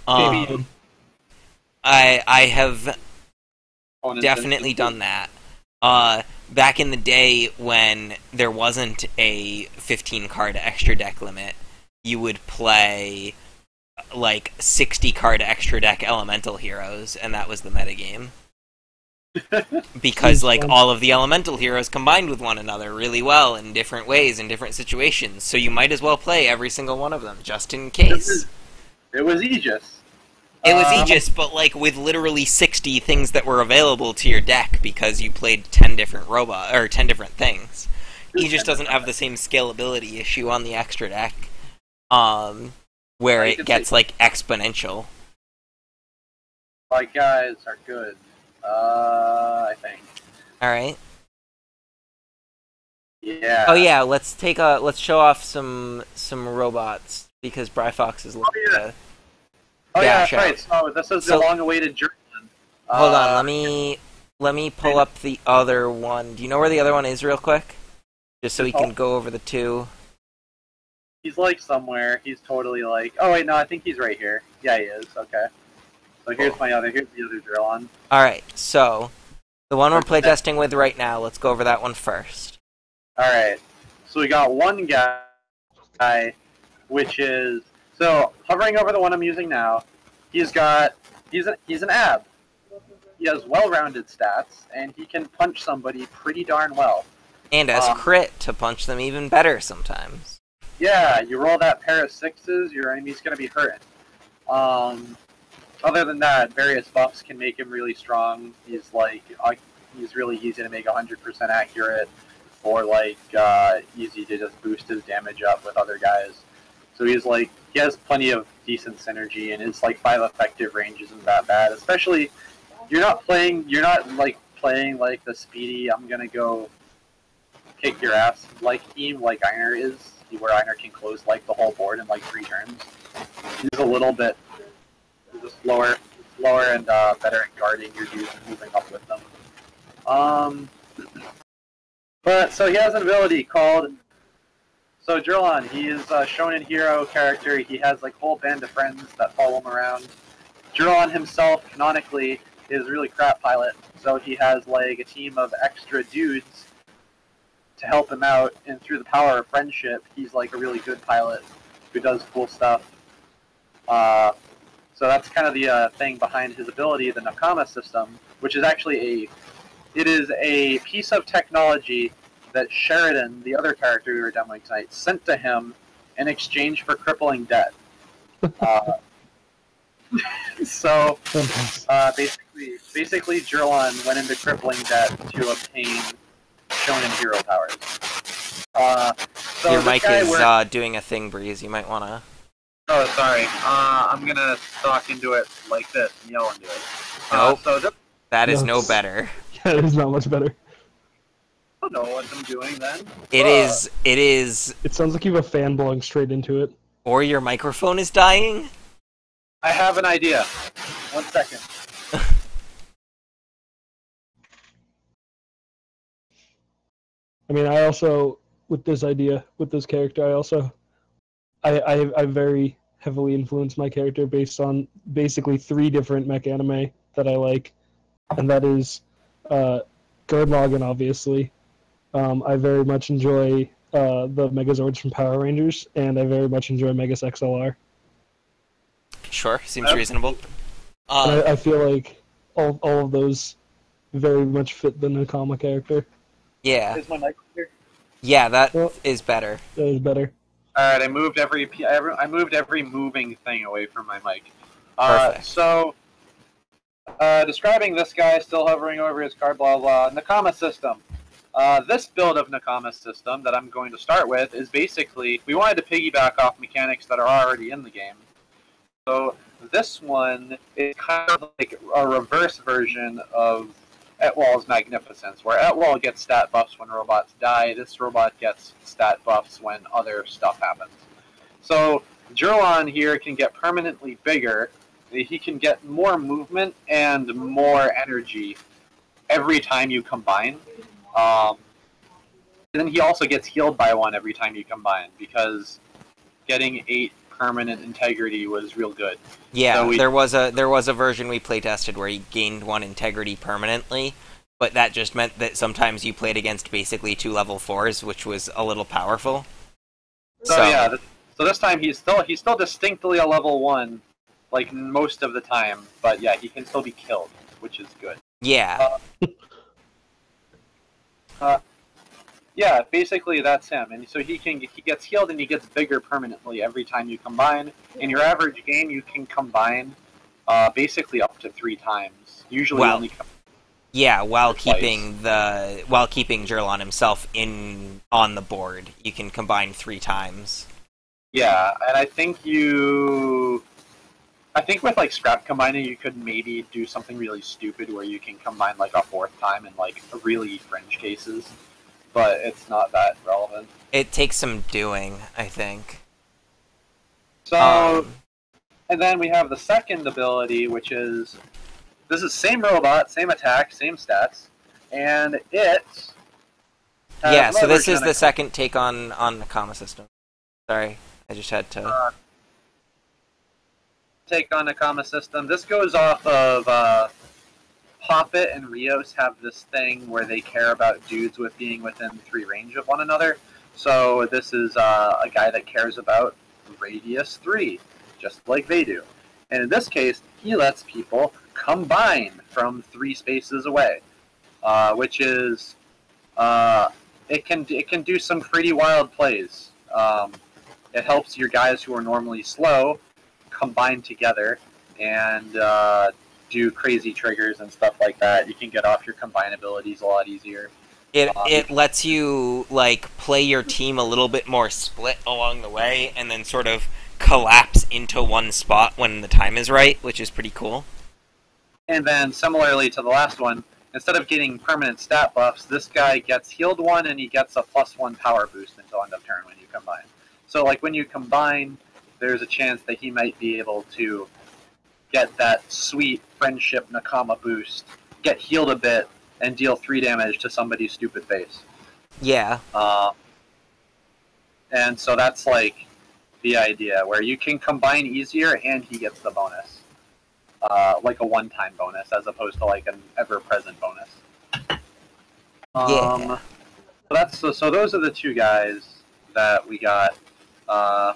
Maybe. I have definitely done that. Back in the day when there wasn't a 15-card extra deck limit, you would play like 60-card extra deck elemental heroes, and that was the metagame. Because like all of the elemental heroes combined with one another really well in different ways in different situations, so you might as well play every single one of them just in case. It was Aegis. It was Aegis, but like with literally 60 things that were available to your deck because you played 10 different 10 different things. Aegis doesn't have the same scalability issue on the extra deck, where it gets like exponential. My guys are good. I think. All right. Yeah. Oh yeah, let's show off some robots because Bryfox is looking to. Oh yeah, that's dash right. out. So this is So- the long-awaited journey. Hold on, let me pull up the other one. Do you know where the other one is, real quick? Just so we can go over the two. He's like somewhere. He's totally like. Oh wait, no, I think he's right here. Yeah, he is. Okay. So here's the other drill on. All right, so the one we're playtesting with right now. Let's go over that one first. All right. So we got one guy, which is so hovering over the one I'm using now. He's an ab. He has well-rounded stats, and he can punch somebody pretty darn well. And as crit to punch them even better sometimes. Yeah, you roll that pair of 6s, your enemy's gonna be hurting. Other than that, various buffs can make him really strong. He's really easy to make 100% accurate, or like easy to just boost his damage up with other guys. So he has plenty of decent synergy, and his 5 effective range isn't that bad. Especially, you're not playing like the speedy, I'm gonna go kick your ass team like Einer is, where Einer can close the whole board in 3 turns. He's a little bit slower and better at guarding your dudes and moving up with them. But so he has an ability called Drillon. He is a shonen hero character. He has a whole band of friends that follow him around. Drillon himself, canonically, is a really crap pilot, so he has a team of extra dudes to help him out, and through the power of friendship, he's a really good pilot who does cool stuff. So that's kind of the thing behind his ability, the Nakama system, which is actually a piece of technology that Sheridan, the other character we were demoing tonight, sent to him in exchange for crippling debt. So basically, Jirlon went into crippling debt to obtain shonen hero powers. So your mic is doing a thing, Breeze. You might wanna. Oh, sorry. I'm gonna talk into it like this and yell into it. Nope. So that is no better. Yeah, it is not much better. I don't know what I'm doing then. It is. It sounds like you have a fan blowing straight into it. Or your microphone is dying? I have an idea. 1 second. I mean, I also, with this character, I very heavily influenced my character based on basically 3 different mech anime that I like, and that is Gurren Lagann, obviously. I very much enjoy the Megazords from Power Rangers, and I very much enjoy Megas XLR. Sure, seems reasonable. And I feel like all of those very much fit the Nakama character. Yeah. Is my mic here? Yeah, that is better. That is better. Alright, I moved every moving thing away from my mic. Perfect. So, describing this guy still hovering over his card, blah blah. Nakama system. This build of Nakama system that I'm going to start with is basically, we wanted to piggyback off mechanics that are already in the game. So this one is kind of like a reverse version of Etwall's Magnificence, where Etwall gets stat buffs when robots die. This robot gets stat buffs when other stuff happens. So Jirlon here can get permanently bigger. He can get more movement and more energy every time you combine. And then he also gets healed by 1 every time you combine, because getting 8 permanent integrity was real good. Yeah, so there was a version we playtested where he gained 1 integrity permanently, but that just meant that sometimes you played against basically 2 level 4s, which was a little powerful. So yeah, so this time he's still distinctly a level 1, like most of the time, but yeah, he can still be killed, which is good. Yeah. Yeah, basically that's him, and so he gets healed and he gets bigger permanently every time you combine. In your average game, you can combine basically up to 3 times. Usually only. Yeah, while keeping Jirlon himself on the board, you can combine 3 times. Yeah, and I think with like scrap combining, you could maybe do something really stupid where you can combine like a 4th time in like really fringe cases. But it's not that relevant. It takes some doing, I think. So, and then we have the second ability, which is, this is same robot, same attack, same stats, and it has yeah, so this is the second take on the Nakama system. Sorry, I just had to... take on the Nakama system. This goes off of... Poppet and Rios have this thing where they care about dudes with being within 3 range of one another. So this is a guy that cares about radius 3, just like they do. And in this case, he lets people combine from 3 spaces away, which is it can do some pretty wild plays. It helps your guys who are normally slow combine together and do crazy triggers and stuff like that. You can get off your combine abilities a lot easier. It lets you like play your team a little bit more split along the way, and then sort of collapse into one spot when the time is right, which is pretty cool. And then similarly to the last one, instead of getting permanent stat buffs, this guy gets healed 1 and he gets a +1 power boost until end of turn when you combine. So like when you combine, there's a chance that he might be able to get that sweet friendship Nakama boost, get healed a bit, and deal 3 damage to somebody's stupid face. Yeah. And so that's like the idea, where you can combine easier and he gets the bonus. Like a one-time bonus, as opposed to like an ever-present bonus. Yeah. So those are the 2 guys that we got. I'm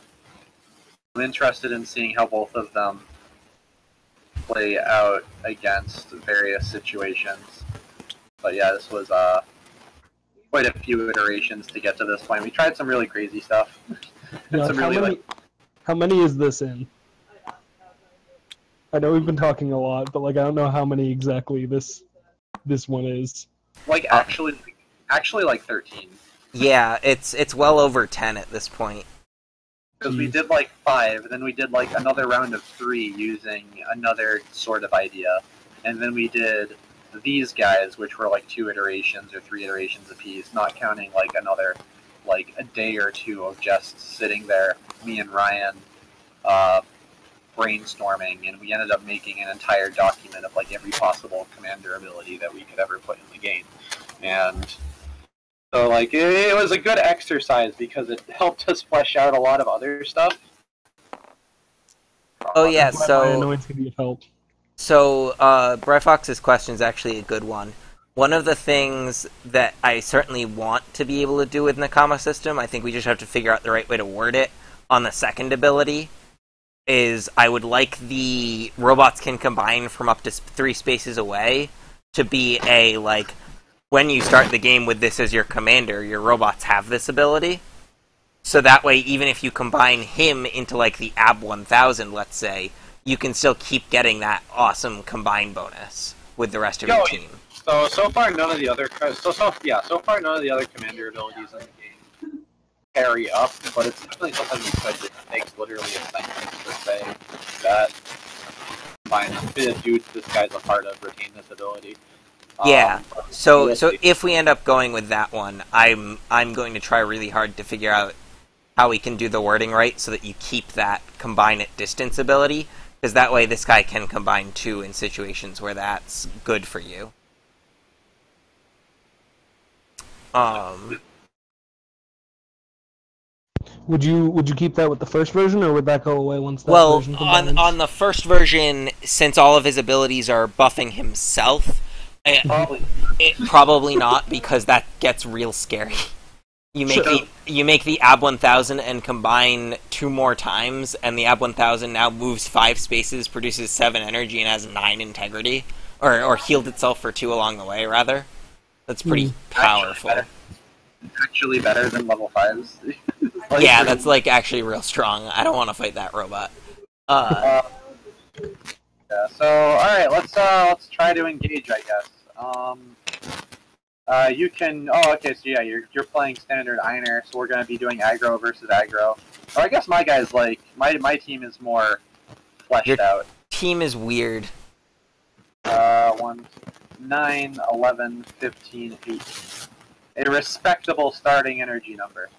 interested in seeing how both of them play out against various situations. But yeah, this was quite a few iterations to get to this point. We tried some really crazy stuff. Yeah, some really, how many is this in? I know we've been talking a lot, but like I don't know how many exactly this one is. like actually like 13. Yeah, it's well over 10 at this point. Because we did like 5, then we did like another round of 3 using another sort of idea, and then we did these guys, which were like 2 iterations or 3 iterations apiece, not counting like another like a day or 2 of just sitting there, me and Ryan, brainstorming, and we ended up making an entire document of like every possible commander ability that we could ever put in the game, and so like it was a good exercise because it helped us flesh out a lot of other stuff. Oh yeah, I know it's gonna be of help. So Fox's question is actually a good one. One of the things that I certainly want to be able to do with Nakama system, I think we just have to figure out the right way to word it on the second ability, is I would like the robots can combine from up to 3 spaces away to be a, like, when you start the game with this as your commander, your robots have this ability. So that way, even if you combine him into, like, the AB 1000, let's say, you can still keep getting that awesome combine bonus with the rest of your team. So far none of the other none of the other commander abilities in the game carry up, but it's definitely something you could. It makes literally a sentence to say that fine, the dude this guy's a part of retain this ability. Yeah. So if we end up going with that one, I'm going to try really hard to figure out how we can do the wording right so that you keep that combine at distance ability, because that way this guy can combine 2 in situations where that's good for you. Would you keep that with the first version, or would that go away once that version combines? on the first version, since all of his abilities are buffing himself, probably not, because that gets real scary. You make the AB 1000 and combine 2 more times, and the AB 1000 now moves 5 spaces, produces 7 energy, and has 9 integrity, or healed itself for 2 along the way. Rather, that's pretty powerful. Actually better than level 5s. Yeah, that's like actually real strong. I don't want to fight that robot. Yeah. So all right, let's try to engage, I guess. You can. Oh, okay. So yeah, you're playing standard Einer, so we're gonna be doing aggro versus aggro. Or I guess my guy's like my team is more fleshed out. Team is weird. 1, 9, 11, 15, 18. A respectable starting energy number.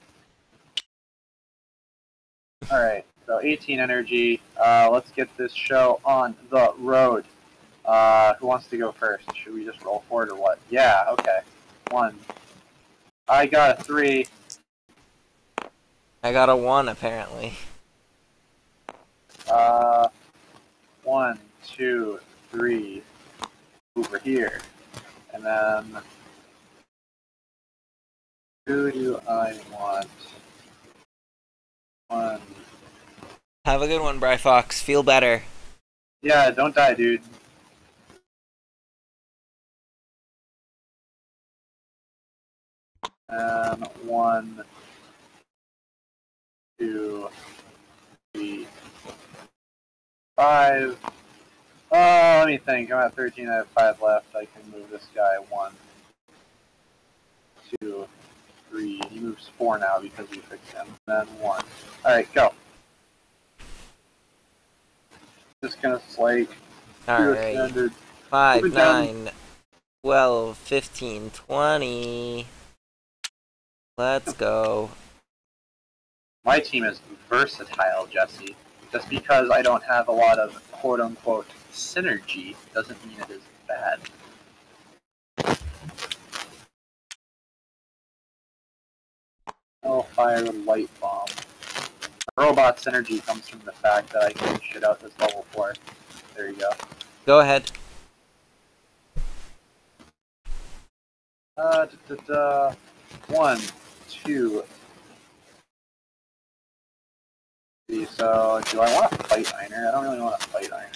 All right. So 18 energy. Let's get this show on the road. Who wants to go first? Should we just roll for it or what? Yeah. Okay. 1. I got a 3. I got a 1, apparently. 1, 2, 3. Over here. And then, who do I want? 1. Have a good one, Fox. Feel better. Yeah, don't die, dude. And 1, 2, 3, 5. Oh, let me think. I'm at 13. I have 5 left. I can move this guy 1, 2, 3. He moves 4 now because we fixed him. Then 1. Alright, go. Just gonna slate. Alright. 5, 9, 12, 15, 20. Let's go. My team is versatile, Jesse. Just because I don't have a lot of quote-unquote synergy doesn't mean it is bad. I'll fire a light bomb. Robot synergy comes from the fact that I can shit out this level 4. There you go. Go ahead. 1, 2, 3. So, do I want to fight Einer? I don't really want to fight Einer.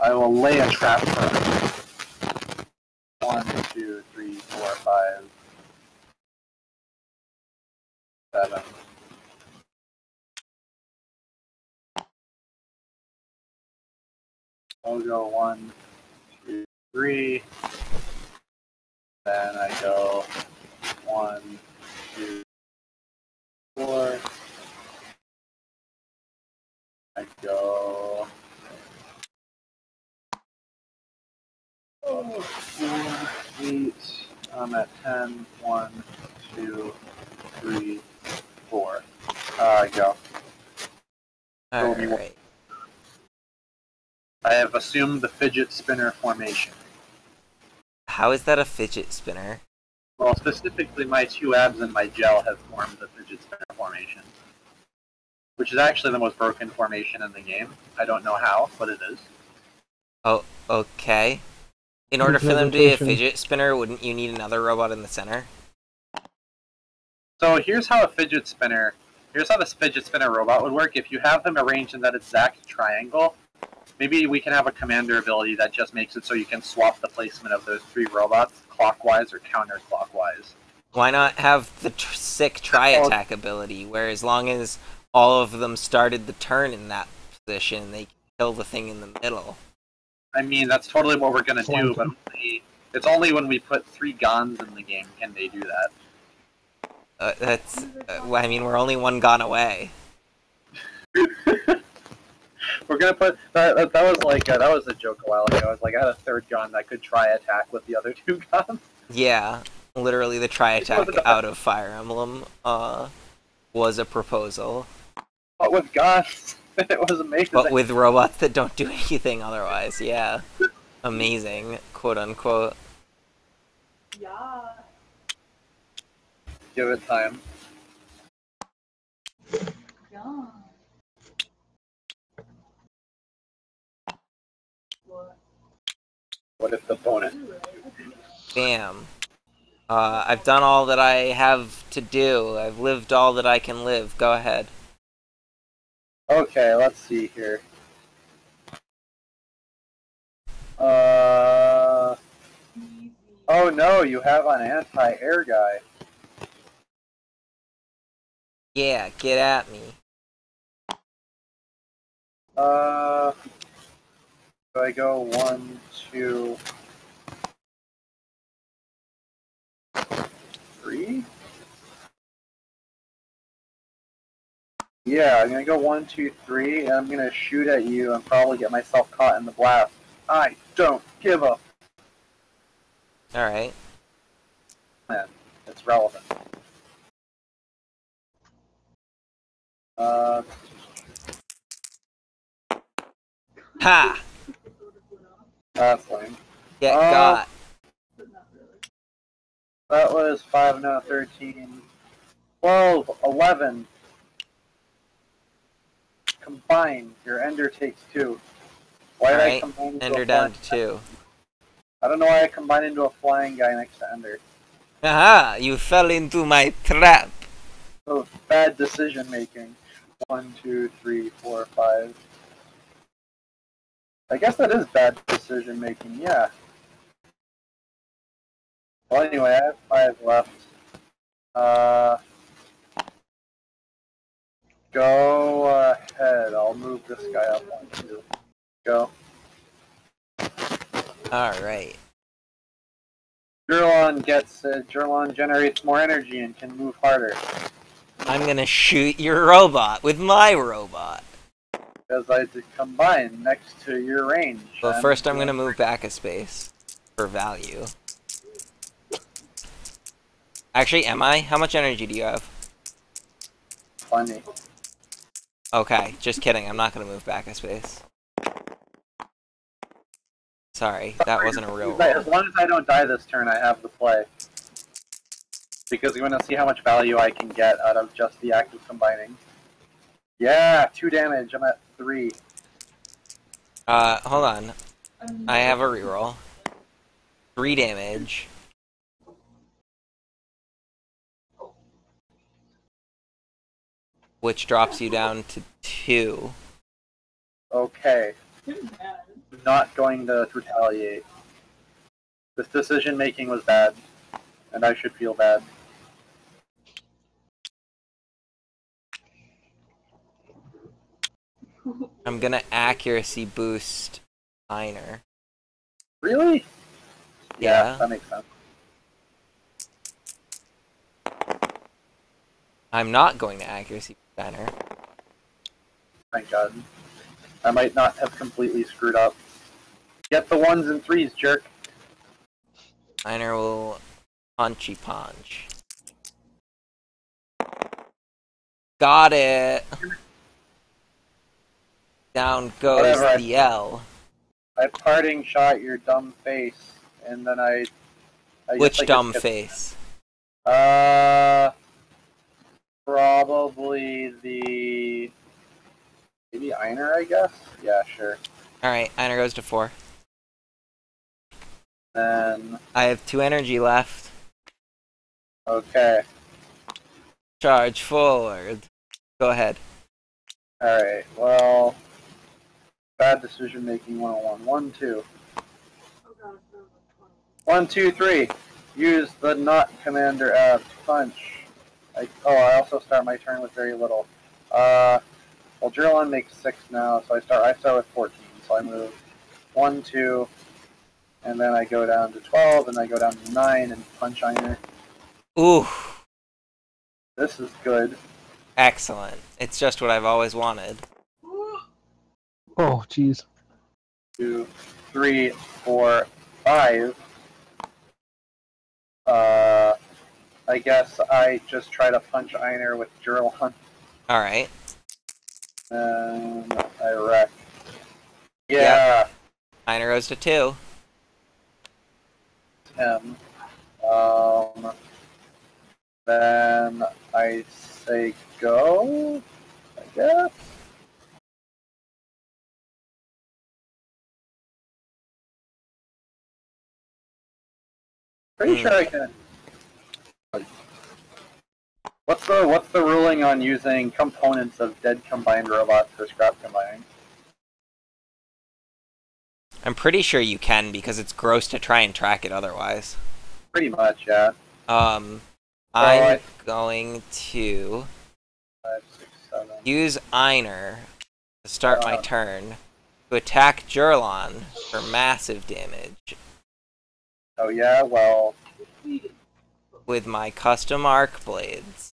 I will lay a trap for 1, 2, 3, 4, 5, 7. I'll go 1, 2, 3. Then I go 1, 2, 4. I go 8. I'm at 10. 1, 2, 3, 4. I go. Alright. I have assumed the fidget spinner formation. How is that a fidget spinner? Well, specifically, my 2 abs and my gel have formed the fidget spinner formation, which is actually the most broken formation in the game. I don't know how, but it is. Oh, okay. In order for them to be a fidget spinner, wouldn't you need another robot in the center? So here's how a fidget spinner, here's how this fidget spinner robot would work. If you have them arranged in that exact triangle, maybe we can have a commander ability that just makes it so you can swap the placement of those 3 robots clockwise or counterclockwise. Why not have the sick tri-attack ability, where as long as all of them started the turn in that position, they can kill the thing in the middle? I mean, that's totally what we're going to do, but it's only when we put 3 guns in the game can they do that. I mean, we're only 1 gun away. We're gonna put that was like that was a joke a while ago. I was like, I had a 3rd gun that could try attack with the other 2 guns. Yeah, literally the tri-attack out of Fire Emblem was a proposal. But with guns, it was amazing. But with robots that don't do anything otherwise, yeah. Amazing, quote unquote. Yeah. Give it time. Yeah. What if the opponent? Damn. I've done all that I have to do. I've lived all that I can live. Go ahead. Okay, let's see here. Oh no, you have an anti-air guy. Yeah, get at me. Do I go 1, 2, 3? Yeah, I'm gonna go 1, 2, 3, and I'm gonna shoot at you and probably get myself caught in the blast. I don't give a Alright. man. It's relevant. Ha! That's lame. Get got. That was 5, no, 13, 12, 11. Combine. Your Ender takes 2. Why did I combine into Ender a down to flying 2. I don't know why I combined into a flying guy next to Ender. Aha! You fell into my trap! Oh, bad decision making. 1, 2, 3, 4, 5. I guess that is bad decision making, yeah. Well, anyway, I have 5 left. Go ahead. I'll move this guy up 1, 2. Go. Alright. Jurlon generates more energy and can move harder. I'm gonna shoot your robot with my robot. Because I did combine next to your range. Well, first I'm gonna move back a space. For value. Actually, am I? How much energy do you have? Funny. Okay, just kidding. I'm not gonna move back a space. Sorry, that wasn't a real roll. As long as I don't die this turn, I have the play. Because we want to see how much value I can get out of just the act of combining. Yeah, 2 damage. I'm at 3. Hold on. I have a reroll. 3 damage. Which drops you down to 2. Okay. not going to retaliate. This decision making was bad, and I should feel bad. I'm gonna accuracy boost Einer. Really? Yeah. That makes sense. I'm not going to accuracy boost Einer. Thank God. I might not have completely screwed up. Get the 1s and 3s, jerk. Einer will punchy punch. Got it! Down goes Whatever, the L. I parting shot your dumb face, and then I Which guess I dumb just face? Probably the... Maybe Einer, I guess? Yeah, sure. Alright, Einer goes to 4. Then... I have 2 energy left. Okay. Charge forward. Go ahead. Alright, well... Bad decision making 101. 1, 2. 1, 2, 3. Use the not commander ab punch. I also start my turn with very little. Well, Drillon makes 6 now, so I start with 14. So I move 1, 2, and then I go down to 12, and I go down to 9 and punch Einer. Ooh. This is good. Excellent. It's just what I've always wanted. Oh, jeez. 2, 3, 4, 5. I guess I just try to punch Einer with Drillon. Alright. And I wreck. Yeah. Yep. Einer goes to 2. 10. Then I say go, I guess. Pretty sure I can. What's the ruling on using components of dead combined robots for scrap combining? I'm pretty sure you can because it's gross to try and track it otherwise. Pretty much, yeah. I'm going to 5, 6, 7. use Einer to start my turn to attack Jurlon for massive damage Oh yeah, well, with my custom arc blades,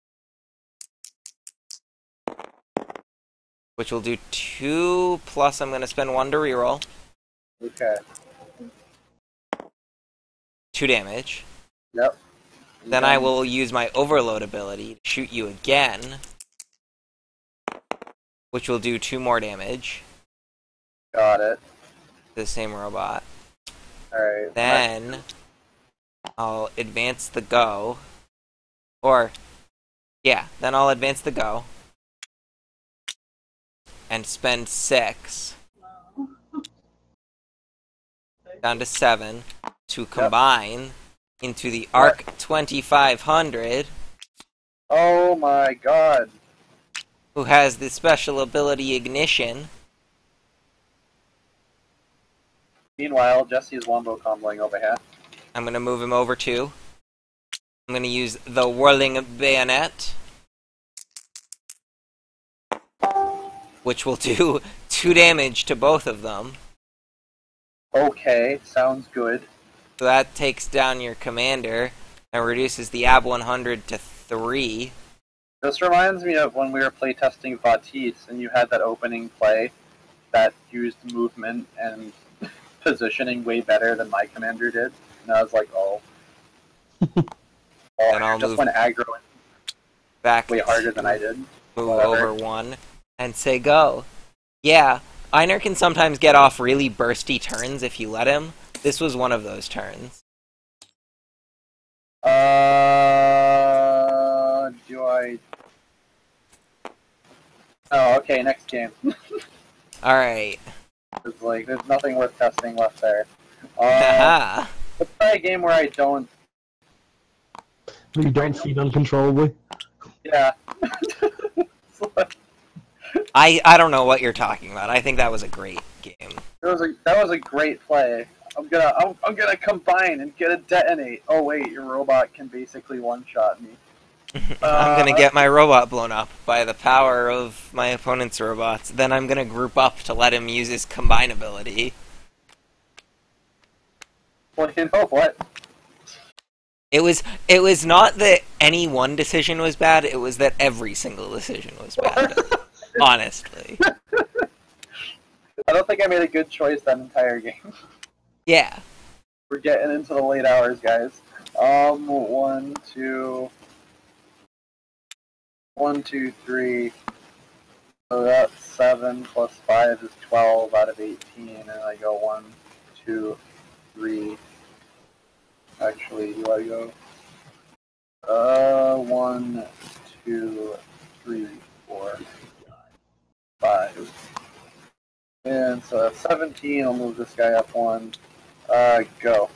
which will do 2 plus I'm going to spend 1 to reroll. okay. 2 damage. Yep. Then I will use my overload ability to shoot you again, which will do 2 more damage Got it. to the same robot. Alright. Then I'll advance the go. Or, yeah, then I'll advance the go. And spend 6. Down to 7. To combine into the Arc 2500. Oh my god. Who has the special ability Ignition. Meanwhile, Jesse's wombo comboing over here. I'm going to move him over to. I'm going to use the Whirling Bayonet, which will do 2 damage to both of them. Okay, sounds good. So that takes down your commander and reduces the AB 100 to 3. This reminds me of when we were playtesting Vatisse and you had that opening play that used movement and positioning way better than my commander did. And I was like, oh. Then I'll just move went aggro back way harder than I did. Move Whatever. over 1 and say go. Yeah, Einer can sometimes get off really bursty turns if you let him. This was one of those turns. Do I... Oh, okay, next game. Alright. It's like, there's nothing worth testing left there. Haha. Let's try a game where I don't... You don't feed uncontrollably. Yeah. I don't know what you're talking about. I think that was a great game. That was a great play. I'm gonna combine and get a detonate. Oh wait, your robot can basically one-shot me. I'm gonna get my robot blown up by the power of my opponent's robots. Then I'm gonna group up to let him use his combine ability. Well, you know what? It was not that any one decision was bad, it was that every single decision was bad. Honestly. I don't think I made a good choice that entire game. Yeah. We're getting into the late hours, guys. 1, 2, 1, 2, 3. So that's 7 plus 5 is 12 out of 18, and I go 1, 2, 3. Actually, do I go? 1, 2, 3, 4, 5. And so that's 17. I'll move this guy up 1. Go.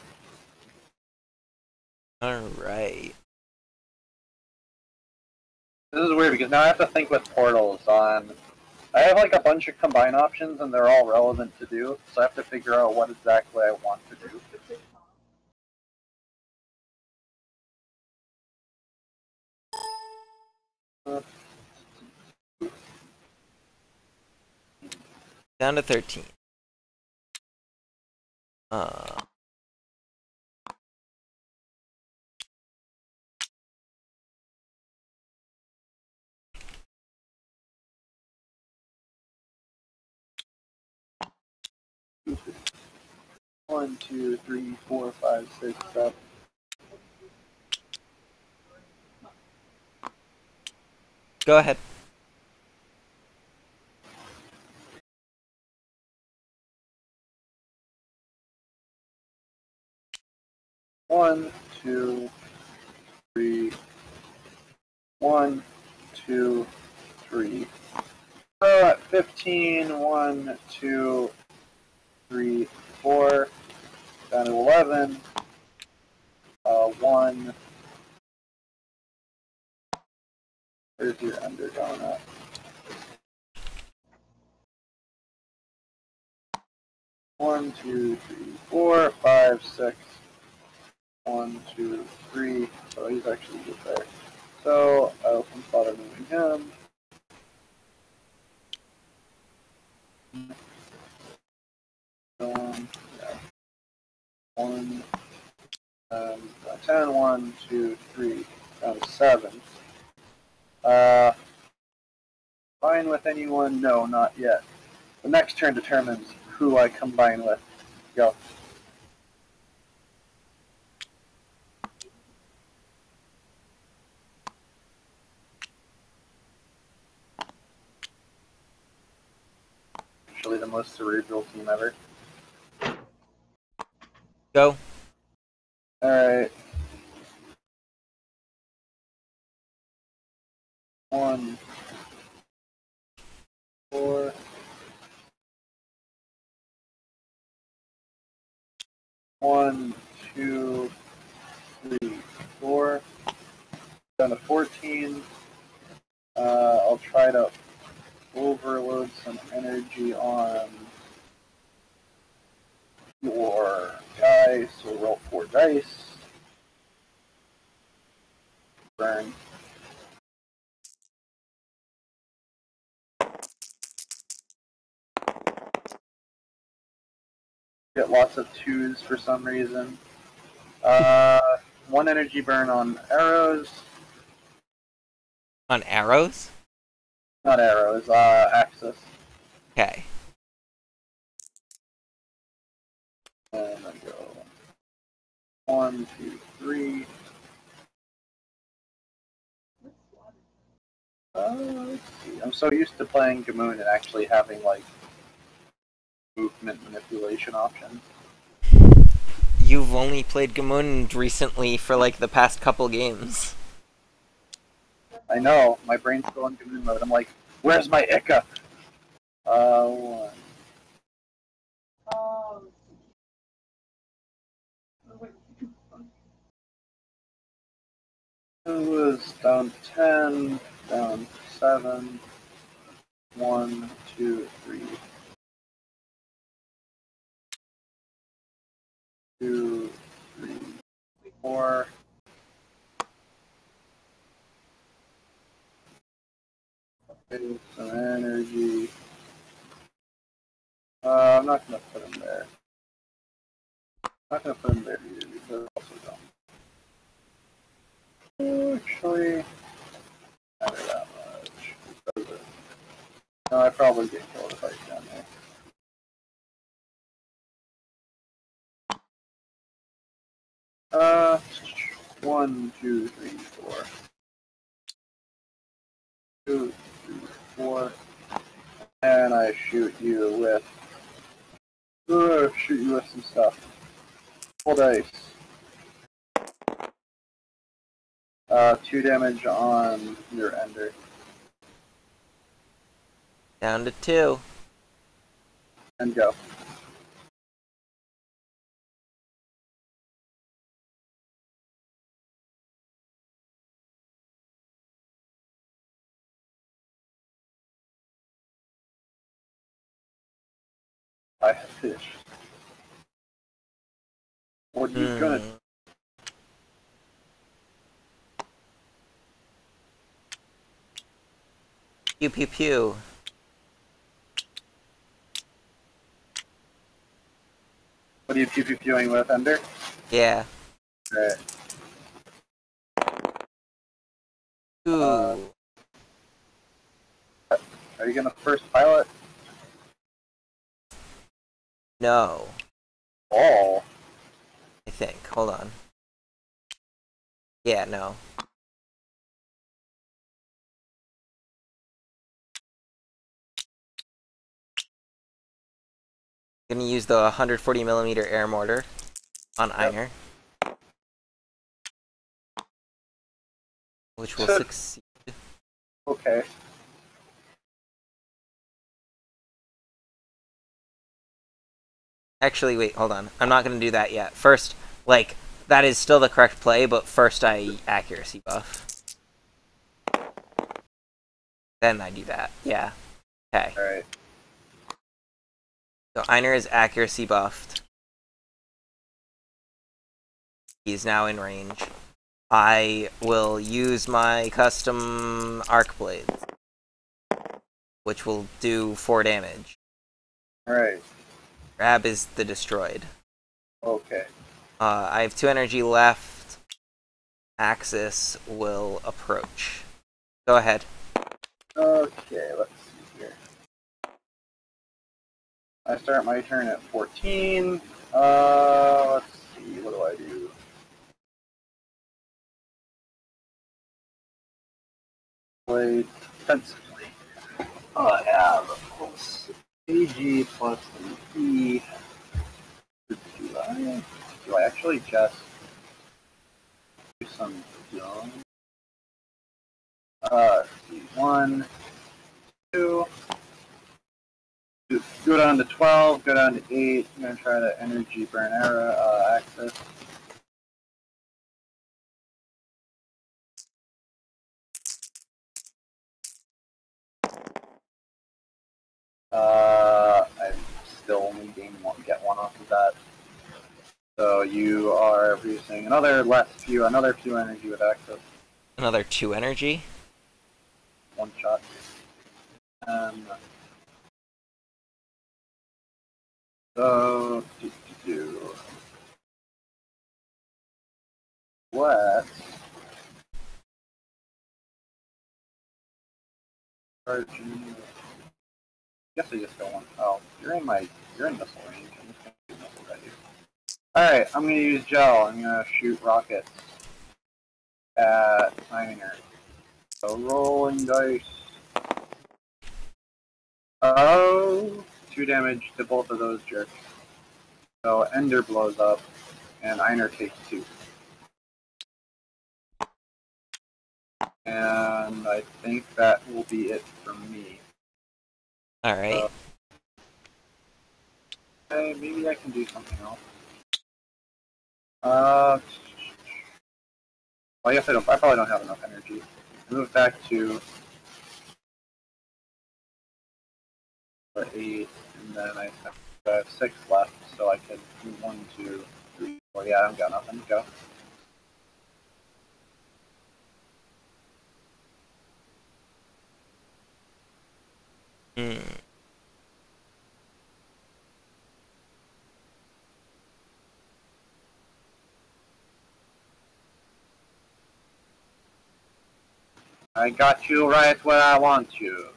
Alright. This is weird because now I have to think with portals on. I have like a bunch of combine options and they're all relevant to do, so I have to figure out what exactly I want to do. Down to 13. 1, 2, 3, 4, 5, 6, 7. Go ahead. One, two, three. 1, 2, 3. So at 15, 1, 2, 3, 4. Down to 11. 1. Where's your under going up? 1, 2, 3, 4, 5, 6. 1, 2, 3. So he's actually good there. So I'll consider moving him. Yeah. 1, 10, 1, 2, 3, down to 7. Combine with anyone? No, not yet. The next turn determines who I combine with. Go. Actually, the most cerebral team ever. Go. Alright. 1, 4. 1, 2, 3, 4. Down to 14. I'll try to overload some energy on your guy, so roll 4 dice. Burn. Get lots of 2s for some reason. 1 energy burn on arrows. On arrows? Not arrows, axis. Okay. And then go 1, 2, 3. Let's see. I'm so used to playing Gamoon and actually having like movement manipulation options. You've only played Gamoon recently for like the past couple games. I know, my brain's still in Gamoon mode. I'm like, where's my Ica? 1. It was down 10, down 7. 1, 2, 3. 4. Okay, some energy. I'm not gonna put him there. I'm not gonna put him there either because it's also dumb. Actually, not that much. No, I probably get killed if I stand there. 1, 2, 3, 4. 2, 3, 4. And I shoot you with. Shoot you with some stuff. Full dice. 2 damage on your ender. Down to 2. And go. I have finished. What are you gonna do? Pew pew pew. What are you pew-pew-pewing with, Ender? Yeah. Alright. Ooh. Are you gonna first pilot? No. Oh. I think. Hold on. Yeah, no. Gonna use the 140mm air mortar on Einer. Which will succeed. Okay. Actually, wait, hold on. I'm not gonna do that yet. First, like, that is still the correct play, but first I accuracy buff. Then I do that. Yeah. Okay. Alright. So Einer is accuracy buffed. He's now in range. I will use my custom arc blades, which will do 4 damage. Alright. Grab is the destroyed. Okay. I have 2 energy left. Axis will approach. Go ahead. Okay, let's see here. I start my turn at 14. Let's see, what do I do? Play defensively. I have plus AG plus an E. Do I actually just do some dumb? Let's see, 1, 2. Go down to 12, go down to 8. I'm going to try to energy burn era access. I still only get one off of that. So you are producing another few energy with access. Another 2 energy. 1 shot. So let's charge you. Guess I just don't want. Oh, you're in missile range. I'm just gonna do missile ready. Alright, I'm gonna use gel. I'm gonna shoot rockets at Einer. So rolling dice. Oh, 2 damage to both of those jerks. So Ender blows up, and Einer takes 2. And I think that will be it for me. Alright. Okay, maybe I can do something else. Well, I guess I probably don't have enough energy. Move back to 8, and then I have 6 left, so I could do 1, 2, 3, 4. Yeah, I haven't got nothing. Go. Hmm. I got you right where I want you.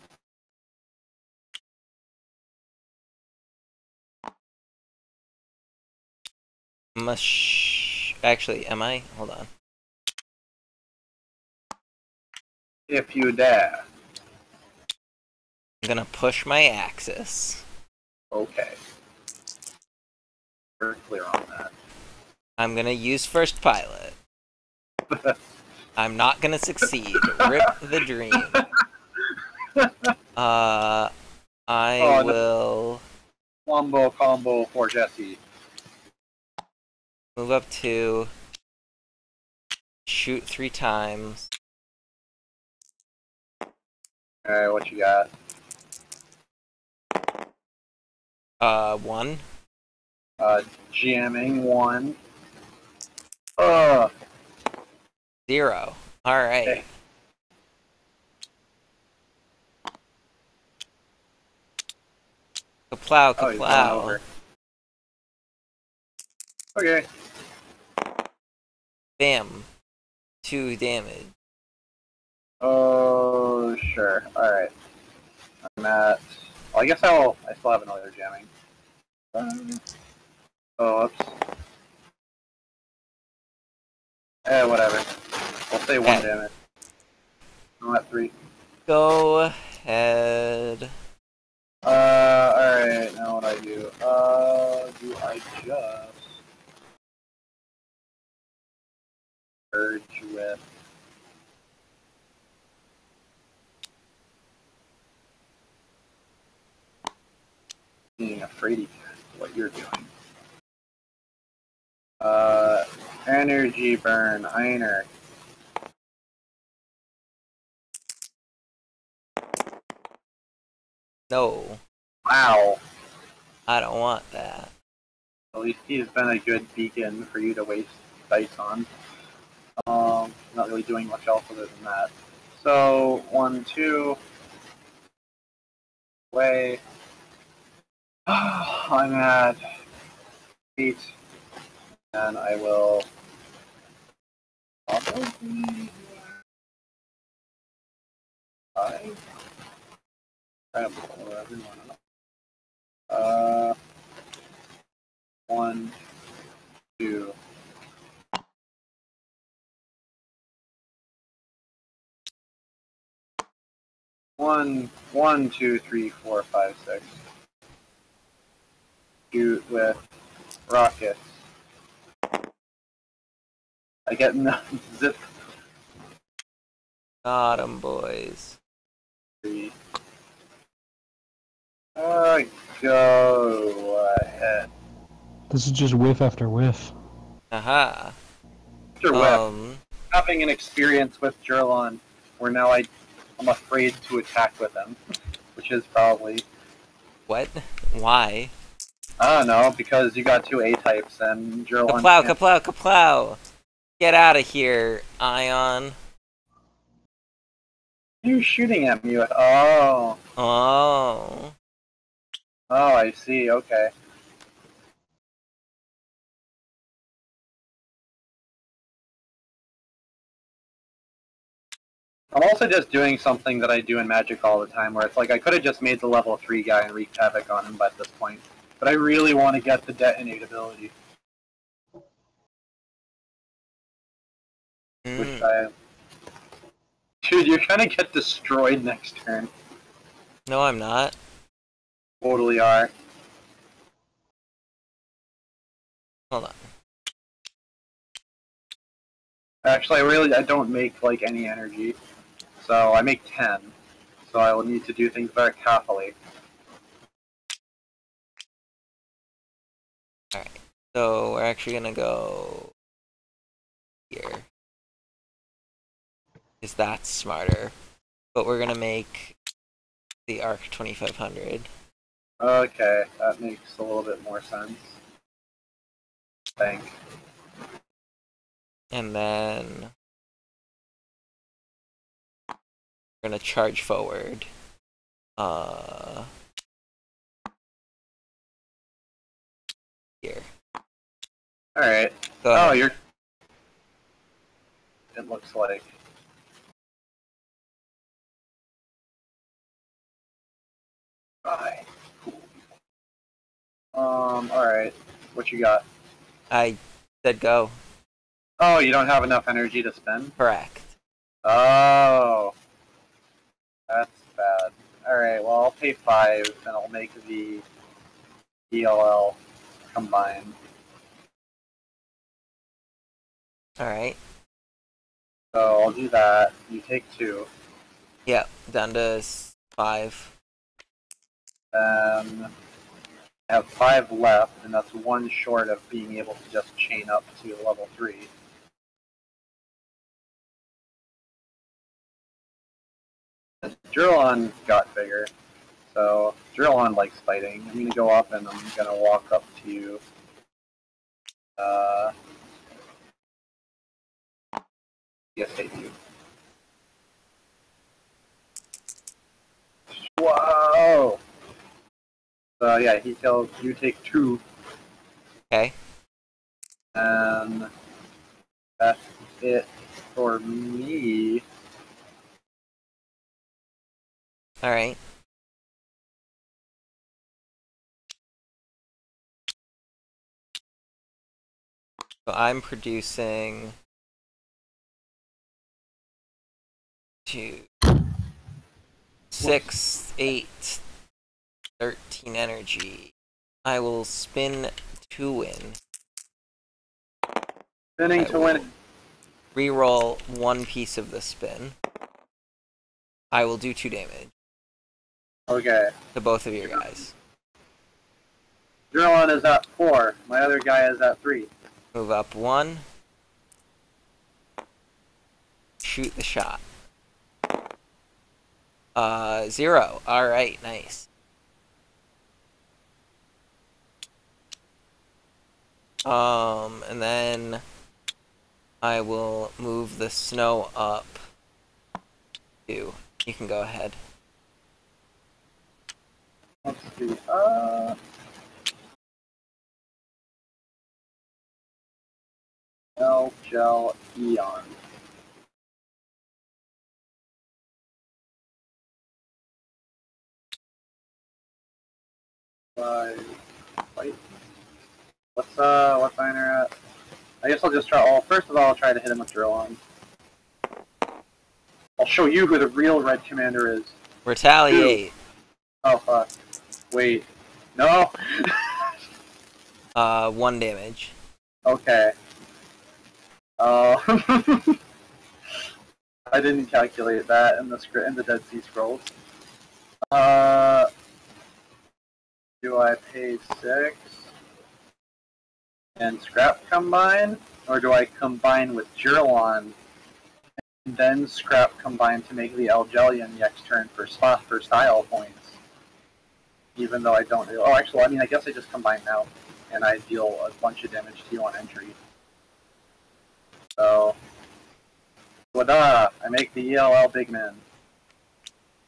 Actually, am I? Hold on. If you dare. I'm gonna push my axis. Okay. We're clear on that. I'm gonna use first pilot. I'm not gonna succeed. Rip the dream. I Oh, no. will Wombo combo for Jesse. move up to shoot 3 times. Alright, what you got? 1. Jamming 1. 0. Alright. Okay. Kaplow, Oh, he's going kaplow. over. Okay. Bam. 2 damage. Oh, sure. Alright. I'm at... Well, I guess I still have another jamming. Oh, oops. Whatever. We'll say 1 damage. I'm at 3. Go ahead. Alright, now what I do? Do I just... Urge with... Being afraid of what you're doing. Energy burn, Einer. No. Wow. I don't want that. At least he's been a good beacon for you to waste dice on. Not really doing much else other than that. So, 1, 2. Way. I'm at 8. And I will... Probably... 5. Everyone. 1, 2. 1, 1, 2, 3, 4, 5, 6. Shoot with rockets. I get no zip. Got 'em, boys. 3. Go ahead. This is just whiff after whiff. Aha. After whip, having an experience with Jurlon where now I'm afraid to attack with him, which is probably... What? Why? I don't know, because you got 2 A-types and Jurlon... Kaplow, kaplow, kaplow! Get out of here, Ion. What are you shooting at me with? Oh. Oh. Oh, I see, okay. I'm also just doing something that I do in Magic all the time, where it's like I could have just made the level 3 guy and wreaked havoc on him by this point, but I really want to get the detonate ability. Which I... Dude, you're gonna get destroyed next turn. No, I'm not. Totally are. Hold on. Actually, I don't make, like, any energy. So I make 10. So I will need to do things very carefully. Alright. So we're actually gonna go here. Because that's smarter. But we're gonna make the arc 2500. Okay, that makes a little bit more sense. Thank. And then we're gonna charge forward Here. Alright. Go ahead. Oh, you're... It looks like... Alright. Cool. Alright. What you got? I said go. Oh, you don't have enough energy to spend? Correct. Oh. That's bad. Alright, well, I'll pay 5, and I'll make the ELL combined. Alright. So I'll do that. You take 2. Yep, down to 5. I have 5 left, and that's 1 short of being able to just chain up to level 3. Drillon got bigger, so Drillon likes fighting. I'm gonna go up and I'm gonna walk up to yes, I do. Whoa! So yeah, he tells you take 2. Okay. And that's it for me. Alright. So I'm producing 2, 6, 8, 13 energy. I will spin to win. Spinning to win. Reroll 1 piece of the spin. I will do 2 damage Okay. to both of you guys. Drillon is at 4. My other guy is at 3. Move up 1. Shoot the shot. 0. Alright, nice. And then I will move the snow up 2. You can go ahead. Let's see. Gel Eon. Wait. What's Diner at? I guess I'll just try. Oh, first of all, I'll try to hit him with Drillon. I'll show you who the real Red Commander is. Retaliate. 2. Oh fuck. Wait. No. 1 damage. Okay. I didn't calculate that in the Dead Sea Scrolls. Do I pay 6 and Scrap combine, or do I combine with Jirlon and then Scrap combine to make the Algelian next turn for style points? Even though I don't do. Oh, actually, I mean, I guess I just combine now, and I deal a bunch of damage to you on entry. So, wada! I make the ELL big man.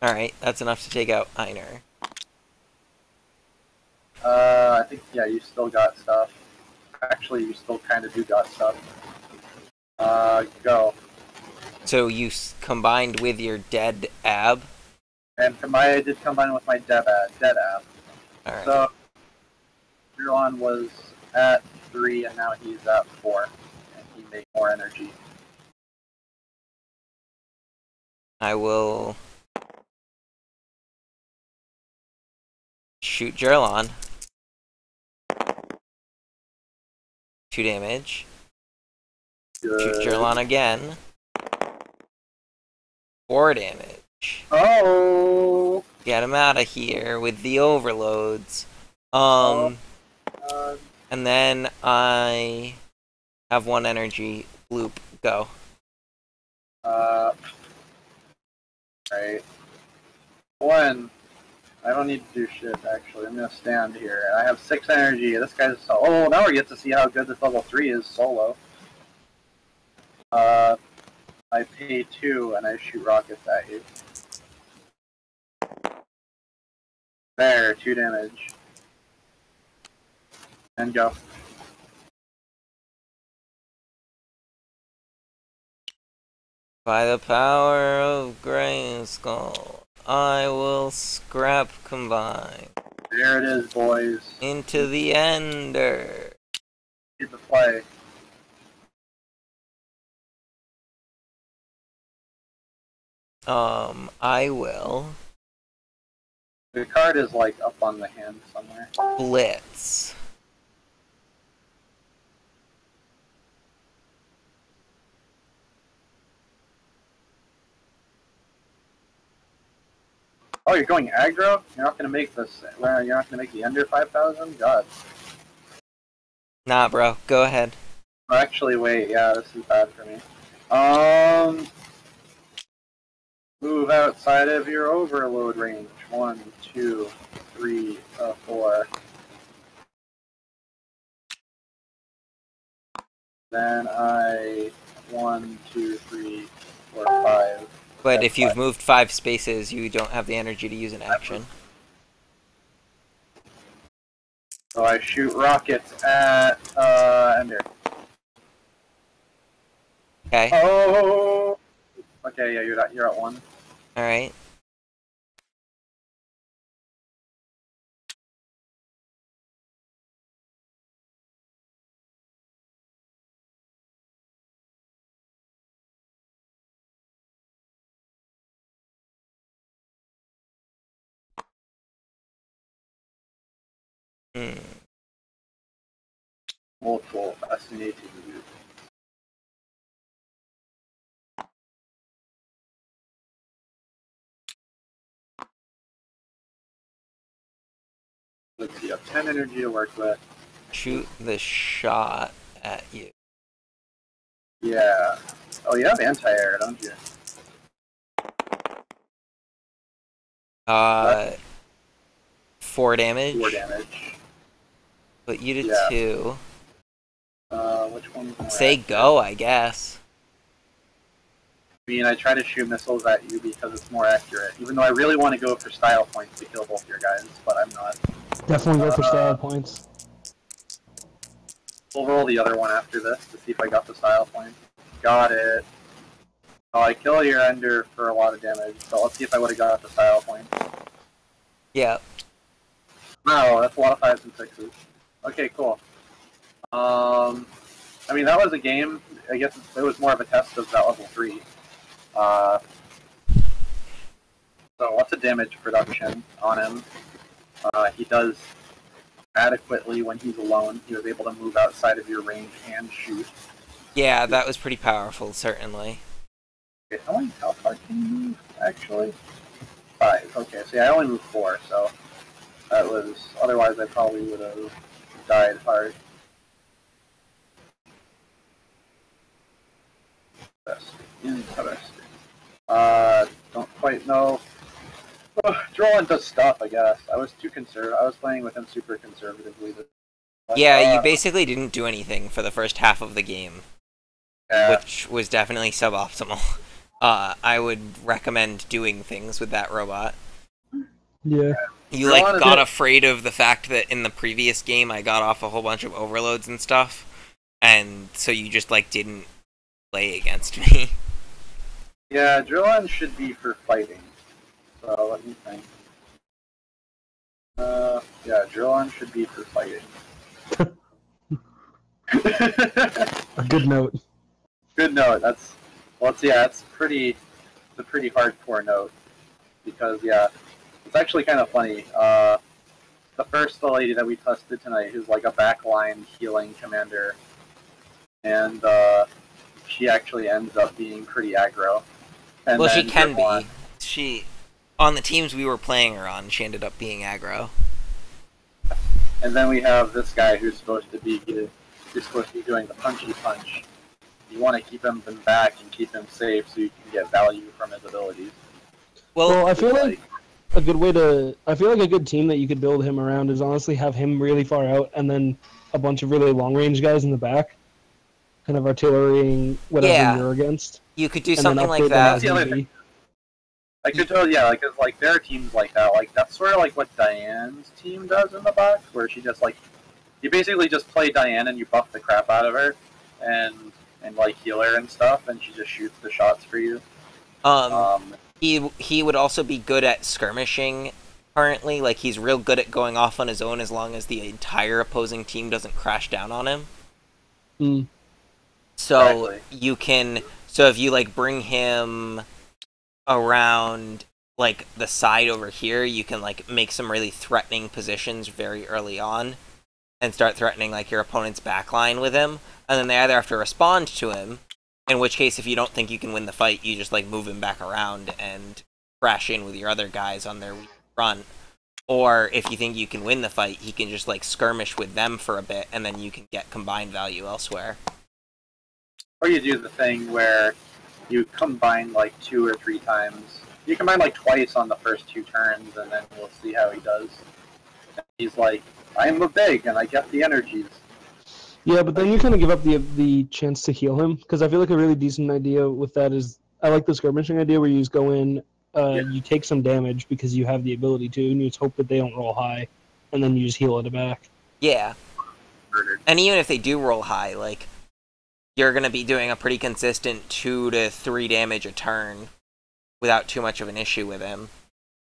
Alright, that's enough to take out Einer. I think, yeah, you still got stuff. Actually, you still kind of do got stuff. Go. So you combined with your dead ab? And I did combine with my dead ab. Alright. So, Drillon was at 3, and now he's at 4. And he made more energy. I will shoot Jirlon. 2 damage. Good. Shoot Jirlon again. 4 damage. Oh! Get him out of here with the overloads. God. And then I have 1 energy. Loop. Go. Right. 1. I don't need to do shit, actually. I'm gonna stand here. I have 6 energy. This guy's oh, now we get to see how good this level 3 is solo. I pay 2 and I shoot rockets at you. There, 2 damage. And go. By the power of Grayskull, I will scrap combine. There it is, boys. Into the Ender. Get the play. I will The card is like up on the hand somewhere. blitz. Oh, you're going aggro? You're not gonna make this. You're not gonna make the under 5,000? God. Nah, bro, go ahead. Oh, actually, wait. Yeah, this is bad for me. Move outside of your overload range. 1, 2, 3, 4. Then 1, 2, 3, 4, 5. But if you've moved 5 spaces, you don't have the energy to use an action. So I shoot rockets at Ender. Okay. Oh. Okay, yeah, you're at 1. All right. Multiple fascinating. Let's see, I have 10 energy to work with. Shoot the shot at you. Yeah. Oh, you have anti-air, don't you? 4 damage. 4 damage. But you did Yeah. 2. Which one's more Say accurate? go, I guess. I mean, I try to shoot missiles at you because it's more accurate. Even though I really want to go for style points to kill both your guys, but I'm not. Definitely go for style points. We'll roll the other one after this to see if I got the style point. Got it. Oh, I kill your ender for a lot of damage, so let's see if I would have got the style point. Yeah. No, that's a lot of 5s and 6s. Okay, cool. I mean, that was a game. I guess it was more of a test of that level 3. So what's the damage production on him? He does adequately when he's alone. He was able to move outside of your range and shoot. Yeah, that was pretty powerful, certainly. Okay, how far can you move, actually? 5. Okay, so yeah, I only moved 4, so that was... Otherwise, I probably would have died hard. Interesting. Don't quite know. Drawing does stuff, I guess. I was too conservative. I was playing with him super conservatively. Yeah, you basically didn't do anything for the first half of the game, yeah. which was definitely suboptimal. I would recommend doing things with that robot. Yeah. You got afraid of the fact that in the previous game I got off a whole bunch of overloads and stuff, and so you just didn't play against me. Yeah, Drillon should be for fighting. So let me think. Yeah, Drillon should be for fighting. A good note. Good note. That's it's a pretty hardcore note because it's actually kind of funny. The first lady that we tested tonight is like a backline healing commander, and she actually ends up being pretty aggro. And well, she then can Drillon, be. She on the teams we were playing her on, she ended up being aggro. And then we have this guy who's supposed to be doing the punchy punch. You want to keep him back and keep him safe so you can get value from his abilities. Well, I feel like a good team that you could build him around is honestly have him really far out and then a bunch of really long range guys in the back, kind of artillerying whatever you're against. You could do something like that. I could tell, yeah, because like there are teams like that. Like that's sort of like what Diane's team does in the box, where she just like you basically just play Diane and you buff the crap out of her, and like heal her and stuff, and she just shoots the shots for you. He would also be good at skirmishing. Currently, like he's real good at going off on his own as long as the entire opposing team doesn't crash down on him. Mm. So Exactly. you can, so if you like bring him around like the side over here, you can like make some really threatening positions very early on and start threatening like your opponent's backline with him, and then they either have to respond to him, in which case if you don't think you can win the fight, you just like move him back around and crash in with your other guys on their front. Or if you think you can win the fight, he can just like skirmish with them for a bit, and then you can get combined value elsewhere. Or you do the thing where you combine like 2 or 3 times. You combine like twice on the first 2 turns, and then we'll see how he does. He's like, I am a big, and I get the energies. Yeah, but then you kind of give up the chance to heal him, because I feel like a really decent idea with that is, I like the skirmishing idea where you just go in, you take some damage because you have the ability to, and you just hope that they don't roll high, and then you just heal it back. Yeah. Murdered. And even if they do roll high, like, you're going to be doing a pretty consistent 2 to 3 damage a turn without too much of an issue with him.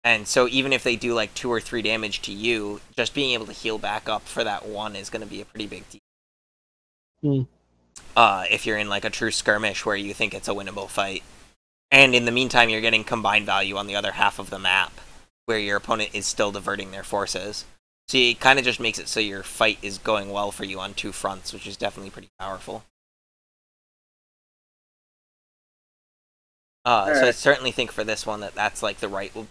And so even if they do like 2 or 3 damage to you, just being able to heal back up for that 1 is going to be a pretty big deal. Mm. If you're in like a true skirmish where you think it's a winnable fight. And in the meantime, you're getting combined value on the other half of the map, where your opponent is still diverting their forces. So it kind of just makes it so your fight is going well for you on 2 fronts, which is definitely pretty powerful. So I certainly think for this one that's like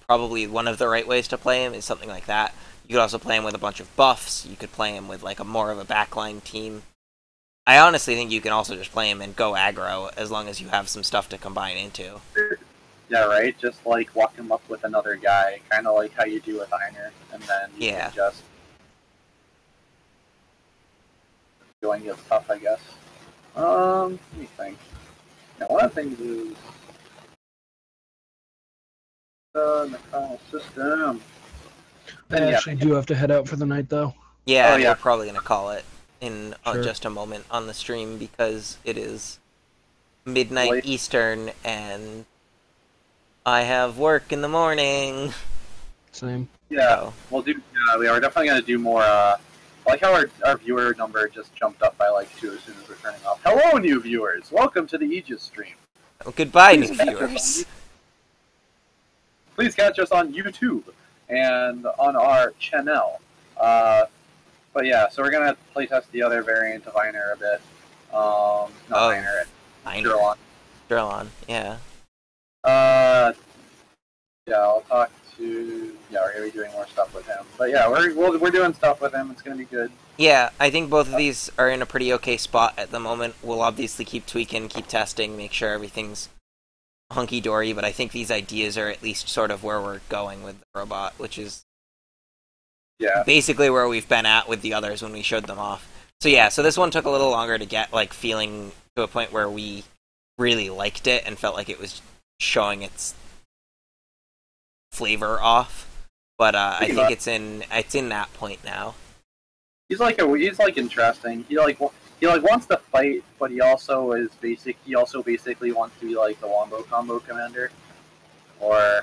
probably one of the right ways to play him is something like that. You could also play him with a bunch of buffs. You could play him with like a more of a backline team. I honestly think you can also just play him and go aggro as long as you have some stuff to combine into. Yeah, right? Just like walk him up with another guy, kind of like how you do with Einer, and then you can just going is tough, I guess. Let me think. Now, one of the things is the mechanical system. I actually do have to head out for the night, though. Yeah, we're probably going to call it in Sure. just a moment on the stream because it is midnight Late. Eastern and I have work in the morning. Same. Yeah, we'll do. We are definitely going to do more. I like how our viewer number just jumped up by like 2 as soon as we're turning off. Hello, new viewers! Welcome to the AEGIS stream. Well, goodbye, new viewers. Please catch us on YouTube and on our channel. But yeah, so we're gonna playtest the other variant of Einer a bit. Not Einer, Drillon, yeah. Yeah, I'll talk to. Yeah, we're gonna be doing more stuff with him. But yeah, we're doing stuff with him. It's gonna be good. Yeah, I think both of these are in a pretty okay spot at the moment. We'll obviously keep tweaking, keep testing, make sure everything's hunky-dory, but I think these ideas are at least sort of where we're going with the robot, which is basically where we've been at with the others when we showed them off. So yeah, so this one took a little longer to get like feeling to a point where we really liked it and felt like it was showing its flavor off. But I think it's in that point now. He's interesting. He wants to fight, but he also basically wants to be like the wombo combo commander, or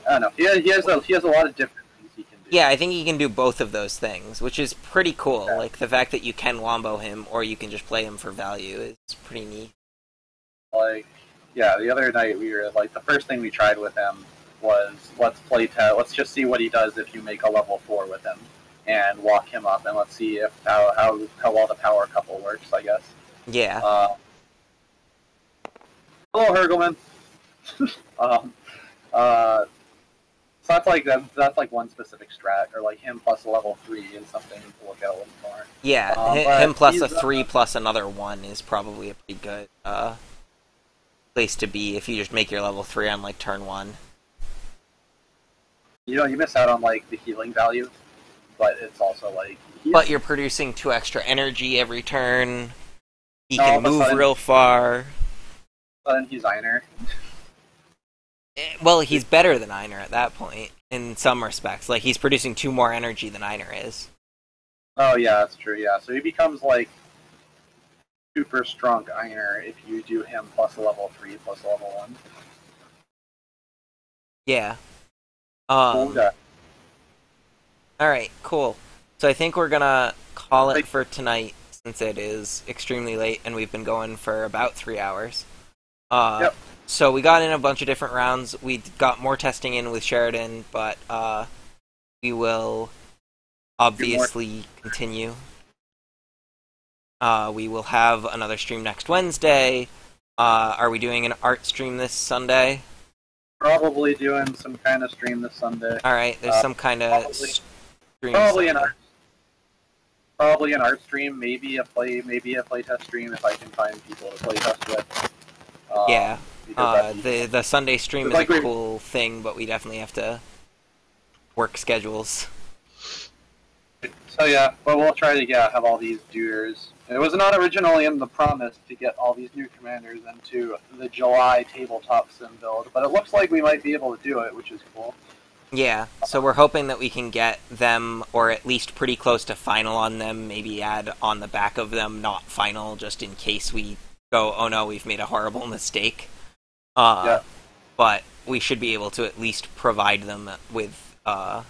I don't know. He has a lot of different things he can do. Yeah, I think he can do both of those things, which is pretty cool. Yeah. Like the fact that you can wombo him, or you can just play him for value is pretty neat. Like, yeah, the other night we were like the first thing we tried with him was let's just see what he does if you make a level 4 with him. And walk him up, and let's see if how well the power couple works, I guess. Yeah. Hello, Hergelman. So that's like one specific strat, or like him plus level 3 is something to look at a little more. Yeah, him plus a 3 plus another 1 is probably a pretty good place to be if you just make your level 3 on like turn 1. You miss out on like the healing value. But it's also like... But you're producing 2 extra energy every turn. He can move real far. Then he's Einer. Well, he's better than Einer at that point, in some respects. Like, he's producing 2 more energy than Einer is. Oh yeah, that's true. Yeah, so he becomes like super strong Einer if you do him plus level 3 plus level 1. Yeah. Okay. Alright, cool. So I think we're gonna call it for tonight, since it is extremely late and we've been going for about 3 hours. Yep. So we got in a bunch of different rounds. We got more testing in with Sheridan, but we will obviously continue. We will have another stream next Wednesday. Are we doing an art stream this Sunday? Probably doing some kind of stream this Sunday. Alright, there's some kind of stream. Probably an art stream, maybe a playtest stream if I can find people to playtest with. Yeah. The Sunday stream is a cool thing, but we definitely have to work schedules. So yeah, but we'll try to have all these duders. It was not originally in the promise to get all these new commanders into the July tabletop sim build, but it looks like we might be able to do it, which is cool. Yeah, so we're hoping that we can get them, or at least pretty close to final on them, maybe add on the back of them, not final, just in case we go, oh no, we've made a horrible mistake. But we should be able to at least provide them with the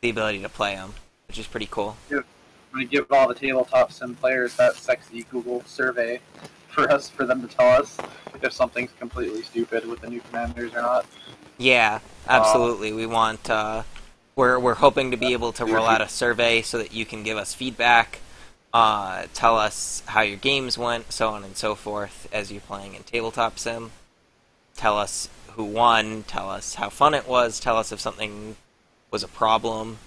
ability to play them, which is pretty cool. I'm going to give all the tabletop sim players that sexy Google survey for them to tell us if something's completely stupid with the new commanders or not. Yeah, absolutely. We want, we're hoping to be able to roll out a survey so that you can give us feedback, tell us how your games went, so on and so forth, as you're playing in Tabletop Sim. Tell us who won, tell us how fun it was, tell us if something was a problem.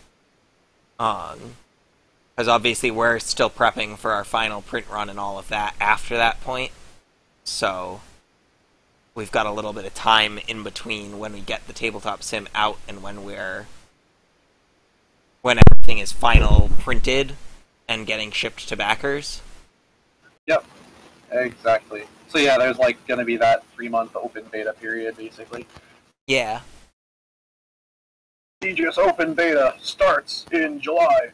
Because obviously we're still prepping for our final print run and all of that after that point. So we've got a little bit of time in between when we get the Tabletop Sim out and when everything is final printed and getting shipped to backers. Yep, exactly. So yeah, there's like going to be that 3-month open beta period, basically. Yeah. AEGIS open beta starts in July.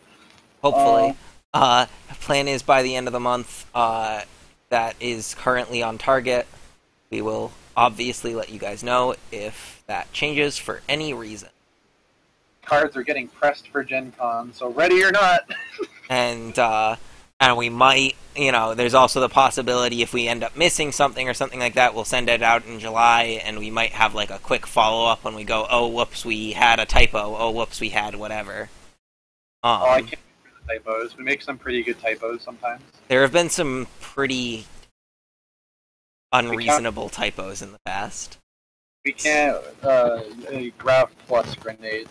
Hopefully. The plan is by the end of the month, that is currently on target. We will obviously let you guys know if that changes for any reason. Cards are getting pressed for Gen Con, so ready or not. And we might, there's also the possibility if we end up missing something or something like that, we'll send it out in July, and we might have like a quick follow-up when we go, oh, whoops, we had a typo, oh, whoops, we had whatever. I can't remember the typos. We make some pretty good typos sometimes. There have been some pretty unreasonable typos in the past. We can't, a Grav Plus grenade.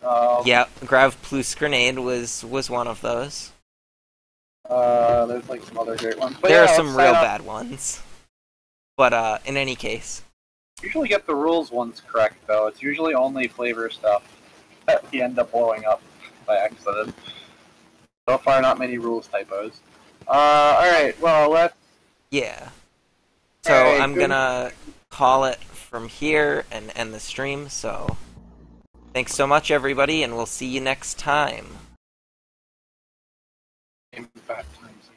Yeah, Grav Plus Grenade was one of those. There's like some other great ones. But there are some real bad ones. But in any case. Usually get the rules ones correct, though. It's usually only flavor stuff that we end up blowing up by accident. So far, not many rules typos. Alright, well, let's... Yeah. So right, I'm gonna call it from here and end the stream, so... Thanks so much, everybody, and we'll see you next time. Bad times.